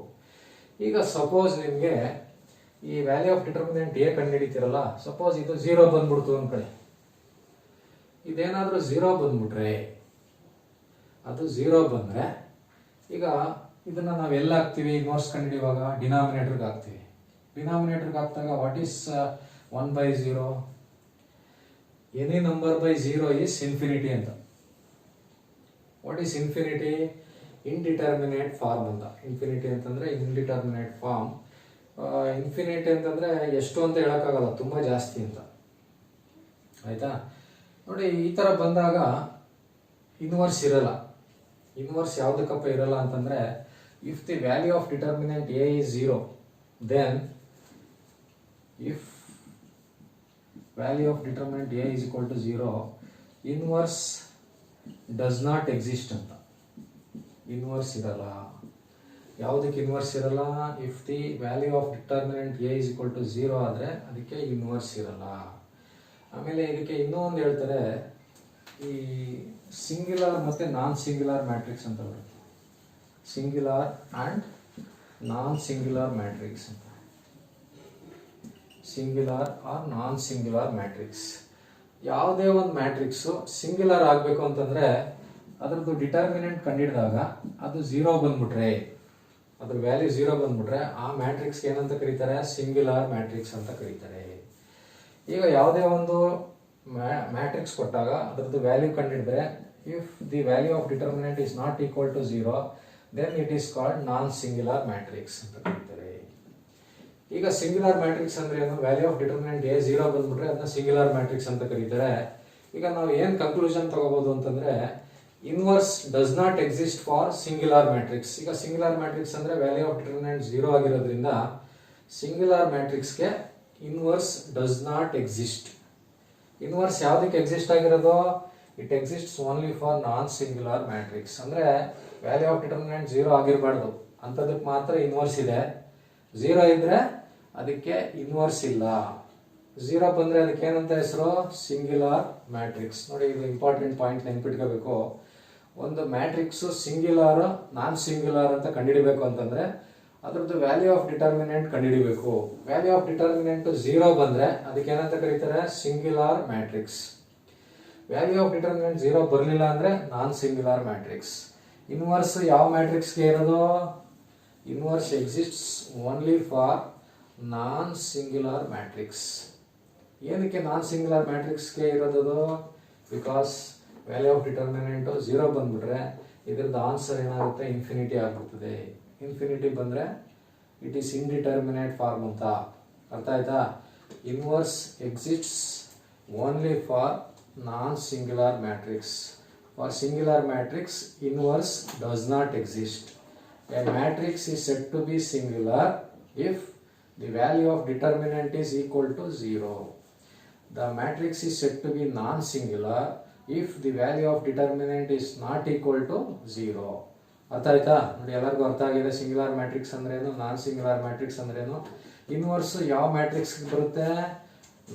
ಈಗ ಸಪೋಸ್ ನಿಮಗೆ ಈ ವ್ಯಾಲ್ಯೂ ಆಫ್ ಡಿಟರ್ಮಿನೆಂಟ್ ಹೇಗೆ ಕಂಡುಹಿಡಿತೀರಲ್ಲ, ಸಪೋಸ್ ಇದು 0 ಬಂದ್ಬಿಡ್ತು ಅಂದ್ಕೊಳ್ಳಿ. ಇದೇನಾದರೂ 0 ಬಂದ್ಬಿಟ್ರೆ, ಅದು 0 ಬಂದರೆ ಈಗ ಇದನ್ನ ನಾವು ಎಲ್ಲ ಹಾಕ್ತೀವಿ ಇನ್ವರ್ಸ್ ಕಂಡುಹಿಡಿಯುವಾಗ, ಡಿನಾಮಿನೇಟರ್ಗೆ ಹಾಕ್ತೀವಿ. ಡಿನಾಮಿನೇಟರ್ಗೆ ಹಾಕಿದಾಗ what is 1/0? Any number by 0 is infinity ಅಂತ. What is infinity? Indeterminate form ಅಂತ. ಇನ್ಫಿನಿಟಿ ಅಂತಂದ್ರೆ ಇಂಡಿಟರ್ಮಿನೇಟ್ ಫಾರ್ಮ್. ಇನ್ಫಿನಿಟಿ ಅಂತಂದ್ರೆ ಎಷ್ಟು ಅಂತ ಹೇಳಕ್ಕಾಗಲ್ಲ, ತುಂಬಾ ಜಾಸ್ತಿ ಅಂತ. ಆಯ್ತಾ? ನೋಡಿ, ಈ ತರ ಬಂದಾಗ ಇನ್ವರ್ಸ್ ಇರಲ್ಲ. ಇನ್ವರ್ಸ್ ಯಾವುದಕ್ಕಪ್ಪ ಇರಲ್ಲ ಅಂತಂದ್ರೆ, if the value of determinant A is 0, then if value of determinant a is equal to 0, inverse does not exist ಅಂತ. ಇನ್ವರ್ಸ್ ಇರಲ್ಲ. ಯಾವುದಕ್ಕೆ ಇನ್ವರ್ಸ್ ಇರಲ್ಲ? If the value of determinant a is equal to 0 ಆದರೆ ಅದಕ್ಕೆ inverse ಇರಲ್ಲ. ಆಮೇಲೆ ಇದಕ್ಕೆ ಇನ್ನೊಂದು ಹೇಳ್ತಾರೆ, ಈ ಸಿಂಗ್ಯುಲರ್ ಮತ್ತೆ ನಾನ್ ಸಿಂಗ್ಯುಲರ್ ಮ್ಯಾಟ್ರಿಕ್ಸ್ ಅಂತ ಬರುತ್ತೆ. Singular and non singular matrix ಅಂತ. Singular or non singular matrix. ಯಾವುದೇ ಒಂದು ಮ್ಯಾಟ್ರಿಕ್ಸು ಸಿಂಗ್ಯುಲರ್ ಆಗಬೇಕು ಅಂತಂದ್ರೆ ಅದ್ರದ್ದು ಡಿಟರ್ಮಿನೆಂಟ್ ಕಂಡಿಡಿದಾಗ ಅದು 0 ಬಂದ್ಬಿಟ್ರೆ, ಅದ್ರ ವ್ಯಾಲ್ಯೂ 0 ಬಂದ್ಬಿಟ್ರೆ ಆ ಮ್ಯಾಟ್ರಿಕ್ಸ್ ಏನಂತ ಕರೀತಾರೆ? ಸಿಂಗ್ಯುಲರ್ ಮ್ಯಾಟ್ರಿಕ್ಸ್ ಅಂತ ಕರೀತಾರೆ. ಈಗ ಯಾವುದೇ ಒಂದು ಮ್ಯಾಟ್ರಿಕ್ಸ್ ಕೊಟ್ಟಾಗ ಅದರದ್ದು ವ್ಯಾಲ್ಯೂ ಕಂಡಿಡಿದ್ರೆ, if the value of determinant is not equal to 0, then it is called non singular matrix ಅಂತ ಕರೀತಾರೆ. ಈಗ ಸಿಂಗ್ಯುಲರ್ ಮ್ಯಾಟ್ರಿಕ್ಸ್ ಅಂದ್ರೆ ಏನು? ವ್ಯಾಲ್ಯೂ ಆಫ್ ಡಿಟರ್ಮಿನೆಂಟ್ ಎ 0 ಬಂದ್ಬಿಟ್ರೆ ಅದನ್ನ ಸಿಂಗ್ಯುಲರ್ ಮ್ಯಾಟ್ರಿಕ್ಸ್ ಅಂತ ಕರೀತಾರೆ. ಈಗ ನಾವು ಏನ್ ಕನ್ಕ್ಲೂಷನ್ ತಗೋಬಹುದು ಅಂತಂದ್ರೆ, inverse does not exist for singular matrix. ಈಗ ಸಿಂಗ್ಯುಲರ್ ಮ್ಯಾಟ್ರಿಕ್ಸ್ ಅಂದ್ರೆ ವ್ಯಾಲ್ಯೂ ಆಫ್ ಡಿಟರ್ಮಿನೆಂಟ್ 0 ಆಗಿರೋದ್ರಿಂದ ಸಿಂಗ್ಯುಲರ್ ಮ್ಯಾಟ್ರಿಕ್ಸ್ಗೆ inverse does not exist. Inverse ಯಾವುದಕ್ಕೆ ಎಕ್ಸಿಸ್ಟ್ ಆಗಿರೋದು? It exists only for non singular matrix. ಅಂದ್ರೆ ವ್ಯಾಲ್ಯೂ ಆಫ್ ಡಿಟರ್ಮಿನೆಂಟ್ 0 ಆಗಿರಬಾರ್ದು ಅಂತದಕ್ಕೆ ಮಾತ್ರ ಇನ್ವರ್ಸ್ ಇದೆ. 0 ಇದ್ರೆ ಅದಕ್ಕೆ ಇನ್ವರ್ಸ್ ಇಲ್ಲ. 0 ಬಂದ್ರೆ ಅದಕ್ಕೆ ಏನಂತ ಹೆಸರು? Singular matrix. ನೋಡಿ, ಇದು ಇಂಪಾರ್ಟೆಂಟ್ ಪಾಯಿಂಟ್ ನೆನ್ಪಿಟ್ಕೋಬೇಕು. ಒಂದು ಮ್ಯಾಟ್ರಿಕ್ಸ್ ಸಿಂಗ್ಯುಲರ್ ನಾನ್ ಸಿಂಗ್ಯುಲರ್ ಅಂತ ಕಂಡುಹಿಡಿಬೇಕು ಅಂತಂದ್ರೆ ಅದ್ರದ್ದು ವ್ಯಾಲ್ಯೂ ಆಫ್ ಡಿಟರ್ಮಿನೆಂಟ್ ಕಂಡುಹಿಡಿಬೇಕು. ವ್ಯಾಲ್ಯೂ ಆಫ್ ಡಿಟರ್ಮಿನೆಂಟ್ 0 ಬಂದ್ರೆ ಅದಕ್ಕೆ ಏನಂತ ಕರೀತಾರೆ? Singular matrix. Value of determinant 0 ಬರಲಿಲ್ಲ ಅಂದ್ರೆ ನಾನ್ ಸಿಂಗ್ಯುಲರ್ ಮ್ಯಾಟ್ರಿಕ್ಸ್. ಇನ್ವರ್ಸ್ ಯಾವ ಮ್ಯಾಟ್ರಿಕ್ಸ್ಗೆ ಇರೋದು? Inverse exists only for non singular matrix. ಏನಕ್ಕೆ ನಾನ್ ಸಿಂಗ್ಯುಲರ್ ಮ್ಯಾಟ್ರಿಕ್ಸ್ಗೆ ಇರೋದು? ಬಿಕಾಸ್ ವ್ಯಾಲ್ಯೂ ಆಫ್ ಡಿಟರ್ಮಿನೆಂಟ್ 0 ಬಂದ್ಬಿಟ್ರೆ ಇದ್ರದ್ದು ಆನ್ಸರ್ ಏನಾಗುತ್ತೆ? ಇನ್ಫಿನಿಟಿ ಆಗಿಬಿಡ್ತದೆ. ಇನ್ಫಿನಿಟಿ ಬಂದ್ರೆ ಇಟ್ ಈಸ್ ಇಂಡಿಟರ್ಮಿನೇಟ್ ಫಾರ್ಮ್ ಅಂತ. ಅರ್ಥ ಆಯ್ತಾ? Inverse exists only for non singular matrix. For singular matrix inverse does not exist. A matrix is said to be singular if the value of determinant is equal to 0. The matrix is said to be non-singular if the value of determinant is not equal to 0. ಅರ್ಥ ಆಯ್ತಾ? ನೋಡಿ, ಎಲ್ಲರಿಗೂ ಅರ್ಥ ಆಗಿದೆ singular matrix ಅಂದ್ರೇನು, ನಾನ್ singular matrix ಅಂದ್ರೇನು. Inverse ಯಾವ matrix ಬರುತ್ತೆ?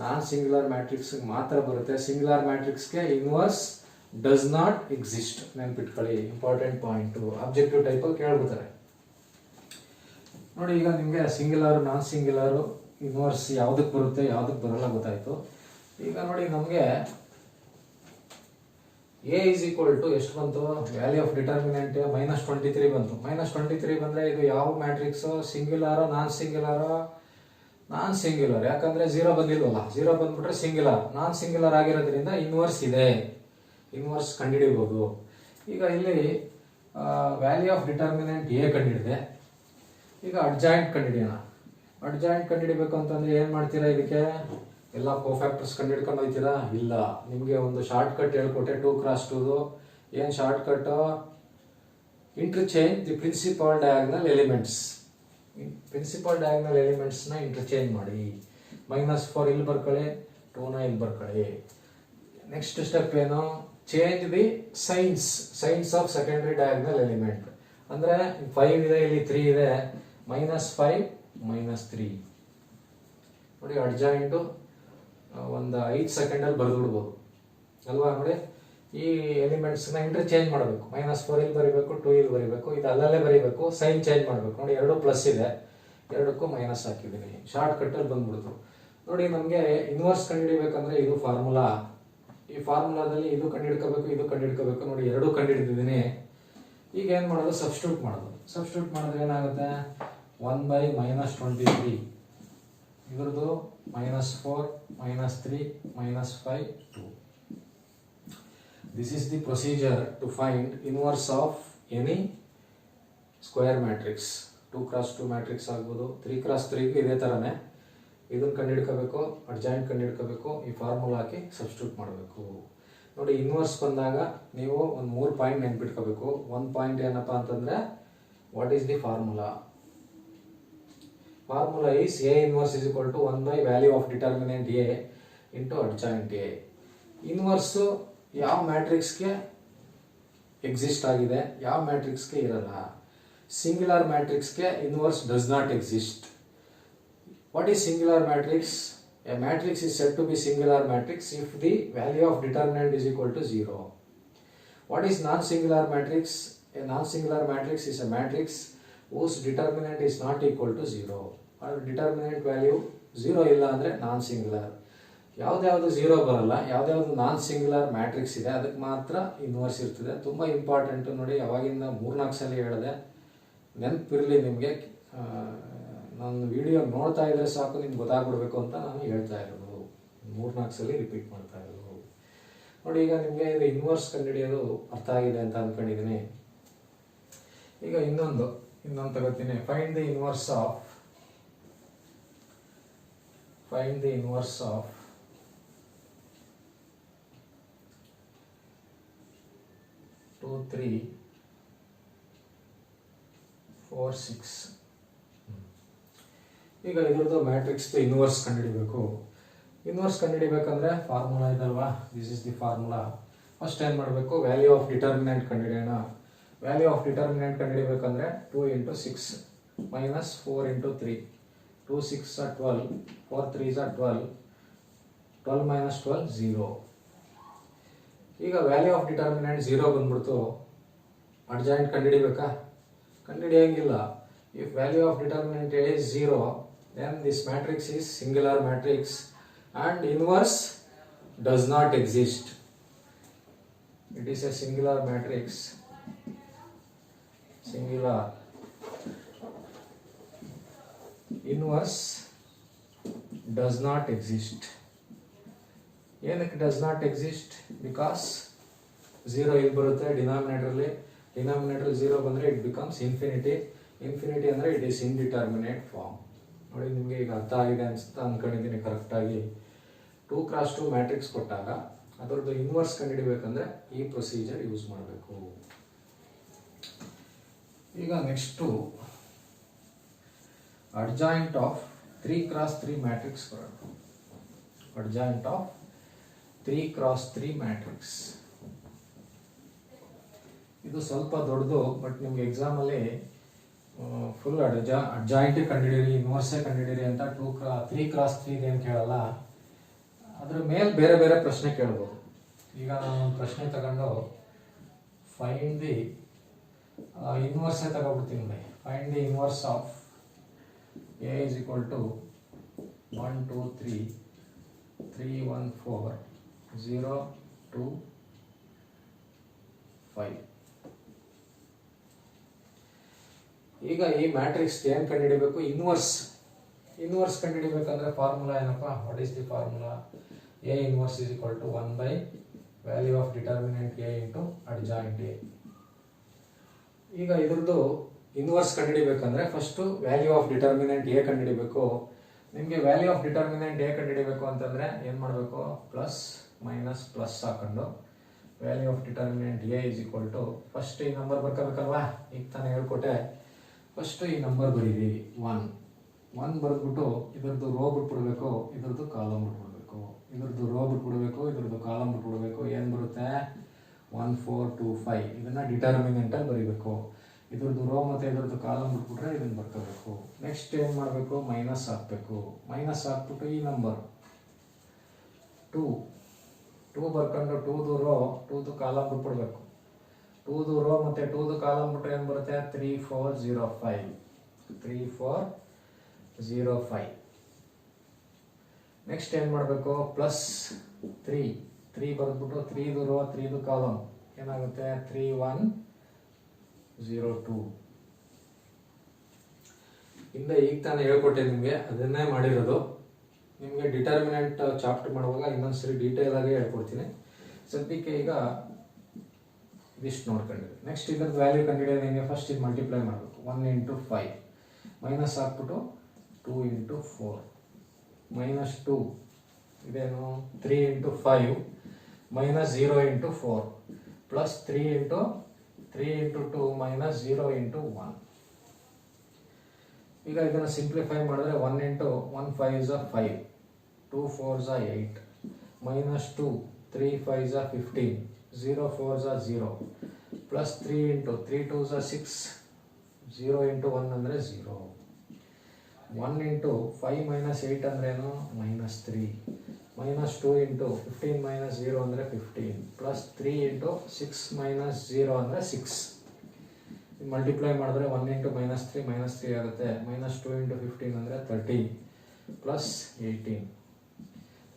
ನಾನ್ ಸಿಂಗ್ಯುಲರ್ ಮ್ಯಾಟ್ರಿಕ್ಸ್ ಮಾತ್ರ ಬರುತ್ತೆ. ಸಿಂಗ್ಯುಲರ್ ಮ್ಯಾಟ್ರಿಕ್ಸ್ಗೆ ಇನ್ವರ್ಸ್ ಡಸ್ ನಾಟ್ ಎಕ್ಸಿಸ್ಟ್. ನೆನ್ಪಿಟ್ಕೊಳ್ಳಿ, ಇಂಪಾರ್ಟೆಂಟ್ ಪಾಯಿಂಟ್. ಆಬ್ಜೆಕ್ಟಿವ್ ಟೈಪ್ ಅಲ್ಲಿ ಕೇಳ್ಬಿಡ್ತಾರೆ. ನೋಡಿ, ಈಗ ನಿಮಗೆ ಸಿಂಗ್ಯುಲರ್ ನಾನ್ ಸಿಂಗ್ಯುಲರ್ ಇನ್ವರ್ಸ್ ಯಾವ್ದಕ್ಕೆ ಬರುತ್ತೆ ಯಾವ್ದಕ್ಕೆ ಬರಲ್ಲ ಗೊತ್ತಾಯ್ತು. ಈಗ ನೋಡಿ, ನಮಗೆ ಎ ಇಸ್ ಈಕ್ವಲ್ ಟು ಎಷ್ಟು ಬಂತು? ವ್ಯಾಲ್ಯೂ ಆಫ್ ಡಿಟರ್ಮಿನೆಂಟ್ -23 ಬಂತು. -23 ಬಂದ್ರೆ ಇದು ಯಾವ matrix? Singular non singular? Non singular. ಯಾಕಂದ್ರೆ 0 ಬಂದಿಲ್ವಲ್ಲ. 0 ಬಂದ್ಬಿಟ್ರೆ ಸಿಂಗ್ಯುಲರ್. ನಾನ್ ಸಿಂಗ್ಯುಲರ್ ಆಗಿರೋದ್ರಿಂದ ಇನ್ವರ್ಸ್ ಇದೆ. ಇನ್ವರ್ಸ್ ಕಂಡುಹಿಡಿಬಹುದು. ಈಗ ಇಲ್ಲಿ ವ್ಯಾಲ್ಯೂ ಆಫ್ ಡಿಟರ್ಮಿನೆಂಟ್ ಎ ಕಂಡುಹಿಡಿದೆ. ಈಗ ಅಡ್ಜಾಯಿಂಟ್ ಕಂಡುಹಿಡಿಯೋಣ. ಅಡ್ಜಾಯಿಂಟ್ ಕಂಡುಹಿಡಿಬೇಕು ಅಂತಂದ್ರೆ ಏನ್ ಮಾಡ್ತೀರಾ? ಇದಕ್ಕೆ ಎಲ್ಲ ಕೋಫ್ಯಾಕ್ಟರ್ಸ್ ಕಂಡುಹಿಡ್ಕೊಂಡು ಹೋಗ್ತೀರಾ? ಇಲ್ಲ. ನಿಮಗೆ ಒಂದು ಶಾರ್ಟ್ ಕಟ್ ಹೇಳ್ಕೊಟ್ಟೆ 2 x 2. ಏನು short cut? Interchange the principal diagonal elements. Principal diagonal ಎಲಿಮೆಂಟ್ಸ್ನ ಇಂಟರ್ಚೇಂಜ್ ಮಾಡಿ. -4 ಇಲ್ಲಿ ಬರ್ಕೊಳ್ಳಿ, 2ನ ಇಲ್ಲಿ ಬರ್ಕೊಳ್ಳಿ. ನೆಕ್ಸ್ಟ್ ಸ್ಟೆಪ್ ಏನು? Change the signs of secondary diagonal element. ಅಂದರೆ 5 ಇದೆ, ಇಲ್ಲಿ 3 ಇದೆ. -5 -3 ನೋಡಿ. ಅಡ್ಜಾಯಿಂಟು ಒಂದು 5 ಸೆಕೆಂಡಲ್ಲಿ ಬರೆದು ಬಿಡ್ಬೋದು ಅಲ್ವಾ? ನೋಡಿ, ಈ ಎಲಿಮೆಂಟ್ಸ್ನ ಇಂಟರ್ಚೇಂಜ್ ಮಾಡಬೇಕು. -4 ಇಲ್ಲಿ ಬರೀಬೇಕು, 2 ಇಲ್ಲಿ ಬರೀಬೇಕು, ಇದು ಅಲ್ಲಲ್ಲೇ ಬರೀಬೇಕು, ಸೈನ್ ಚೇಂಜ್ ಮಾಡಬೇಕು. ನೋಡಿ, 2 ಪ್ಲಸ್ ಇದೆ, 2ಕ್ಕೂ ಮೈನಸ್ ಹಾಕಿದ್ದೀನಿ. ಶಾರ್ಟ್ ಕಟ್ಟಲ್ಲಿ ಬಂದ್ಬಿಡ್ತು. ನೋಡಿ, ನಮಗೆ ಇನ್ವರ್ಸ್ ಕಂಡುಹಿಡಿಬೇಕಂದ್ರೆ ಇದು ಫಾರ್ಮುಲಾ. ಈ ಫಾರ್ಮುಲಾದಲ್ಲಿ ಇದು ಕಂಡುಹಿಡ್ಕೋಬೇಕು, ಇದು ಕಂಡುಹಿಡ್ಕೋಬೇಕು. ನೋಡಿ, 2 ಕಂಡುಹಿಡಿದಿದ್ದೀನಿ. ಈಗ ಏನು ಮಾಡೋದು? ಸಬ್ಸ್ಟಿಟ್ಯೂಟ್ ಮಾಡೋದು. ಸಬ್ಸ್ಟಿಟ್ಯೂಟ್ ಮಾಡಿದ್ರೆ ಏನಾಗುತ್ತೆ? 1/-23 ಇದ್ರದ್ದು -4 -3 -5 2. This is the procedure to find inverse of any square matrix. 2 x 2 matrix ಆಗ್ಬೋದು, 3 x 3 ಇದೇ ಥರನೇ. ಇದನ್ನು ಕಂಡುಹಿಡ್ಕೋಬೇಕು, ಅಡ್ಜಾಯಿಂಟ್ ಕಂಡುಹಿಡ್ಕೋಬೇಕು, ಈ ಫಾರ್ಮುಲಾ ಹಾಕಿ ಸಬ್ಸ್ಟಿಟ್ಯೂಟ್ ಮಾಡಬೇಕು. ನೋಡಿ, ಇನ್ವರ್ಸ್ ಬಂದಾಗ ನೀವು ಒಂದು 3 ಪಾಯಿಂಟ್ ನೆನ್ಪಿಟ್ಕೋಬೇಕು. 1 ಪಾಯಿಂಟ್ ಏನಪ್ಪ ಅಂತಂದರೆ, what is the formula? Formula is A inverse is equal to 1/ವ್ಯಾಲ್ಯೂ of determinant A into adjoint A. Inverse ಯಾವ ಮ್ಯಾಟ್ರಿಕ್ಸ್ಗೆ ಎಕ್ಸಿಸ್ಟ್ ಆಗಿದೆ, ಯಾವ ಮ್ಯಾಟ್ರಿಕ್ಸ್ಗೆ ಇರಲ್ಲ. ಸಿಂಗ್ಯುಲರ್ ಮ್ಯಾಟ್ರಿಕ್ಸ್ಗೆ inverse does not exist. What is singular matrix? A matrix is said to be singular matrix if the value of determinant is equal to 0. What is non-singular matrix? A non-singular matrix is a matrix whose determinant is not equal to 0. Or determinant value 0 ಇಲ್ಲ ಅಂದರೆ non-singular. ಯಾವ್ದ್ಯಾವುದು 0 ಬರಲ್ಲ, ಯಾವ್ದ್ಯಾವುದು ನಾನ್-ಸಿಂಗ್ಯುಲರ್ matrix ಇದೆ ಅದಕ್ಕೆ ಮಾತ್ರ inverse ಇರ್ತದೆ. ತುಂಬ important. ನೋಡಿ, ಅವಾಗಿಂದ 3-4 ಸಲ ಹೇಳಿದೆ, ನೆನಪಿರಲಿ ನಿಮಗೆ. ನಾನು ವಿಡಿಯೋ ನೋಡ್ತಾ ಇದ್ರೆ ಸಾಕು, ನಿಮ್ಗೆ ಗೊತ್ತಾಗ್ಬಿಡ್ಬೇಕು ಅಂತ ನಾನು ಹೇಳ್ತಾ ಇರೋದು. 3-4 ಸಲ ರಿಪೀಟ್ ಮಾಡ್ತಾ ಇರೋದು. ನೋಡಿ, ಈಗ ನಿಮಗೆ ಇದು ಇನ್ವರ್ಸ್ ಕಂಡುಹಿಡಿಯೋದು ಅರ್ಥ ಆಗಿದೆ ಅಂತ ಅಂದ್ಕೊಂಡಿದ್ದೀನಿ. ಈಗ ಇನ್ನೊಂದು ತಗೋತೀನಿ. Find the inverse of 2 3 4 6. ಈಗ ಇದ್ರದ್ದು ಮ್ಯಾಟ್ರಿಕ್ಸ್ ಇನ್ವರ್ಸ್ ಕಂಡುಹಿಡಿಬೇಕು. ಇನ್ವರ್ಸ್ ಕಂಡುಹಿಡಿಬೇಕಂದ್ರೆ ಫಾರ್ಮುಲಾ ಇದಲ್ವಾ? This is the formula. First ಏನು ಮಾಡಬೇಕು? ವ್ಯಾಲ್ಯೂ ಆಫ್ ಡಿಟರ್ಮಿನೆಂಟ್ ಕಂಡುಹಿಡಿಯೋಣ. ವ್ಯಾಲ್ಯೂ ಆಫ್ ಡಿಟರ್ಮಿನೆಂಟ್ ಕಂಡುಹಿಡಿಬೇಕಂದ್ರೆ 2 × 6 -4 × 3. 2 6 12, 4 3 12, 12 - 12 0. ಈಗ ವ್ಯಾಲ್ಯೂ ಆಫ್ ಡಿಟರ್ಮಿನೆಂಟ್ 0 ಬಂದ್ಬಿಡ್ತು. ಅಡ್ಜಾಯಿಂಟ್ ಕಂಡುಹಿಡಿಬೇಕಾ? ಕಂಡುಹಿಡಿಯಂಗಿಲ್ಲ. If value of determinant is 0, then this matrix is singular matrix and inverse does not exist. It is a singular matrix. Singular. Inverse does not exist. ಏನಕ್ಕೆ does not exist? Because 0 ಇಲ್ಲಿ ಬರುತ್ತೆ ಡಿನಾಮಿನೇಟರಲ್ಲಿ. Denominator 0 ಬಂದರೆ it becomes infinity. Infinity ಅಂದರೆ it is indeterminate form. ನೋಡಿ, ನಿಮಗೆ ಈಗ ಅರ್ಥ ಆಗಿದೆ ಅನ್ಸುತ್ತಾ ಅಂದ್ಕೊಂಡಿದ್ದೀನಿ ಕರೆಕ್ಟಾಗಿ. 2 x 2 ಮ್ಯಾಟ್ರಿಕ್ಸ್ ಕೊಟ್ಟಾಗ ಅದರದ್ದು ಇನ್ವರ್ಸ್ ಕಂಡುಹಿಡಿಬೇಕಂದ್ರೆ ಈ ಪ್ರೊಸೀಜರ್ ಯೂಸ್ ಮಾಡಬೇಕು. ಈಗ next adjoint of 3 x 3 matrix ಬರೋಣ. Adjoint of 3 x 3 matrix. ಇದು ಸ್ವಲ್ಪ ದೊಡ್ಡದು, ಬಟ್ ನಿಮ್ಗೆ ಎಕ್ಸಾಮಲ್ಲಿ ಫುಲ್ ಅಡ್ಜಾಯಿಂಟ್ ಕಂಡುಹಿಡಿಯಿರಿ, ಇನ್ವರ್ಸೇ ಕಂಡುಹಿಡಿಯಿರಿ ಅಂತ 3 x 3 ಏನು ಕೇಳಲ್ಲ. ಅದ್ರ ಮೇಲೆ ಬೇರೆ ಬೇರೆ ಪ್ರಶ್ನೆ ಕೇಳ್ಬೋದು. ಈಗ ನಾನು ಒಂದು ಪ್ರಶ್ನೆ ತಗೊಂಡು ಫೈಂಡ್ ದಿ ಇನ್ವರ್ಸೇ ತಗೊಬಿಡ್ತೀನಿ ನೋಡಿ. Find the inverse of A is equal to 1 2 3 3 1 4 0 2 5. ಈಗ ಈ ಮ್ಯಾಟ್ರಿಕ್ಸ್ ಏನು ಕಂಡುಹಿಡಿಬೇಕು? ಇನ್ವರ್ಸ್ ಕಂಡುಹಿಡಿಬೇಕಂದ್ರೆ ಫಾರ್ಮುಲಾ ಏನಪ್ಪ? What is the formula? A inverse is equal to 1/ವ್ಯಾಲ್ಯೂ of determinant A into adjoint A. ಈಗ ಇದ್ರದ್ದು ಇನ್ವರ್ಸ್ ಕಂಡುಹಿಡಿಬೇಕಂದ್ರೆ first value of determinant A ಕಂಡುಹಿಡಿಬೇಕು. ನಿಮಗೆ ವ್ಯಾಲ್ಯೂ ಆಫ್ ಡಿಟರ್ಮಿನೆಂಟ್ ಹೇಗೆ ಕಂಡುಹಿಡಿಬೇಕು ಅಂತಂದರೆ ಏನು ಮಾಡಬೇಕು, ಪ್ಲಸ್ ಮೈನಸ್ ಪ್ಲಸ್ ಹಾಕೊಂಡು value of determinant A is equal to first ಈ ನಂಬರ್ ಬರ್ಕೋಬೇಕಲ್ವಾ, ಈಗ ತಾನೇ ಹೇಳ್ಕೊಟ್ಟೆ. ಫಸ್ಟು ಈ ನಂಬರ್ ಬರೀರಿ 1 ಬರೆದ್ಬಿಟ್ಟು ಇದ್ರದ್ದು ರೋ ಬಿಟ್ಬಿಡ್ಬೇಕು, ಇದ್ರದ್ದು ಕಾಲಮ್ ಬಿಟ್ಬಿಡ್ಬೇಕು, ಇದ್ರದ್ದು ರೋ ಬಿಟ್ಬಿಡ್ಬೇಕು, ಇದ್ರದ್ದು ಕಾಲಮ್ ಬಿಟ್ಬಿಡ್ಬೇಕು. ಏನು ಬರುತ್ತೆ 1 4 2 5. ಇದನ್ನು ಡಿಟರ್ಮಿನೆಂಟಲ್ಲಿ ಬರೀಬೇಕು. ಇದ್ರದ್ದು ರೋ ಮತ್ತು ಇದ್ರದ್ದು ಕಾಲಮ್ ಬಿಟ್ಬಿಟ್ರೆ ಇದನ್ನು ಬರ್ಕೋಬೇಕು. ನೆಕ್ಸ್ಟ್ ಏನು ಮಾಡಬೇಕು, ಮೈನಸ್ ಹಾಕಬೇಕು. ಮೈನಸ್ ಹಾಕ್ಬಿಟ್ಟು ಈ ನಂಬರ್ 2 ಬರ್ಕೊಂಡು 2ದು ರೋ 2ದು ಕಾಲಮ್ ಬಿಟ್ಬಿಡ್ಬೇಕು. 2ದು ರೋ ಮತ್ತು 2ದು ಕಾಲಮ್ ಬಿಟ್ರೆ ಏನು ಬರುತ್ತೆ 3 4 0 5. 3 4 0 5. ನೆಕ್ಸ್ಟ್ ಏನು ಮಾಡಬೇಕು, ಪ್ಲಸ್ 3 ಬರೆದ್ಬಿಟ್ಟು 3ದು ರೋ 3ದು ಕಾಲಮ್ ಏನಾಗುತ್ತೆ 3 1 0 2. ಹಿಂದೆ ಈಗ ತಾನೇ ಹೇಳ್ಕೊಟ್ಟೆ ನಿಮಗೆ, ಅದನ್ನೇ ಮಾಡಿರೋದು. ನಿಮಗೆ ಡಿಟರ್ಮಿನೆಂಟ್ ಚಾಪ್ಟರ್ ಮಾಡುವಾಗ ಇನ್ನೊಂದ್ಸರಿ ಡೀಟೇಲ್ ಆಗಿ ಹೇಳ್ಕೊಡ್ತೀನಿ. ಸದ್ಯಕ್ಕೆ ಈಗ ಇದಿಷ್ಟು ನೋಡ್ಕೊಂಡಿರಿ. ನೆಕ್ಸ್ಟ್ ಇದ್ರದ್ದು ವ್ಯಾಲ್ಯೂ ಕಂಡುಹಿಡಿಯೋದು ಹೆಂಗೆ, ಫಸ್ಟ್ ಇದು ಮಲ್ಟಿಪ್ಲೈ ಮಾಡಬೇಕು. 1 into 5 ಮೈನಸ್ ಹಾಕ್ಬಿಟ್ಟು 2 into 4 ಮೈನಸ್ 2 ಇದೇನು 3 into 5 minus 0 into 4 plus 3 into 2 minus 0 into 1. ಈಗ ಇದನ್ನು ಸಿಂಪ್ಲಿಫೈ ಮಾಡಿದ್ರೆ 1 into 1 5 5, 2 4 8, minus 2 3 5 15, 0 4 0, plus 3 into 3 2 6, 0 into 1 ಅಂದರೆ 0. 1 into 5 minus 8 ಅಂದ್ರೇನು ಮೈನಸ್ 3, ಮೈನಸ್ 2 into 15 minus 0 ಅಂದರೆ 15, ಪ್ಲಸ್ 3 into 6 minus 0 ಅಂದರೆ 6. ಮಲ್ಟಿಪ್ಲೈ ಮಾಡಿದ್ರೆ 1 into ಮೈನಸ್ 3 ಆಗುತ್ತೆ. ಮೈನಸ್ 2 into 15 ಅಂದರೆ 13, ಪ್ಲಸ್ 18,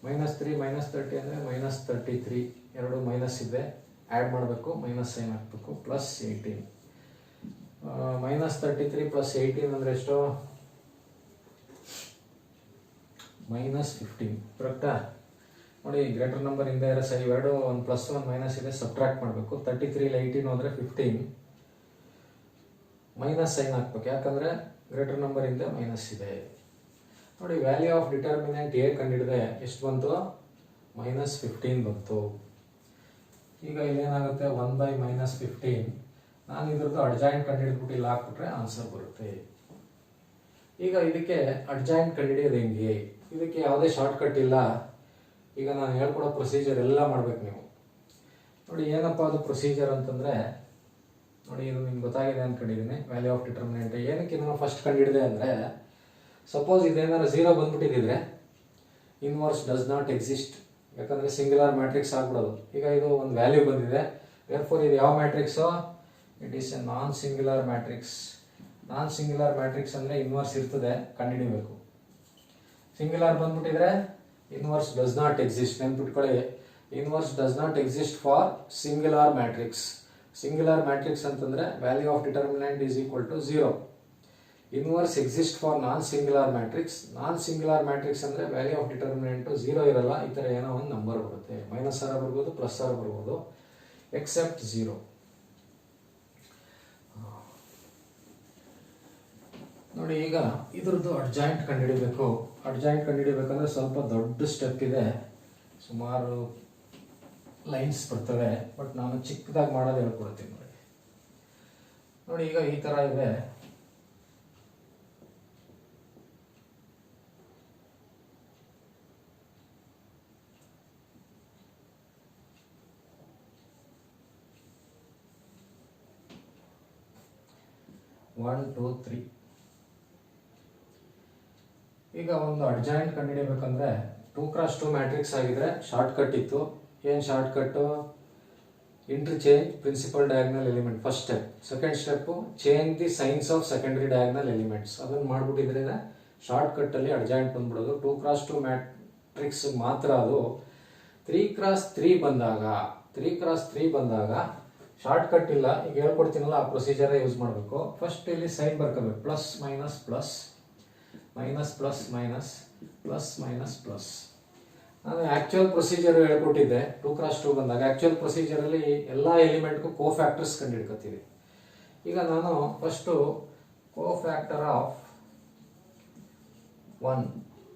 ಮೈನಸ್ 3 ಮೈನಸ್ 30 ಅಂದರೆ ಮೈನಸ್ 33. ಎರಡು ಮೈನಸ್ ಇದೆ, ಆ್ಯಡ್ ಮಾಡಬೇಕು, ಮೈನಸ್ ಸೈನ್ ಹಾಕಬೇಕು, ಪ್ಲಸ್ 18. ಮೈನಸ್ 33 ಪ್ಲಸ್ 18 ಅಂದರೆ ಎಷ್ಟು, ಮೈನಸ್ 15. ಕರೆಕ್ಟಾ? ನೋಡಿ, ಗ್ರೇಟರ್ ನಂಬರ್ ಇಂದ ಇರೋ ಸರಿ ಇವೆರಡು ಒಂದು ಪ್ಲಸ್ ಒಂದು ಮೈನಸ್ ಇದೆ, ಸಬ್ಟ್ರಾಕ್ಟ್ ಮಾಡಬೇಕು. 33 18 ಅಂದರೆ 15, ಮೈನಸ್ ಸೈನ್ ಹಾಕ್ಬೇಕು, ಯಾಕಂದರೆ ಗ್ರೇಟರ್ ನಂಬರ್ ಇಂದ ಮೈನಸ್ ಇದೆ. ನೋಡಿ, ವ್ಯಾಲ್ಯೂ ಆಫ್ ಡಿಟರ್ಮಿನೆಂಟ್ ಎ ಕಂಡಿಡಿದ್ರೆ ಎಷ್ಟು ಬಂತು, ಮೈನಸ್ 15 ಬಂತು. ಈಗ ಇಲ್ಲೇನಾಗುತ್ತೆ 1/-15. ನಾನು ಇದ್ರದ್ದು ಅಡ್ಜಾಯಿಂಟ್ ಕಂಡುಹಿಡಿದ್ಬಿಟ್ಟು ಇಲ್ಲಿ ಹಾಕ್ಬಿಟ್ರೆ ಆನ್ಸರ್ ಬರುತ್ತೆ. ಈಗ ಇದಕ್ಕೆ ಅಡ್ಜಾಯಿಂಟ್ ಕಂಡುಹಿಡಿಯೋದು ಹೆಂಗೆ, ಇದಕ್ಕೆ ಯಾವುದೇ ಶಾರ್ಟ್ಕಟ್ ಇಲ್ಲ. ಈಗ ನಾನು ಹೇಳ್ಕೊಡೋ ಪ್ರೊಸೀಜರ್ ಎಲ್ಲ ಮಾಡ್ಬೇಕು ನೀವು. ನೋಡಿ, ಏನಪ್ಪ ಅದು ಪ್ರೊಸೀಜರ್ ಅಂತಂದರೆ, ನೋಡಿ ಇದು ನಿಮ್ಗೆ ಗೊತ್ತಾಗಿದೆ ಅಂದ್ಕೊಂಡಿದ್ದೀನಿ. ವ್ಯಾಲ್ಯೂ ಆಫ್ ಡಿಟರ್ಮಿನೆಂಟ್ ಏನಕ್ಕೆ ನಾನು ಫಸ್ಟ್ ಕಂಡುಹಿಡಿದೆ ಅಂದರೆ, ಸಪೋಸ್ ಇದೇನಾದ್ರು 0 ಬಂದ್ಬಿಟ್ಟಿದ್ರೆ ಇನ್ವರ್ಸ್ ಡಸ್ ನಾಟ್ ಎಕ್ಸಿಸ್ಟ್, ಯಾಕಂದರೆ ಸಿಂಗ್ಯುಲರ್ ಮ್ಯಾಟ್ರಿಕ್ಸ್ ಆಗ್ಬಿಡೋದು. ಈಗ ಇದು ಒಂದು ವ್ಯಾಲ್ಯೂ ಬಂದಿದೆ, ದೇರ್ಫೋರ್ ಇದು ಯಾವ matrix, it is a non singular matrix. Non singular matrix ಅಂದರೆ ಇನ್ವರ್ಸ್ ಇರ್ತದೆ, ಕಂಡುಹಿಡಿಬೇಕು. ಸಿಂಗ್ಯುಲರ್ ಬಂದ್ಬಿಟ್ಟಿದ್ರೆ ಇನ್ವರ್ಸ್ ಡಸ್ ನಾಟ್ ಎಕ್ಸಿಸ್ಟ್. ನೆನ್ಪಿಟ್ಕೊಳ್ಳಿ, inverse does not exist for singular matrix. Singular matrix ಅಂತಂದರೆ value of determinant is equal to 0. Inverse exist for non singular matrix. Non singular matrix ಅಂದರೆ value of determinant 0 ಇರಲ್ಲ. ಈ ಥರ ಏನೋ ಒಂದು number ಬರುತ್ತೆ, minus ಆರ ಬರ್ಬೋದು, ಪ್ಲಸ್ ಆರ ಬರ್ಬೋದು, ಎಕ್ಸೆಪ್ಟ್ 0. ನೋಡಿ, ಈಗ ಇದ್ರದ್ದು ಅಡ್ಜಾಯಿಂಟ್ ಕಂಡುಹಿಡಿಬೇಕು. ಅಡ್ಜಾಯಿಂಟ್ ಕಂಡುಹಿಡಿಬೇಕಂದ್ರೆ ಸ್ವಲ್ಪ ದೊಡ್ಡ ಸ್ಟೆಪ್ ಇದೆ, ಸುಮಾರು ಲೈನ್ಸ್ ಬರ್ತವೆ. ಬಟ್ ನಾನು ಚಿಕ್ಕದಾಗಿ ಮಾಡೋದು ಹೇಳ್ಕೊಡ್ತೀನಿ. ನೋಡಿ, ಈಗ ಈ ಥರ ಇದೆ. One two three. ಈಗ ಒಂದು ಅಡ್ಜಾಯಿಂಟ್ ಕಂಡುಹಿಡಿಯಬೇಕಂದ್ರೆ 2x2 ಮ್ಯಾಟ್ರಿಕ್ಸ್ ಆಗಿದ್ರೆ ಶಾರ್ಟ್ ಕಟ್ ಇತ್ತು. ಏನು short cut, interchange principal diagonal element first step. Second step change the signs of secondary diagonal elements. ಅದನ್ನು ಮಾಡಿಬಿಟ್ಟಿದ್ರೆ ಶಾರ್ಟ್ ಕಟ್ಟಲ್ಲಿ ಅಡ್ಜಾಯಿಂಟ್ ಬಂದ್ಬಿಡೋದು. 2x2 ಮ್ಯಾಟ್ರಿಕ್ಸ್ ಮಾತ್ರ ಅದು. 3x3 ಬಂದಾಗ ಶಾರ್ಟ್ ಕಟ್ ಇಲ್ಲ. ಈಗ ಹೇಳ್ಕೊಡ್ತೀನಲ್ಲ, ಆ ಪ್ರೊಸೀಜರ್ ಯೂಸ್ ಮಾಡಬೇಕು. ಫಸ್ಟ್ ಇಲ್ಲಿ ಸೈನ್ ಬರ್ಕೋಬೇಕು, plus minus plus, minus plus minus, plus minus plus. ನಾನು ಆ್ಯಕ್ಚುಯಲ್ ಪ್ರೊಸೀಜರ್ ಹೇಳ್ಕೊಟ್ಟಿದ್ದೆ 2x2 ಬಂದಾಗ. ಆ್ಯಕ್ಚುಯಲ್ ಪ್ರೊಸೀಜರಲ್ಲಿ ಎಲ್ಲ ಎಲಿಮೆಂಟ್ಗೂ ಕೋಫ್ಯಾಕ್ಟರ್ಸ್ ಕಂಡುಹಿಡ್ಕೊತೀವಿ. ಈಗ ನಾನು ಫಸ್ಟು ಕೋಫ್ಯಾಕ್ಟರ್ ಆಫ್ 1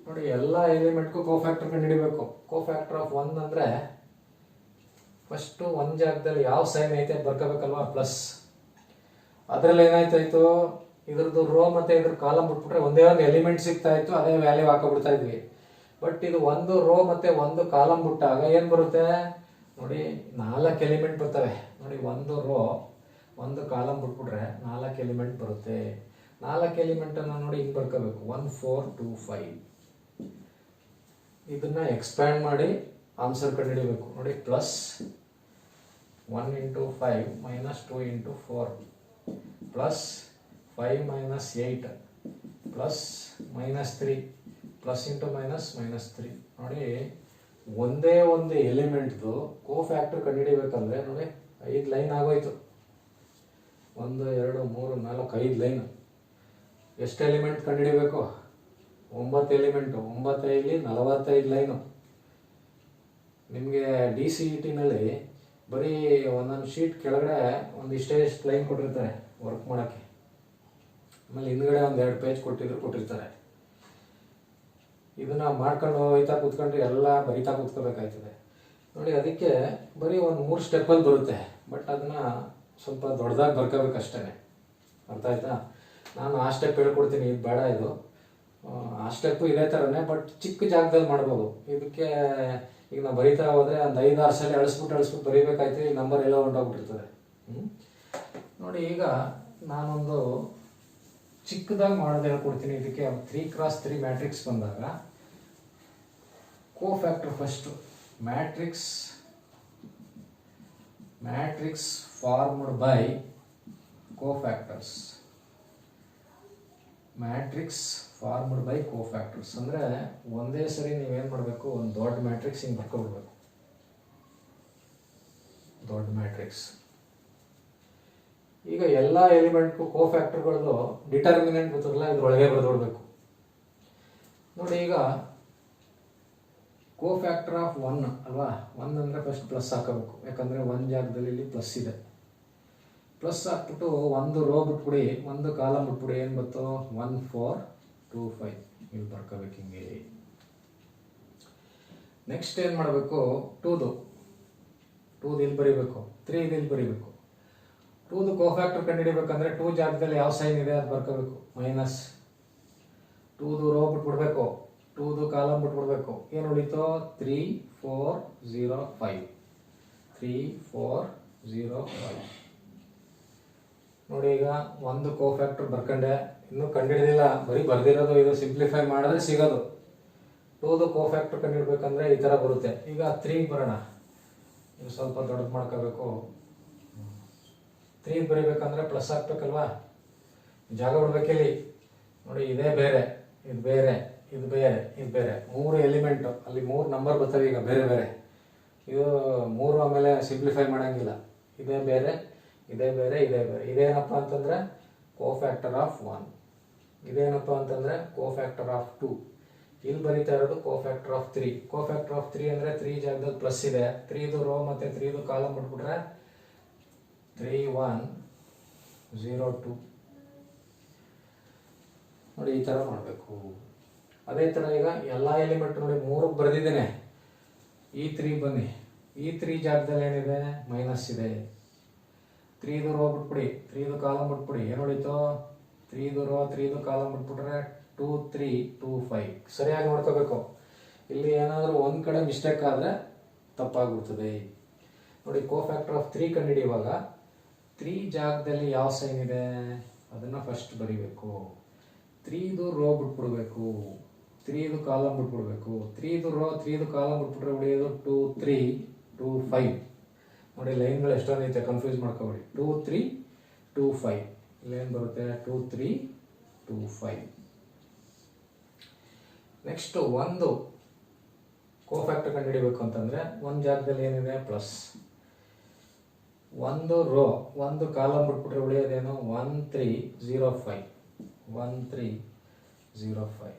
ನೋಡಿ ಎಲ್ಲ ಎಲಿಮೆಂಟ್ಗೂ ಕೋಫ್ಯಾಕ್ಟರ್ ಕಂಡುಹಿಡಿಬೇಕು. ಕೋಫ್ಯಾಕ್ಟರ್ ಆಫ್ 1 ಅಂದರೆ ಫಸ್ಟು ಒಂದು ಜಾಗದಲ್ಲಿ ಯಾವ ಸೈನ್ ಐತೆ ಬರ್ಕೋಬೇಕಲ್ವಾ, ಪ್ಲಸ್. ಅದರಲ್ಲಿ ಏನಾಯ್ತಾಯ್ತು, ಇದ್ರದ್ದು ರೋ ಮತ್ತು ಇದ್ರ ಕಾಲಮ್ ಬಿಟ್ಬಿಟ್ರೆ ಒಂದೇ ಒಂದು ಎಲಿಮೆಂಟ್ ಸಿಗ್ತಾ ಇತ್ತು, ಅದೇ ವ್ಯಾಲ್ಯೂ ಹಾಕೊಬಿಡ್ತಾ ಇದ್ವಿ. ಬಟ್ ಇದು ಒಂದು ರೋ ಮತ್ತು ಒಂದು ಕಾಲಮ್ ಬಿಟ್ಟಾಗ ಏನು ಬರುತ್ತೆ ನೋಡಿ, 4 ಎಲಿಮೆಂಟ್ ಬರ್ತವೆ. ನೋಡಿ, ಒಂದು ರೋ ಒಂದು ಕಾಲಮ್ ಬಿಟ್ಬಿಟ್ರೆ 4 ಎಲಿಮೆಂಟ್ ಬರುತ್ತೆ. 4 ಎಲಿಮೆಂಟನ್ನು ನೋಡಿ ಹಿಂಗೆ ಬರ್ಕೋಬೇಕು, 1 4 2 5. ಇದನ್ನ ಎಕ್ಸ್ಪ್ಯಾಂಡ್ ಮಾಡಿ ಆನ್ಸರ್ ಕಂಡುಹಿಡಿಬೇಕು. ನೋಡಿ, plus 1 × 5 - 2 × 4 plus 5 - 8 plus -3 plus into minus -3. ನೋಡಿ, ಒಂದೇ ಒಂದು ಎಲಿಮೆಂಟ್ದು ಕೋಫ್ಯಾಕ್ಟರ್ ಕಂಡುಹಿಡಿಬೇಕಂದ್ರೆ ನೋಡಿ 5 ಲೈನ್ ಆಗೋಯ್ತು. 1 2 3 4 5 ಲೈನ್. ಎಷ್ಟು ಎಲಿಮೆಂಟ್ ಕಂಡುಹಿಡಿಬೇಕು? 9 ಎಲಿಮೆಂಟು. 9 5 45 ಲೈನು. ನಿಮಗೆ DCET-ನಲ್ಲಿ ಬರೀ ಒಂದೊಂದು ಶೀಟ್ ಕೆಳಗಡೆ ಇಷ್ಟೇ ಲೈನ್ ಕೊಟ್ಟಿರ್ತಾರೆ ವರ್ಕ್ ಮಾಡೋಕ್ಕೆ. ಆಮೇಲೆ ಹಿಂದ್ಗಡೆ 2 ಪೇಜ್ ಕೊಟ್ಟಿರ್ತಾರೆ. ಇದನ್ನ ಮಾಡ್ಕೊಂಡು ಹೋಯ್ತಾ ಕೂತ್ಕೊಂಡ್ರೆ ಎಲ್ಲ ಬರಿತಾ ಕೂತ್ಕೋಬೇಕಾಯ್ತದೆ. ನೋಡಿ, ಅದಕ್ಕೆ ಬರೀ 3 ಸ್ಟೆಪ್ಪಲ್ಲಿ ಬರುತ್ತೆ. ಬಟ್ ಅದನ್ನ ಸ್ವಲ್ಪ ದೊಡ್ಡದಾಗಿ ಬರ್ಕೋಬೇಕಷ್ಟೇ. ಅರ್ಥ ಆಯ್ತಾ? ನಾನು ಆ ಸ್ಟೆಪ್ ಹೇಳ್ಕೊಡ್ತೀನಿ, ಇದು ಬೇಡ. ಇದು ಆ ಸ್ಟೆಪ್ಪು ಇದೇ ಥರನೇ, ಬಟ್ ಚಿಕ್ಕ ಜಾಗದಲ್ಲಿ ಮಾಡ್ಬೋದು. ಇದಕ್ಕೆ ಈಗ ನಾವು ಬರಿತಾ ಹೋದರೆ ಒಂದು 5-6 ಸಲ ಅಳಿಸ್ಬಿಟ್ಟು ಬರಿಬೇಕಾಯ್ತು. ಈ ನಂಬರ್ ಎಲ್ಲ ಹೊಂಟೋಗ್ಬಿಟ್ಟಿರ್ತದೆ. ನೋಡಿ, ಈಗ ನಾನೊಂದು ಚಿಕ್ಕದಾಗಿ ಮಾಡೋದು ಹೇಳ್ಕೊಡ್ತೀನಿ. ಇದಕ್ಕೆ 3x3 ಮ್ಯಾಟ್ರಿಕ್ಸ್ ಬಂದಾಗ cofactor first matrix formed by cofactors. Matrix formed by cofactors ಅಂದರೆ ಒಂದೇ ಸರಿ ನೀವೇನು ಮಾಡಬೇಕು, ಒಂದು ದೊಡ್ಡ ಮ್ಯಾಟ್ರಿಕ್ಸ್ ಹಿಂಗೆ ಬರ್ಕೊಬಿಡ್ಬೇಕು. ದೊಡ್ಡ ಮ್ಯಾಟ್ರಿಕ್ಸ್. ಈಗ ಎಲ್ಲ ಎಲಿಮೆಂಟ್ಗೂ ಕೋಫ್ಯಾಕ್ಟರ್ಗಳದ್ದು ಡಿಟರ್ಮಿನೆಂಟ್ ಗೊತ್ತಿರಲ್ಲ, ಇದ್ರೊಳಗೆ ಬರೆದೊಡ್ಬೇಕು. ನೋಡಿ, ಈಗ ಕೋಫ್ಯಾಕ್ಟರ್ ಆಫ್ 1 ಅಲ್ವಾ, 1 ಅಂದರೆ ಫಸ್ಟ್ ಪ್ಲಸ್ ಹಾಕಬೇಕು. ಯಾಕಂದರೆ ಒಂದು ಜಾಗದಲ್ಲಿ ಇಲ್ಲಿ ಪ್ಲಸ್ ಇದೆ. ಪ್ಲಸ್ ಹಾಕ್ಬಿಟ್ಟು ಒಂದು ರೋ ಬಿಟ್ಬಿಡಿ, ಒಂದು ಕಾಲಮ್ ಬಿಟ್ಬಿಡಿ. ಏನು ಬಂತು? 1 4 2 5 ಇಲ್ಲಿ ಬರ್ಕೋಬೇಕು ಹಿಂಗೆ. ನೆಕ್ಸ್ಟ್ ಏನು ಮಾಡಬೇಕು? 2ದು ಇಲ್ಲಿ ಬರೀಬೇಕು, 3 ಇಲ್ಲಿ ಬರೀಬೇಕು. 2ದು ಕೋಫ್ಯಾಕ್ಟರ್ ಕಂಡುಹಿಡಿಬೇಕಂದ್ರೆ 2 ಜಾಗದಲ್ಲಿ ಯಾವ ಸೈನ್ ಇದೆ ಅದು ಬರ್ಕೋಬೇಕು, ಮೈನಸ್. 2ದು ರೋ ಬಿಟ್ಬಿಡ್ಬೇಕು, 2ದು ಕಾಲಮ್ ಬಿಟ್ಬಿಡ್ಬೇಕು. ಏನು ಉಳಿತು? 3 4 0 5 3 4 0 5. ನೋಡಿ, ಈಗ ಒಂದು ಕೋಫ್ಯಾಕ್ಟರ್ ಬರ್ಕೊಂಡೆ, ಇನ್ನೂ ಕಂಡುಹಿಡಿದಿಲ್ಲ, ಬರೀ ಬರ್ದಿರೋದು. ಇದು ಸಿಂಪ್ಲಿಫೈ ಮಾಡಿದ್ರೆ ಸಿಗೋದು. 2ದು ಕೋಫ್ಯಾಕ್ಟರ್ ಕಂಡುಹಿಡ್ಬೇಕಂದ್ರೆ ಈ ಥರ ಬರುತ್ತೆ. ಈಗ 3 ಬರೋಣ. ಇದು ಸ್ವಲ್ಪ ದೊಡ್ಡದು ಮಾಡ್ಕೋಬೇಕು. 3 ಬರೀಬೇಕಂದ್ರೆ ಪ್ಲಸ್ ಹಾಕ್ಬೇಕಲ್ವಾ, ಜಾಗ ಬಿಡ್ಬೇಕಿಲ್ಲಿ. ನೋಡಿ, ಇದೇ ಬೇರೆ, ಇದು ಬೇರೆ, ಇದು ಬೇರೆ, ಇದು ಬೇರೆ. 3 ಎಲಿಮೆಂಟು, ಅಲ್ಲಿ 3 ನಂಬರ್ ಬರ್ತವೆ. ಈಗ ಬೇರೆ ಬೇರೆ ಇದು 3 ಆಮೇಲೆ ಸಿಂಪ್ಲಿಫೈ ಮಾಡೋಂಗಿಲ್ಲ. ಇದೇ ಬೇರೆ, ಇದೇ ಬೇರೆ, ಇದೇ ಬೇರೆ. ಇದೇನಪ್ಪ ಅಂತಂದರೆ ಕೋಫ್ಯಾಕ್ಟರ್ ಆಫ್ 1. ಇದೇನಪ್ಪ ಅಂತಂದರೆ ಕೋಫ್ಯಾಕ್ಟರ್ ಆಫ್ 2. ಇಲ್ಲಿ ಬರೀತಾ ಇರೋದು ಕೋಫ್ಯಾಕ್ಟರ್ ಆಫ್ 3. ಕೋಫ್ಯಾಕ್ಟರ್ ಆಫ್ 3 ಅಂದರೆ 3 ಜಾಗದಲ್ಲಿ ಪ್ಲಸ್ ಇದೆ. 3ದು ರೋ ಮತ್ತು 3ದು ಕಾಲಮ್ ಬಿಟ್ಬಿಟ್ರೆ 3 1 0 2. ನೋಡಿ, ಈ ಥರ ಮಾಡಬೇಕು. ಅದೇ ಥರ ಈಗ ಎಲ್ಲ ಎಲಿಮೆಂಟ್ ನೋಡಿ 3ಕ್ಕೆ ಬರೆದಿದ್ದೇನೆ. ಈ 3 ಬನ್ನಿ, ಈ 3 ಜಾಗದಲ್ಲಿ ಏನಿದೆ? ಮೈನಸ್ ಇದೆ. 3ದು ರೋ ಬಿಟ್ಬಿಡಿ, 3ದು ಕಾಲಮ್ ಬಿಟ್ಬಿಡಿ. ಏನು ಉಳಿತು? 3ದು ರೋ 3ದು ಕಾಲಮ್ ಬಿಟ್ಬಿಟ್ರೆ 2 3 2 5. ಸರಿಯಾಗಿ ನೋಡ್ಕೋಬೇಕು. ಇಲ್ಲಿ ಏನಾದರೂ ಒಂದು ಕಡೆ ಮಿಸ್ಟೇಕ್ ಆದರೆ ತಪ್ಪಾಗ್ಬಿಡ್ತದೆ. ನೋಡಿ, ಕೋಫ್ಯಾಕ್ಟರ್ ಆಫ್ 3 ಕಂಡುಹಿಡಿಯುವಾಗ 3 ಜಾಗದಲ್ಲಿ ಯಾವ ಸೈನ್ ಇದೆ ಅದನ್ನು ಫಸ್ಟ್ ಬರೀಬೇಕು. 3ದು ರೋ ಬಿಟ್ಬಿಡ್ಬೇಕು, 3ದು ಕಾಲಮ್ ಬಿಟ್ಬಿಡ್ಬೇಕು. 3ದು ರೋ 3ದು ಕಾಲಮ್ ಬಿಟ್ಬಿಟ್ರೆ ಉಳಿಯೋದು 2 3 2 5. ನೋಡಿ, ಲೈನ್ಗಳು ಎಷ್ಟೊಂದೈತೆ, ಕನ್ಫ್ಯೂಸ್ ಮಾಡ್ಕೊಬೇಡಿ. 2 3 2 5 ಇಲ್ಲೇನು ಬರುತ್ತೆ? 2 3 2 5. ನೆಕ್ಸ್ಟ್ ಒಂದು ಕೋಫ್ಯಾಕ್ಟರ್ ಕಂಡುಹಿಡಿಬೇಕು ಅಂತಂದರೆ ಒಂದು ಜಾಗದಲ್ಲಿ ಏನಿದೆ? ಪ್ಲಸ್. ಒಂದು ರೋ ಒಂದು ಕಾಲಮ್ ಬಿಟ್ಬಿಟ್ರೆ ಉಳಿಯೋದೇನು? 1 3 0 5 1 3 0 5.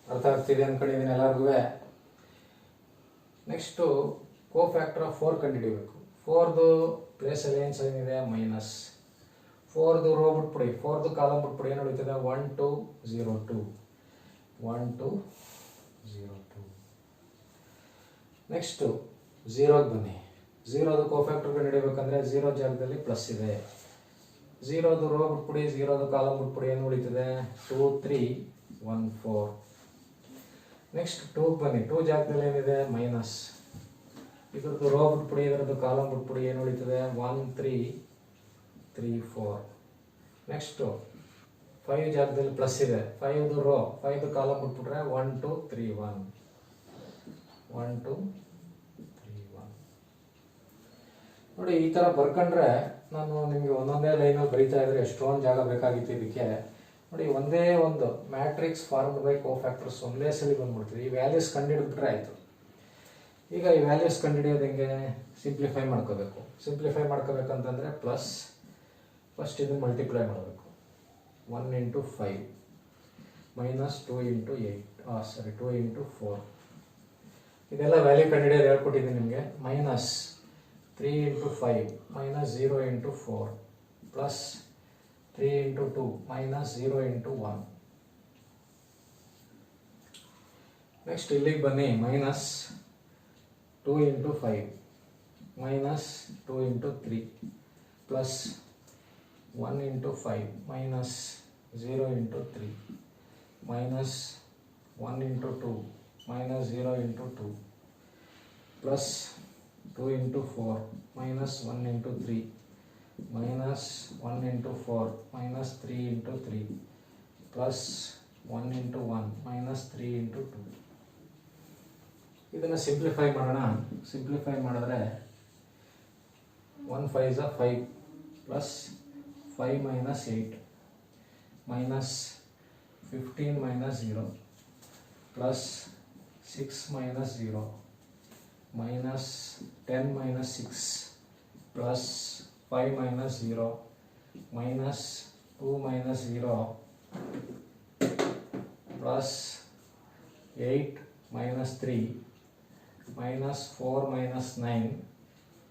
ಅರ್ಥ ಆಗ್ತಿದೆ ಅಂದ್ಕೊಂಡಿದ್ದೀನಿ ಎಲ್ಲರಿಗೂ. ನೆಕ್ಸ್ಟು ಕೋಫ್ಯಾಕ್ಟರ್ ಆಫ್ 4 ಕಂಡುಹಿಡಿಬೇಕು. 4ದು ಪ್ಲೇಸಲ್ಲಿ ಏನು ಸೈನ್ ಇದೆ? ಮೈನಸ್. 4ದು ರೋ ಬಿಟ್ಬಿಡಿ, 4ದು ಕಾಲಮ್ ಬಿಟ್ಬಿಡಿ. ಏನು ಉಳಿತದೆ? 1 2 0 2 1 2 0 2. ನೆಕ್ಸ್ಟು ಝೀರೋಗೆ ಬನ್ನಿ. ಝೀರೋದು ಕೋಫ್ಯಾಕ್ಟರ್ ಕಂಡುಹಿಡಿಯಬೇಕಂದ್ರೆ 0 ಜಾಗದಲ್ಲಿ ಪ್ಲಸ್ ಇದೆ. 0ದು ರೋ ಬಿಟ್ಬಿಡಿ, 0ದು ಕಾಲಮ್ ಬಿಟ್ಬಿಡಿ, ಏನು ಉಳಿತದೆ 2 3 1 4. ನೆಕ್ಸ್ಟ್ 2ಗೆ ಬನ್ನಿ. 2 ಜಾಗದಲ್ಲಿ ಏನಿದೆ ಮೈನಸ್. ಇದ್ರದ್ದು ರೋ ಬಿಟ್ಬಿಡಿ, ಇದರದ್ದು ಕಾಲಮ್ ಬಿಟ್ಬಿಡಿ, ಏನು ಉಳಿತದೆ 1 3 3 4. ನೆಕ್ಸ್ಟು 5 ಜಾಗದಲ್ಲಿ ಪ್ಲಸ್ ಇದೆ. 5ದು ರೋ 5ದು ಕಾಲಮ್ ಬಿಟ್ಬಿಟ್ರೆ 1 2 3 1 1 2 3 1. ನೋಡಿ, ಈ ಥರ ಬರ್ಕೊಂಡ್ರೆ ನಾನು ನಿಮಗೆ ಒಂದೊಂದೇ ಲೈನಲ್ಲಿ ಬರೀತಾ ಇದ್ರೆ ಎಷ್ಟೊಂದು ಜಾಗ ಬೇಕಾಗಿತ್ತು ಇದಕ್ಕೆ. ನೋಡಿ, ಒಂದೇ ಒಂದು ಮ್ಯಾಟ್ರಿಕ್ಸ್ ಫಾರ್ಮ್ಡ್ ಬೈ ಕೋಫ್ಯಾಕ್ಟರ್ಸ್ ಒಂದೇ ಸಲ ಬಂದ್ಬಿಡ್ತೀವಿ. ಈ ವ್ಯಾಲ್ಯೂಸ್ ಕಂಡುಹಿಡಿದ್ಬಿಟ್ರೆ ಆಯಿತು. ಈಗ ಈ ವ್ಯಾಲ್ಯೂಸ್ ಕಂಡುಹಿಡಿಯೋದು ಹೆಂಗೆ? ಸಿಂಪ್ಲಿಫೈ ಮಾಡ್ಕೋಬೇಕು. ಸಿಂಪ್ಲಿಫೈ ಮಾಡ್ಕೋಬೇಕಂತಂದರೆ ಪ್ಲಸ್ ಫಸ್ಟ್ ಇದನ್ನು ಮಲ್ಟಿಪ್ಲೈ ಮಾಡಬೇಕು. 1 ಇಂಟು 5 ಮೈನಸ್ 2 ಇಂಟು 2 ಇಂಟು 4. ಇದೆಲ್ಲ ವ್ಯಾಲ್ಯೂ ಕಂಡುಹಿಡಿಯೋದು ಹೇಳ್ಕೊಟ್ಟಿದ್ದೀನಿ ನಿಮಗೆ. Minus 3 into 5 minus 0 into 4 plus 3 into 2 minus 0 into 1. Next ಇಲ್ಲಿಗೆ ಬನ್ನಿ. Minus 2 into 5 minus 2 into 3 plus 1 into 5 minus 0 into 3 minus 1 into 2 minus 0 into 2 plus 2 into 4 minus 1 into 3 minus 1 into 4 minus 3 into 3 plus 1 into 1 minus 3 into 2. ಇದನ್ನು simplify ಮಾಡೋಣ. Simplify ಮಾಡಿದ್ರೆ 1 5 5 plus 5 minus 8 minus 15 minus 0 plus 6 minus 0 minus 10 minus 6 plus 5 minus 0 minus 2 minus 0 plus 8 minus 3 minus 4 minus 9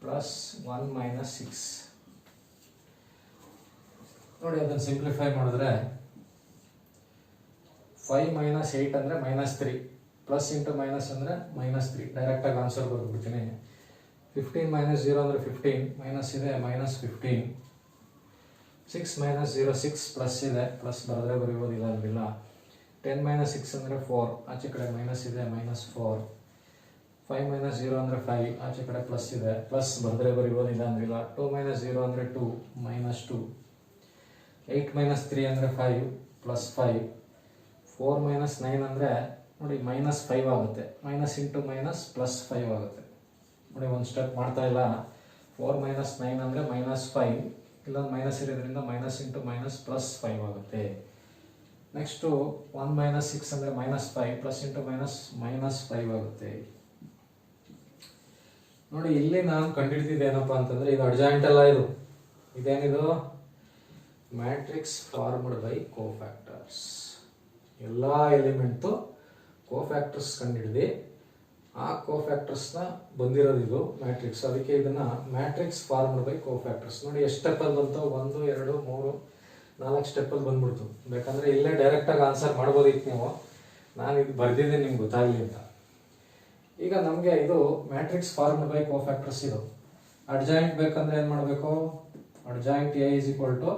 plus 1 minus 6. ನೋಡಿ, ಅದನ್ನು simplify ಮಾಡಿದ್ರೆ 5 minus 8 ಅಂದರೆ minus 3 plus into minus ಅಂದರೆ minus 3. ಡೈರೆಕ್ಟಾಗಿ answer ಬರೆದ್ಬಿಡ್ತೀನಿ. 15 minus 0 ಅಂದರೆ 15 ಮೈನಸ್ ಇದೆ ಮೈನಸ್ 15. 6 ಮೈನಸ್ 0 6 ಪ್ಲಸ್ ಇದೆ, plus ಬರೆದ್ರೆ ಬರೀಬೋದಿಲ್ಲ ಅಂದಿಲ್ಲ. 10 ಮೈನಸ್ 6 ಅಂದರೆ 4, ಆಚೆ ಕಡೆ ಮೈನಸ್ ಇದೆ ಮೈನಸ್ 4. 5 ಮೈನಸ್ 0 ಅಂದರೆ 5, ಆಚೆ ಕಡೆ ಪ್ಲಸ್ ಇದೆ, ಪ್ಲಸ್ ಬರೆದ್ರೆ ಬರೀಬೋದಿಲ್ಲ ಅಂದಿಲ್ಲ. 2 ಮೈನಸ್ 0 ಅಂದರೆ 2 ಮೈನಸ್ 2. 8 ಮೈನಸ್ 3 ಅಂದರೆ 5 ಪ್ಲಸ್ 5. 4 ಮೈನಸ್ 9 ಅಂದರೆ ನೋಡಿ ಮೈನಸ್ 5 ಆಗುತ್ತೆ. ಮೈನಸ್ ಇಂಟು ಮೈನಸ್ ಪ್ಲಸ್ 5 ಆಗುತ್ತೆ. ನೋಡಿ, ಒಂದು ಸ್ಟೆಪ್ ಮಾಡ್ತಾ ಇಲ್ಲ. 4 ಮೈನಸ್ 9 ಅಂದರೆ ಮೈನಸ್ 5, ಇಲ್ಲೊಂದು ಮೈನಸ್ ಇರೋದ್ರಿಂದ ಮೈನಸ್ ಇಂಟು ಮೈನಸ್ ಪ್ಲಸ್ 5 ಆಗುತ್ತೆ. ನೆಕ್ಸ್ಟು 1 ಮೈನಸ್ 6 ಅಂದರೆ minus 5 plus into minus minus 5 ಆಗುತ್ತೆ. ನೋಡಿ, ಇಲ್ಲಿ ನಾನು ಕಂಡುಹಿಡಿದಿದ್ದು ಏನಪ್ಪ ಅಂತಂದರೆ ಇದು ಅಡ್ಜಾಯಿಂಟ್ ಅಲ್ಲ. ಇದೇನಿದು ಮ್ಯಾಟ್ರಿಕ್ಸ್ ಫಾರ್ಮ್ಡ್ ಬೈ ಕೋಫ್ಯಾಕ್ಟರ್ಸ್. ಎಲ್ಲ ಎಲಿಮೆಂಟು ಕೋಫ್ಯಾಕ್ಟರ್ಸ್ ಕಂಡುಹಿಡಿದು ಆ ಕೋಫ್ಯಾಕ್ಟರ್ಸ್ನ ಬಂದಿರೋದು ಇದು ಮ್ಯಾಟ್ರಿಕ್ಸ್. ಅದಕ್ಕೆ ಇದನ್ನು ಮ್ಯಾಟ್ರಿಕ್ಸ್ ಫಾರ್ಮ್ಡ್ ಬೈ ಕೋಫ್ಯಾಕ್ಟರ್ಸ್. ನೋಡಿ, ಎಷ್ಟು ಸ್ಟೆಪ್ಪಲ್ಲಿ ಬಂತು? 1 2 3 4 ಸ್ಟೆಪ್ಪಲ್ಲಿ ಬಂದ್ಬಿಡ್ತು. ಬೇಕಂದರೆ ಇಲ್ಲೇ ಡೈರೆಕ್ಟಾಗಿ ಆನ್ಸರ್ ಮಾಡ್ಬೋದಿತ್ತು ನೀವು. ನಾನು ಇದು ಬರೆದಿದ್ದೀನಿ ನಿಮ್ಗೆ ಗೊತ್ತಾಗಲಿ ಅಂತ. ಈಗ ನಮಗೆ ಇದು ಮ್ಯಾಟ್ರಿಕ್ಸ್ ಫಾರ್ಮ್ಡ್ ಬೈ ಕೋಫ್ಯಾಕ್ಟರ್ಸ್. ಇದು ಅಡ್ಜಾಯಿಂಟ್ ಬೇಕಂದ್ರೆ ಏನು ಮಾಡಬೇಕು? Adjoint A is equal to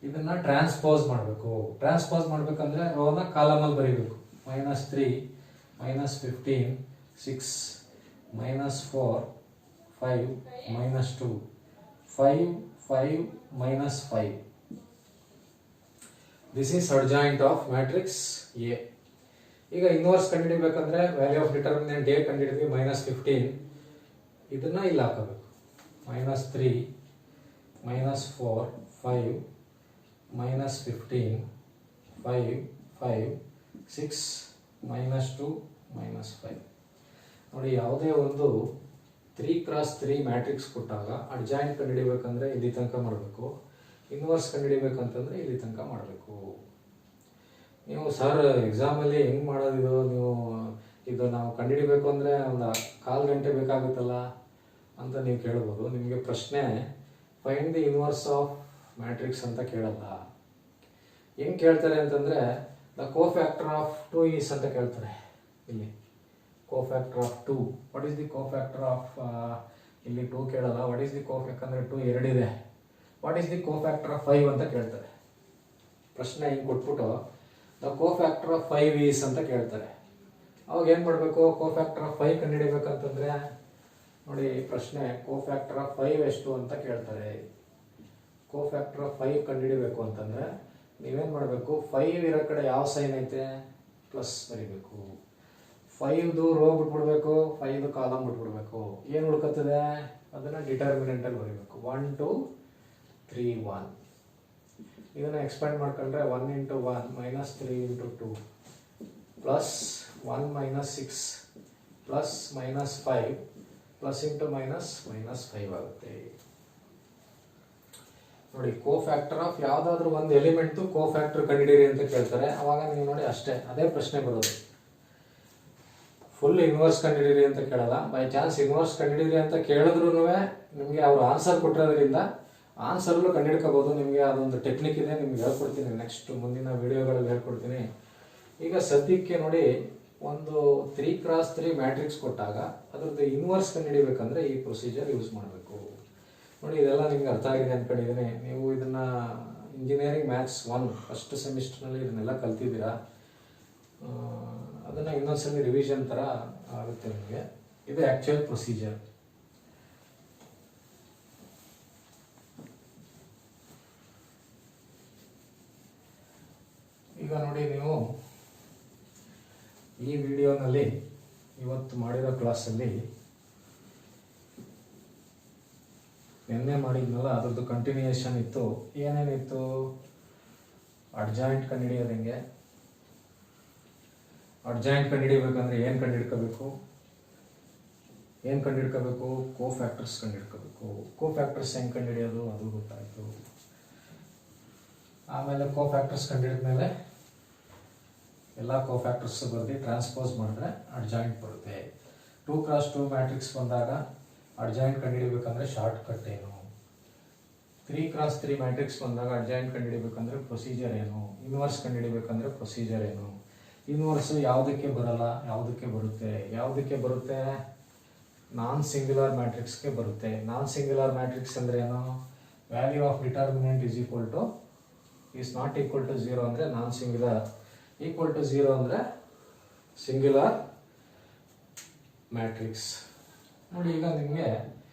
ಇದನ್ನು ಟ್ರಾನ್ಸ್ಪೋಸ್ ಮಾಡಬೇಕು. ಟ್ರಾನ್ಸ್ಪೋಸ್ ಮಾಡಬೇಕಂದ್ರೆ ರೋನ ಕಾಲಮಲ್ಲಿ ಬರೀಬೇಕು. -3 -15 6 -4 5 -2 5 5 -5. This is adjoint of matrix A. ಈಗ ಇನ್ವರ್ಸ್ ಕಂಡುಹಿಡಿಬೇಕಂದ್ರೆ ವ್ಯಾಲ್ಯೂ ಆಫ್ ಡಿಟರ್ಮಿನೆಂಟ್ ಎ ಕಂಡುಹಿಡಿದ್ವಿ -15. ಇದನ್ನ ಇಲ್ಲಿ ಹಾಕಬೇಕು. -3 -4 5 -15 5 5 6 -2 -5. ನೋಡಿ, ಯಾವುದೇ ಒಂದು 3x3 ಮ್ಯಾಟ್ರಿಕ್ಸ್ ಕೊಟ್ಟಾಗ ಅಡ್ಜಾಯಿಂಟ್ ಕಂಡುಹಿಡಿಬೇಕಂದ್ರೆ ಇಲ್ಲಿ ತನಕ ಮಾಡಬೇಕು. ಇನ್ವರ್ಸ್ ಕಂಡುಹಿಡಿಬೇಕಂತಂದ್ರೆ ಇಲ್ಲಿ ತನಕ ಮಾಡಬೇಕು. ನೀವು ಸರ್ ಎಕ್ಸಾಮಲ್ಲಿ ಹೆಂಗೆ ಮಾಡೋದಿದು? ನೀವು ಇದು ನಾವು ಕಂಡುಹಿಡಿಬೇಕು ಅಂದರೆ ಒಂದು 1/4 ಗಂಟೆ ಬೇಕಾಗುತ್ತಲ್ಲ ಅಂತ ನೀವು ಕೇಳ್ಬೋದು. ನಿಮಗೆ ಪ್ರಶ್ನೆ find the inverse of matrix ಅಂತ ಕೇಳಲ್ಲ. ಹೆಂಗೆ ಕೇಳ್ತಾರೆ ಅಂತಂದರೆ ದ ಕೋಫ್ಯಾಕ್ಟರ್ ಆಫ್ 2 ಈಸ್ ಅಂತ ಕೇಳ್ತಾರೆ. ಇಲ್ಲಿ cofactor of 2. What is the cofactor of, ಇಲ್ಲಿ 2 ಕೇಳಲ್ಲ. ವಾಟ್ ಈಸ್ ದಿ ಯಾಕಂದರೆ 2 ಎರಡಿದೆ. What is the cofactor of 5 ಅಂತ ಕೇಳ್ತಾರೆ. ಪ್ರಶ್ನೆ ಹಿಂಗೆ ಕೊಟ್ಬಿಟ್ಟು ದ ಕೋಫ್ಯಾಕ್ಟರ್ ಆಫ್ 5 ಈಸ್ ಅಂತ ಕೇಳ್ತಾರೆ. ಅವಾಗ ಏನು ಮಾಡಬೇಕು? ಕೋಫ್ಯಾಕ್ಟರ್ ಆಫ್ 5 ಕಂಡುಹಿಡಿಬೇಕಂತಂದ್ರೆ ನೋಡಿ, ಪ್ರಶ್ನೆ ಕೋಫ್ಯಾಕ್ಟರ್ ಆಫ್ 5 ಎಷ್ಟು ಅಂತ ಕೇಳ್ತಾರೆ. ಕೋಫ್ಯಾಕ್ಟರ್ ಆಫ್ 5 ಕಂಡುಹಿಡಿಬೇಕು ಅಂತಂದ್ರೆ ನೀವೇನು ಮಾಡಬೇಕು? 5 ಇರೋ ಕಡೆ ಯಾವ ಸೈನ್ ಐತೆ? ಪ್ಲಸ್ ಬರಿಬೇಕು. 5ದು ರೋ ಬಿಟ್ಬಿಡ್ಬೇಕು, 5ದು ಕಾಲಮ್ ಬಿಟ್ಬಿಡ್ಬೇಕು. ಏನು ಉಳ್ಕತ್ತದೆ? ಅದನ್ನು ಡಿಟರ್ಮಿನೆಂಟಲ್ಲಿ ಬರೀಬೇಕು. 1 2 3 1. ಇದನ್ನು ಎಕ್ಸ್ಪ್ಯಾಂಡ್ ಮಾಡ್ಕೊಂಡ್ರೆ 1 × 1 -3 × 2 ಪ್ಲಸ್ 1 - 6 ಪ್ಲಸ್ -5 ಪ್ಲಸ್ ಇಂಟು -5 ಆಗುತ್ತೆ. ನೋಡಿ, ಕೋಫ್ಯಾಕ್ಟರ್ ಆಫ್ ಯಾವುದಾದ್ರೂ ಒಂದು ಎಲಿಮೆಂಟ್ ಕೋಫ್ಯಾಕ್ಟರ್ ಕಂಡುಹಿಡಿಯಿರಿ ಅಂತ ಕೇಳ್ತಾರೆ. ಅವಾಗ ನೀವು ನೋಡಿ ಅಷ್ಟೇ, ಅದೇ ಪ್ರಶ್ನೆ ಬರೋದು. ಫುಲ್ ಇನ್ವರ್ಸ್ ಕಂಡುಹಿಡಿಯಿರಿ ಅಂತ ಕೇಳಲ್ಲ. ಬೈ ಚಾನ್ಸ್ ಇನ್ವರ್ಸ್ ಕಂಡುಹಿಡಿಯಿರಿ ಅಂತ ಕೇಳಿದ್ರು ನಿಮಗೆ ಅವರು ಆನ್ಸರ್ ಕೊಟ್ಟಿರೋದ್ರಿಂದ ಆನ್ಸರ್ಲು ಕಂಡುಹಿಡ್ಕೋಬೋದು. ನಿಮಗೆ ಅದೊಂದು ಟೆಕ್ನಿಕ್ ಇದೆ, ನಿಮ್ಗೆ ಹೇಳ್ಕೊಡ್ತೀನಿ. ನೆಕ್ಸ್ಟ್ ಮುಂದಿನ ವಿಡಿಯೋಗಳಲ್ಲಿ ಹೇಳ್ಕೊಡ್ತೀನಿ. ಈಗ ಸದ್ಯಕ್ಕೆ ನೋಡಿ, ಒಂದು 3x3 ಮ್ಯಾಟ್ರಿಕ್ಸ್ ಕೊಟ್ಟಾಗ ಅದ್ರದ್ದು ಇನ್ವರ್ಸ್ ಕಂಡುಹಿಡಿಬೇಕಂದ್ರೆ ಈ ಪ್ರೊಸೀಜರ್ ಯೂಸ್ ಮಾಡಬೇಕು. ನೋಡಿ, ಇದೆಲ್ಲ ನಿಮ್ಗೆ ಅರ್ಥ ಆಗಿದೆ ಅಂದ್ಕೊಂಡಿದ್ದೀನಿ. ನೀವು ಇದನ್ನು ಇಂಜಿನಿಯರಿಂಗ್ ಮ್ಯಾಥ್ಸ್ 1 ಫಸ್ಟ್ ಸೆಮಿಸ್ಟರ್ನಲ್ಲಿ ಇದನ್ನೆಲ್ಲ ಕಲ್ತಿದ್ದೀರಾ. ಅದನ್ನು ಇನ್ನೊಂದ್ಸಲಿ ರಿವಿಷನ್ ಥರ ಆಗುತ್ತೆ ನಿಮಗೆ. ಇದು ಆ್ಯಕ್ಚುಯಲ್ ಪ್ರೊಸೀಜರ್. ಈಗ ನೋಡಿ, ನೀವು ಈ ವಿಡಿಯೋನಲ್ಲಿ ಇವತ್ತು ಮಾಡಿರೋ ಕ್ಲಾಸಲ್ಲಿ ನಿನ್ನೆ ಮಾಡಿದ್ನಲ್ಲ ಅದ್ರದ್ದು ಕಂಟಿನ್ಯೂಯೇಷನ್ ಇತ್ತು. ಏನೇನಿತ್ತು? ಅಡ್ಜಾಯಿಂಟ್ ಕಂಡುಹಿಡಿಯೋದು ಹೆಂಗೆ, ಅಡ್ಜಾಯಿಂಟ್ ಕಂಡುಹಿಡಿಬೇಕಂದ್ರೆ ಏನು ಕಂಡುಹಿಡ್ಕೋಬೇಕು, ಕೋಫ್ಯಾಕ್ಟರ್ಸ್ ಕಂಡುಹಿಡ್ಕೋಬೇಕು. ಕೋಫ್ಯಾಕ್ಟರ್ಸ್ ಹೆಂಗೆ ಕಂಡುಹಿಡಿಯೋದು ಅದು ಗೊತ್ತಾಯಿತು. ಆಮೇಲೆ ಕೋಫ್ಯಾಕ್ಟರ್ಸ್ ಕಂಡುಹಿಡಿದ್ಮೇಲೆ ಎಲ್ಲ ಕೋಫ್ಯಾಕ್ಟರ್ಸ್ ಬರೆದು ಟ್ರಾನ್ಸ್ಪೋಸ್ ಮಾಡಿದ್ರೆ ಅಡ್ಜಾಯಿಂಟ್ ಬರುತ್ತೆ. 2x2 ಮ್ಯಾಟ್ರಿಕ್ಸ್ ಬಂದಾಗ ಅಡ್ಜಾಯಿಂಟ್ ಕಂಡುಹಿಡಿಬೇಕಂದ್ರೆ ಶಾರ್ಟ್ ಕಟ್ ಏನು, 3x3 ಮ್ಯಾಟ್ರಿಕ್ಸ್ ಬಂದಾಗ ಅಡ್ಜಾಯಿಂಟ್ ಕಂಡುಹಿಡಿಬೇಕಂದ್ರೆ ಪ್ರೊಸೀಜರ್ ಏನು, ಇನ್ವರ್ಸ್ ಕಂಡುಹಿಡಿಬೇಕಂದ್ರೆ ಪ್ರೊಸೀಜರ್ ಏನು. ಇನ್ವರ್ಸು ಯಾವುದಕ್ಕೆ ಬರಲ್ಲ, ಯಾವುದಕ್ಕೆ ಬರುತ್ತೆ? ನಾನ್ ಸಿಂಗ್ಯುಲರ್ ಮ್ಯಾಟ್ರಿಕ್ಸ್ಗೆ ಬರುತ್ತೆ. ನಾನ್ ಸಿಂಗ್ಯುಲರ್ ಮ್ಯಾಟ್ರಿಕ್ಸ್ ಅಂದರೆ ಏನು? Value of determinant is not equal to 0 ಅಂದರೆ ನಾನ್ ಸಿಂಗ್ಯುಲರ್, ಈಕ್ವಲ್ ಟು 0 ಅಂದರೆ ಸಿಂಗ್ಯುಲರ್ ಮ್ಯಾಟ್ರಿಕ್ಸ್. ನೋಡಿ, ಈಗ ನಿಮಗೆ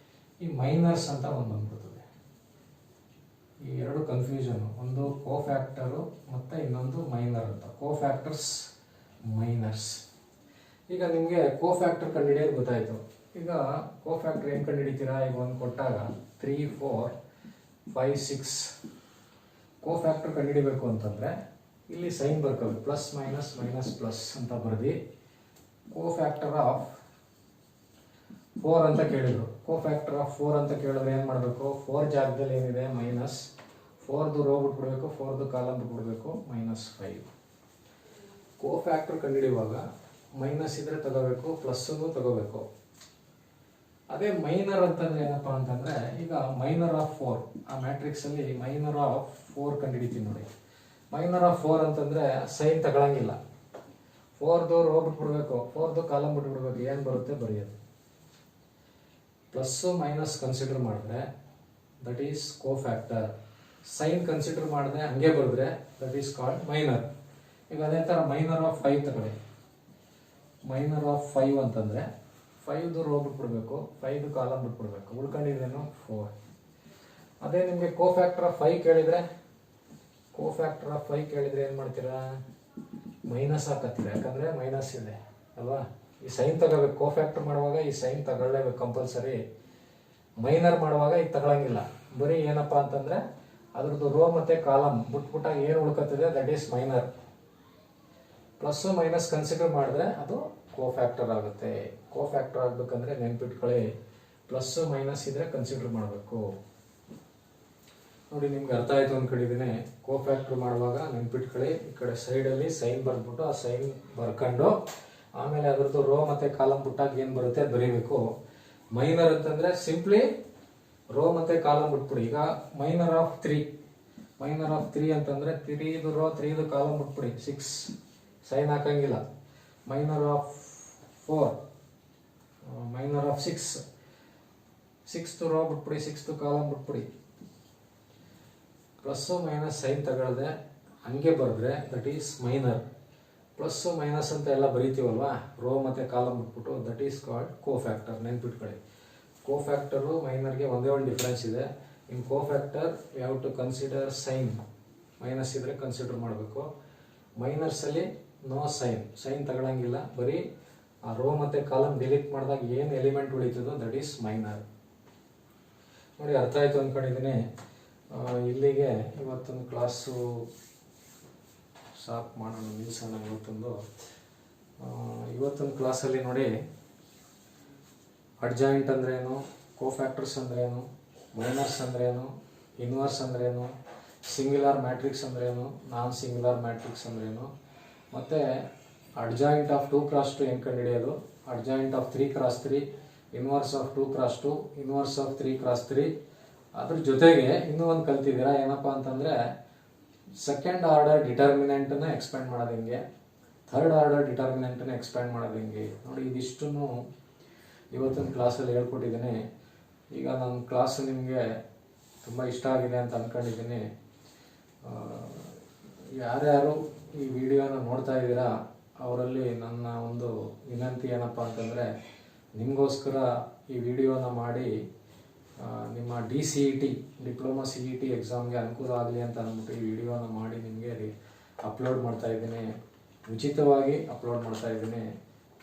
ಈ ಮೈನರ್ಸ್ ಅಂತ ಒಂದು ಬಂದ್ಬಿಡ್ತದೆ. ಈ ಎರಡು ಕನ್ಫ್ಯೂಷನು, ಒಂದು ಕೋಫ್ಯಾಕ್ಟರು ಮತ್ತು ಇನ್ನೊಂದು ಮೈನರ್ ಅಂತ. Cofactors, minors. ಈಗ ನಿಮಗೆ ಕೋಫ್ಯಾಕ್ಟರ್ ಕಂಡುಹಿಡಿಯೋದು ಗೊತ್ತಾಯಿತು. ಈಗ ಕೋಫ್ಯಾಕ್ಟರ್ ಏನು ಕಂಡುಹಿಡಿತೀರಾ? ಈಗ ಒಂದು ಕೊಟ್ಟಾಗ 3 4 5 6 ಕೋಫ್ಯಾಕ್ಟರ್ ಕಂಡುಹಿಡಿಬೇಕು ಅಂತಂದರೆ ಇಲ್ಲಿ ಸೈನ್ ಬರ್ಕೋಬೇಕು. ಪ್ಲಸ್ ಮೈನಸ್ ಮೈನಸ್ ಪ್ಲಸ್ ಅಂತ ಬರೆದು ಕೋಫ್ಯಾಕ್ಟರ್ ಆಫ್ 4 ಅಂತ ಕೇಳಿದ್ರು. ಕೋಫ್ಯಾಕ್ಟರ್ ಆಫ್ 4 ಅಂತ ಕೇಳಿದ್ರೆ ಏನು ಮಾಡಬೇಕು? 4 ಜಾಗದಲ್ಲಿ ಏನಿದೆ? ಮೈನಸ್. 4ದು ರೋ ಬಿಟ್ಬಿಡ್ಬೇಕು, 4ದು ಕಾಲಮ್ ಬಿಟ್ಬಿಡ್ಬೇಕು, -5. ಕೋಫ್ಯಾಕ್ಟರ್ ಕಂಡುಹಿಡಿಯುವಾಗ ಮೈನಸ್ ಇದ್ರೆ ತಗೋಬೇಕು, ಪ್ಲಸ್ಸನ್ನು ತಗೋಬೇಕು. ಅದೇ ಮೈನರ್ ಅಂತಂದ್ರೆ ಏನಪ್ಪ ಅಂತಂದರೆ, ಈಗ ಮೈನರ್ ಆಫ್ 4 ಆ ಮ್ಯಾಟ್ರಿಕ್ಸಲ್ಲಿ ಮೈನರ್ ಆಫ್ 4 ಕಂಡುಹಿಡಿತೀನಿ ನೋಡಿ. ಮೈನರ್ ಆಫ್ 4 ಅಂತಂದರೆ ಸೈನ್ ತಗೊಳಂಗಿಲ್ಲ. 4ದು ರೋ ಬಿಟ್ಬಿಡ್ಬೇಕು, 4ದು ಕಾಲಮ್ ಬಿಟ್ಬಿಡ್ಬೇಕು. ಏನು ಬರುತ್ತೆ? ಬರೆಯೋದು. ಪ್ಲಸ್ಸು ಮೈನಸ್ ಕನ್ಸಿಡರ್ ಮಾಡಿದ್ರೆ that is cofactor. Sign consider ಮಾಡಿದ್ರೆ ಹಂಗೆ ಬರೆದ್ರೆ ದಟ್ ಈಸ್ ಕಾಲ್ಡ್ ಮೈನರ್. ಈಗ ಅದೇ ಥರ ಮೈನರ್ ಆಫ್ 5 ತಗೊಳ್ಳಿ. ಮೈನರ್ ಆಫ್ 5 ಅಂತಂದರೆ 5ದು ರೋ ಬಿಟ್ಬಿಡ್ಬೇಕು, 5ದು ಕಾಲಮ್ ಬಿಟ್ಬಿಡ್ಬೇಕು, ಉಳ್ಕೊಂಡಿದ್ದೇನು 4. ಅದೇ ನಿಮಗೆ ಕೋಫ್ಯಾಕ್ಟರ್ ಆಫ್ 5 ಕೇಳಿದರೆ ಏನು ಮಾಡ್ತೀರಾ? ಮೈನಸ್ ಹಾಕತ್ತೀರ, ಯಾಕಂದರೆ ಮೈನಸ್ ಇದೆ ಅಲ್ವಾ? ಈ ಸೈನ್ ತಗೋಬೇಕು. ಕೋಫ್ಯಾಕ್ಟರ್ ಮಾಡುವಾಗ ಈ ಸೈನ್ ತಗೊಳ್ಳೇಬೇಕು ಕಂಪಲ್ಸರಿ. ಮೈನರ್ ಮಾಡುವಾಗ ಇದು ತಗೊಳಂಗಿಲ್ಲ. ಬರೀ ಏನಪ್ಪ ಅಂತಂದರೆ ಅದ್ರದ್ದು ರೋ ಮತ್ತು ಕಾಲಮ್ ಬಿಟ್ಬಿಟ್ಟಾಗ ಏನು ಉಳ್ಕೊತಿದೆ that is minor. Plus minus consider ಮಾಡಿದ್ರೆ ಅದು ಕೋಫ್ಯಾಕ್ಟರ್ ಆಗುತ್ತೆ. ಕೋಫ್ಯಾಕ್ಟರ್ ಆಗಬೇಕಂದ್ರೆ ನೆನ್ಪಿಟ್ಕೊಳ್ಳಿ, ಪ್ಲಸ್ಸು ಮೈನಸ್ ಇದ್ರೆ ಕನ್ಸಿಡರ್ ಮಾಡಬೇಕು. ನೋಡಿ, ನಿಮ್ಗೆ ಅರ್ಥ ಆಯಿತು ಅಂದ್ಕೊಂಡಿದ್ದೀನಿ. ಕೋಫ್ಯಾಕ್ಟರ್ ಮಾಡುವಾಗ ನೆನ್ಪಿಟ್ಕೊಳ್ಳಿ, ಈ ಕಡೆ ಸೈಡಲ್ಲಿ ಸೈನ್ ಬರ್ಬಿಟ್ಟು ಆ ಸೈನ್ ಬರ್ಕೊಂಡು ಆಮೇಲೆ ಅದರದ್ದು ರೋ ಮತ್ತು ಕಾಲಮ್ ಬಿಟ್ಟಾಗ ಏನು ಬರುತ್ತೆ ಅದು ಬರೀಬೇಕು. ಮೈನರ್ ಅಂತಂದರೆ ಸಿಂಪ್ಲಿ ರೋ ಮತ್ತು ಕಾಲಮ್ ಬಿಟ್ಬಿಡಿ. ಈಗ ಮೈನರ್ ಆಫ್ 3 ಅಂತಂದರೆ 3ದು ರೋ 3ದು ಕಾಲಮ್ ಬಿಟ್ಬಿಡಿ, 6 ಸೈನ್ ಹಾಕಂಗಿಲ್ಲ. Minor of 4 minor of 6 sixth row ಬಿಟ್ಬಿಡಿ, ಸಿಕ್ಸ್ತ್ ಕಾಲಮ್ ಬಿಟ್ಬಿಡಿ. ಪ್ಲಸ್ಸು ಮೈನಸ್ ಸೈನ್ ತಗೊಳ್ದೆ ಹಂಗೆ ಬರೆದ್ರೆ that is minor. Plus minus ಅಂತ ಎಲ್ಲ ಬರೀತೀವಲ್ವಾ, ರೋ ಮತ್ತು ಕಾಲಮ್ ಬಿಟ್ಬಿಟ್ಟು, ದಟ್ ಈಸ್ ಕಾಲ್ಡ್ ಕೋಫ್ಯಾಕ್ಟರ್. ನೆನ್ಪಿಟ್ಕೊಳ್ಳಿ, ಕೋಫ್ಯಾಕ್ಟರು ಮೈನರ್ಗೆ ಒಂದೇ ಒಂದು ಡಿಫ್ರೆನ್ಸ್ ಇದೆ. In cofactor you have to consider sign. Minus ಇದ್ರೆ ಕನ್ಸಿಡರ್ ಮಾಡಬೇಕು. ಮೈನರ್ಸಲ್ಲಿ ನೋ ಸೈನ್ ತಗೊಳಂಗಿಲ್ಲ. ಬರೀ ಆ ರೋ ಮತ್ತು ಕಾಲಮ್ ಡಿಲೀಟ್ ಮಾಡಿದಾಗ ಏನು ಎಲಿಮೆಂಟ್ ಉಳಿತದೋ ದಟ್ ಈಸ್ ಮೈನರ್. ನೋಡಿ, ಅರ್ಥ ಆಯಿತು ಅಂದ್ಕೊಂಡಿದ್ದೀನಿ. ಇಲ್ಲಿಗೆ ಇವತ್ತೊಂದು ಕ್ಲಾಸು ಸ್ಟಾಪ್ ಮಾಡೋಣ, ನಿಲ್ಲಿಸೋಣ. ಇವತ್ತೊಂದು ಕ್ಲಾಸಲ್ಲಿ ನೋಡಿ, ಅಡ್ಜಾಯಿಂಟ್ ಅಂದ್ರೇನು, ಕೋಫ್ಯಾಕ್ಟರ್ಸ್ ಅಂದ್ರೇನು, ಮೈನರ್ಸ್ ಅಂದ್ರೇನು, ಇನ್ವರ್ಸ್ ಅಂದ್ರೇನು, ಸಿಂಗ್ಯುಲರ್ ಮ್ಯಾಟ್ರಿಕ್ಸ್ ಅಂದ್ರೇನು, ನಾನ್ ಸಿಂಗ್ಯುಲರ್ ಮ್ಯಾಟ್ರಿಕ್ಸ್ ಅಂದ್ರೇನು, ಮತ್ತು ಅಡ್ಜಾಯಿಂಟ್ ಆಫ್ 2x2 ಹೆಂಗೆ ಕಂಡುಹಿಡಿಯೋದು, adjoint of 3x3, inverse of 2x2, inverse of 3x3. ಅದ್ರ ಜೊತೆಗೆ ಇನ್ನೂ ಒಂದು ಕಲ್ತಿದ್ದೀರಾ, ಏನಪ್ಪ ಅಂತಂದರೆ ಸೆಕೆಂಡ್ ಆರ್ಡರ್ ಡಿಟರ್ಮಿನೆಂಟನ್ನು ಎಕ್ಸ್ಪ್ಯಾಂಡ್ ಮಾಡೋದು ಹೆಂಗೆ, ಥರ್ಡ್ ಆರ್ಡರ್ ಡಿಟರ್ಮಿನೆಂಟನ್ನು ಎಕ್ಸ್ಪ್ಯಾಂಡ್ ಮಾಡೋದು ಹೆಂಗೆ. ನೋಡಿ, ಇದಿಷ್ಟನ್ನು ಇವತ್ತಿನ ಕ್ಲಾಸಲ್ಲಿ ಹೇಳ್ಕೊಟ್ಟಿದ್ದೀನಿ. ಈಗ ನನ್ನ ಕ್ಲಾಸು ನಿಮಗೆ ತುಂಬ ಇಷ್ಟ ಆಗಿದೆ ಅಂತ ಅಂದ್ಕೊಂಡಿದ್ದೀನಿ. ಯಾರ್ಯಾರು ಈ ವಿಡಿಯೋನ ನೋಡ್ತಾ ಇದ್ದೀರಾ ಅವರಲ್ಲಿ ನನ್ನ ಒಂದು ವಿನಂತಿ ಏನಪ್ಪ ಅಂತಂದರೆ, ನಿಮಗೋಸ್ಕರ ಈ ವಿಡಿಯೋನ ಮಾಡಿ ನಿಮ್ಮ DCET ಡಿಪ್ಲೊಮಾ CET ಎಕ್ಸಾಮ್ಗೆ ಅನುಕೂಲ ಆಗಲಿ ಅಂತ ಅಂದ್ಬಿಟ್ಟು ಈ ವಿಡಿಯೋನ ಮಾಡಿ ನಿಮಗೆ ಅಪ್ಲೋಡ್ ಮಾಡ್ತಾಯಿದ್ದೀನಿ. ಉಚಿತವಾಗಿ ಅಪ್ಲೋಡ್ ಮಾಡ್ತಾಯಿದ್ದೀನಿ.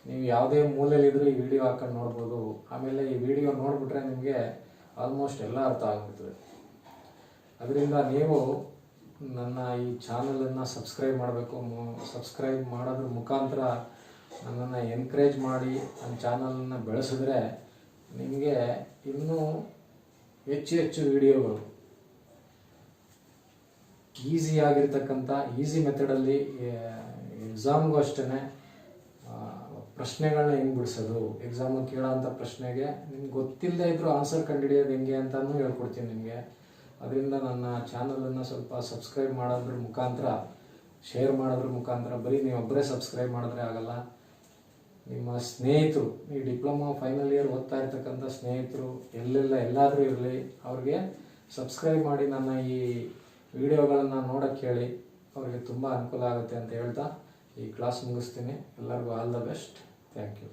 ನೀವು ಯಾವುದೇ ಮೂಲೆಯಲ್ಲಿದ್ದರೂ ಈ ವಿಡಿಯೋ ಹಾಕೊಂಡು ನೋಡ್ಬೋದು. ಆಮೇಲೆ ಈ ವಿಡಿಯೋ ನೋಡಿಬಿಟ್ರೆ ನಿಮಗೆ ಆಲ್ಮೋಸ್ಟ್ ಎಲ್ಲ ಅರ್ಥ ಆಗ್ಬಿಡ್ತದೆ. ಅದರಿಂದ ನೀವು ನನ್ನ ಈ ಚಾನಲನ್ನು ಸಬ್ಸ್ಕ್ರೈಬ್ ಮಾಡಬೇಕು. ಸಬ್ಸ್ಕ್ರೈಬ್ ಮಾಡೋದ್ರ ಮುಖಾಂತರ ನನ್ನನ್ನು ಎನ್ಕರೇಜ್ ಮಾಡಿ ನನ್ನ ಚಾನಲನ್ನು ಬೆಳೆಸಿದ್ರೆ ನಿಮಗೆ ಇನ್ನೂ ಹೆಚ್ಚು ಹೆಚ್ಚು ವಿಡಿಯೋಗಳು ಈಸಿಯಾಗಿರ್ತಕ್ಕಂಥ ಈಸಿ ಮೆಥಡಲ್ಲಿ ಎಕ್ಸಾಮ್ಗೂ ಅಷ್ಟೇ ಪ್ರಶ್ನೆಗಳನ್ನ ಹೆಂಗೆ ಬಿಡಿಸೋದು, ಎಕ್ಸಾಮಲ್ಲಿ ಕೇಳೋಂಥ ಪ್ರಶ್ನೆಗೆ ನಿಮ್ಗೆ ಗೊತ್ತಿಲ್ಲದೆ ಇದ್ದರೂ ಆನ್ಸರ್ ಕಂಡುಹಿಡಿಯೋದು ಹೆಂಗೆ ಅಂತಲೂ ಹೇಳ್ಕೊಡ್ತೀನಿ ನಿಮಗೆ. ಅದರಿಂದ ನನ್ನ ಚಾನಲನ್ನು ಸ್ವಲ್ಪ ಸಬ್ಸ್ಕ್ರೈಬ್ ಮಾಡೋದ್ರ ಮುಖಾಂತರ, ಶೇರ್ ಮಾಡೋದ್ರ ಮುಖಾಂತರ, ಬರೀ ನೀವೊಬ್ಬರೇ ಸಬ್ಸ್ಕ್ರೈಬ್ ಮಾಡಿದ್ರೆ ಆಗಲ್ಲ. ನಿಮ್ಮ ಸ್ನೇಹಿತರು, ಈ ಡಿಪ್ಲೊಮಾ ಫೈನಲ್ ಇಯರ್ ಓದ್ತಾ ಇರ್ತಕ್ಕಂಥ ಸ್ನೇಹಿತರು ಎಲ್ಲಾದರೂ ಇರಲಿ, ಅವ್ರಿಗೆ ಸಬ್ಸ್ಕ್ರೈಬ್ ಮಾಡಿ ನನ್ನ ಈ ವಿಡಿಯೋಗಳನ್ನು ನೋಡೋಕ್ಕೆ ಹೇಳಿ. ಅವ್ರಿಗೆ ತುಂಬ ಅನುಕೂಲ ಆಗುತ್ತೆ ಅಂತ ಹೇಳ್ತಾ ಈ ಕ್ಲಾಸ್ ಮುಗಿಸ್ತೀನಿ. ಎಲ್ಲರಿಗೂ all the best. Thank you.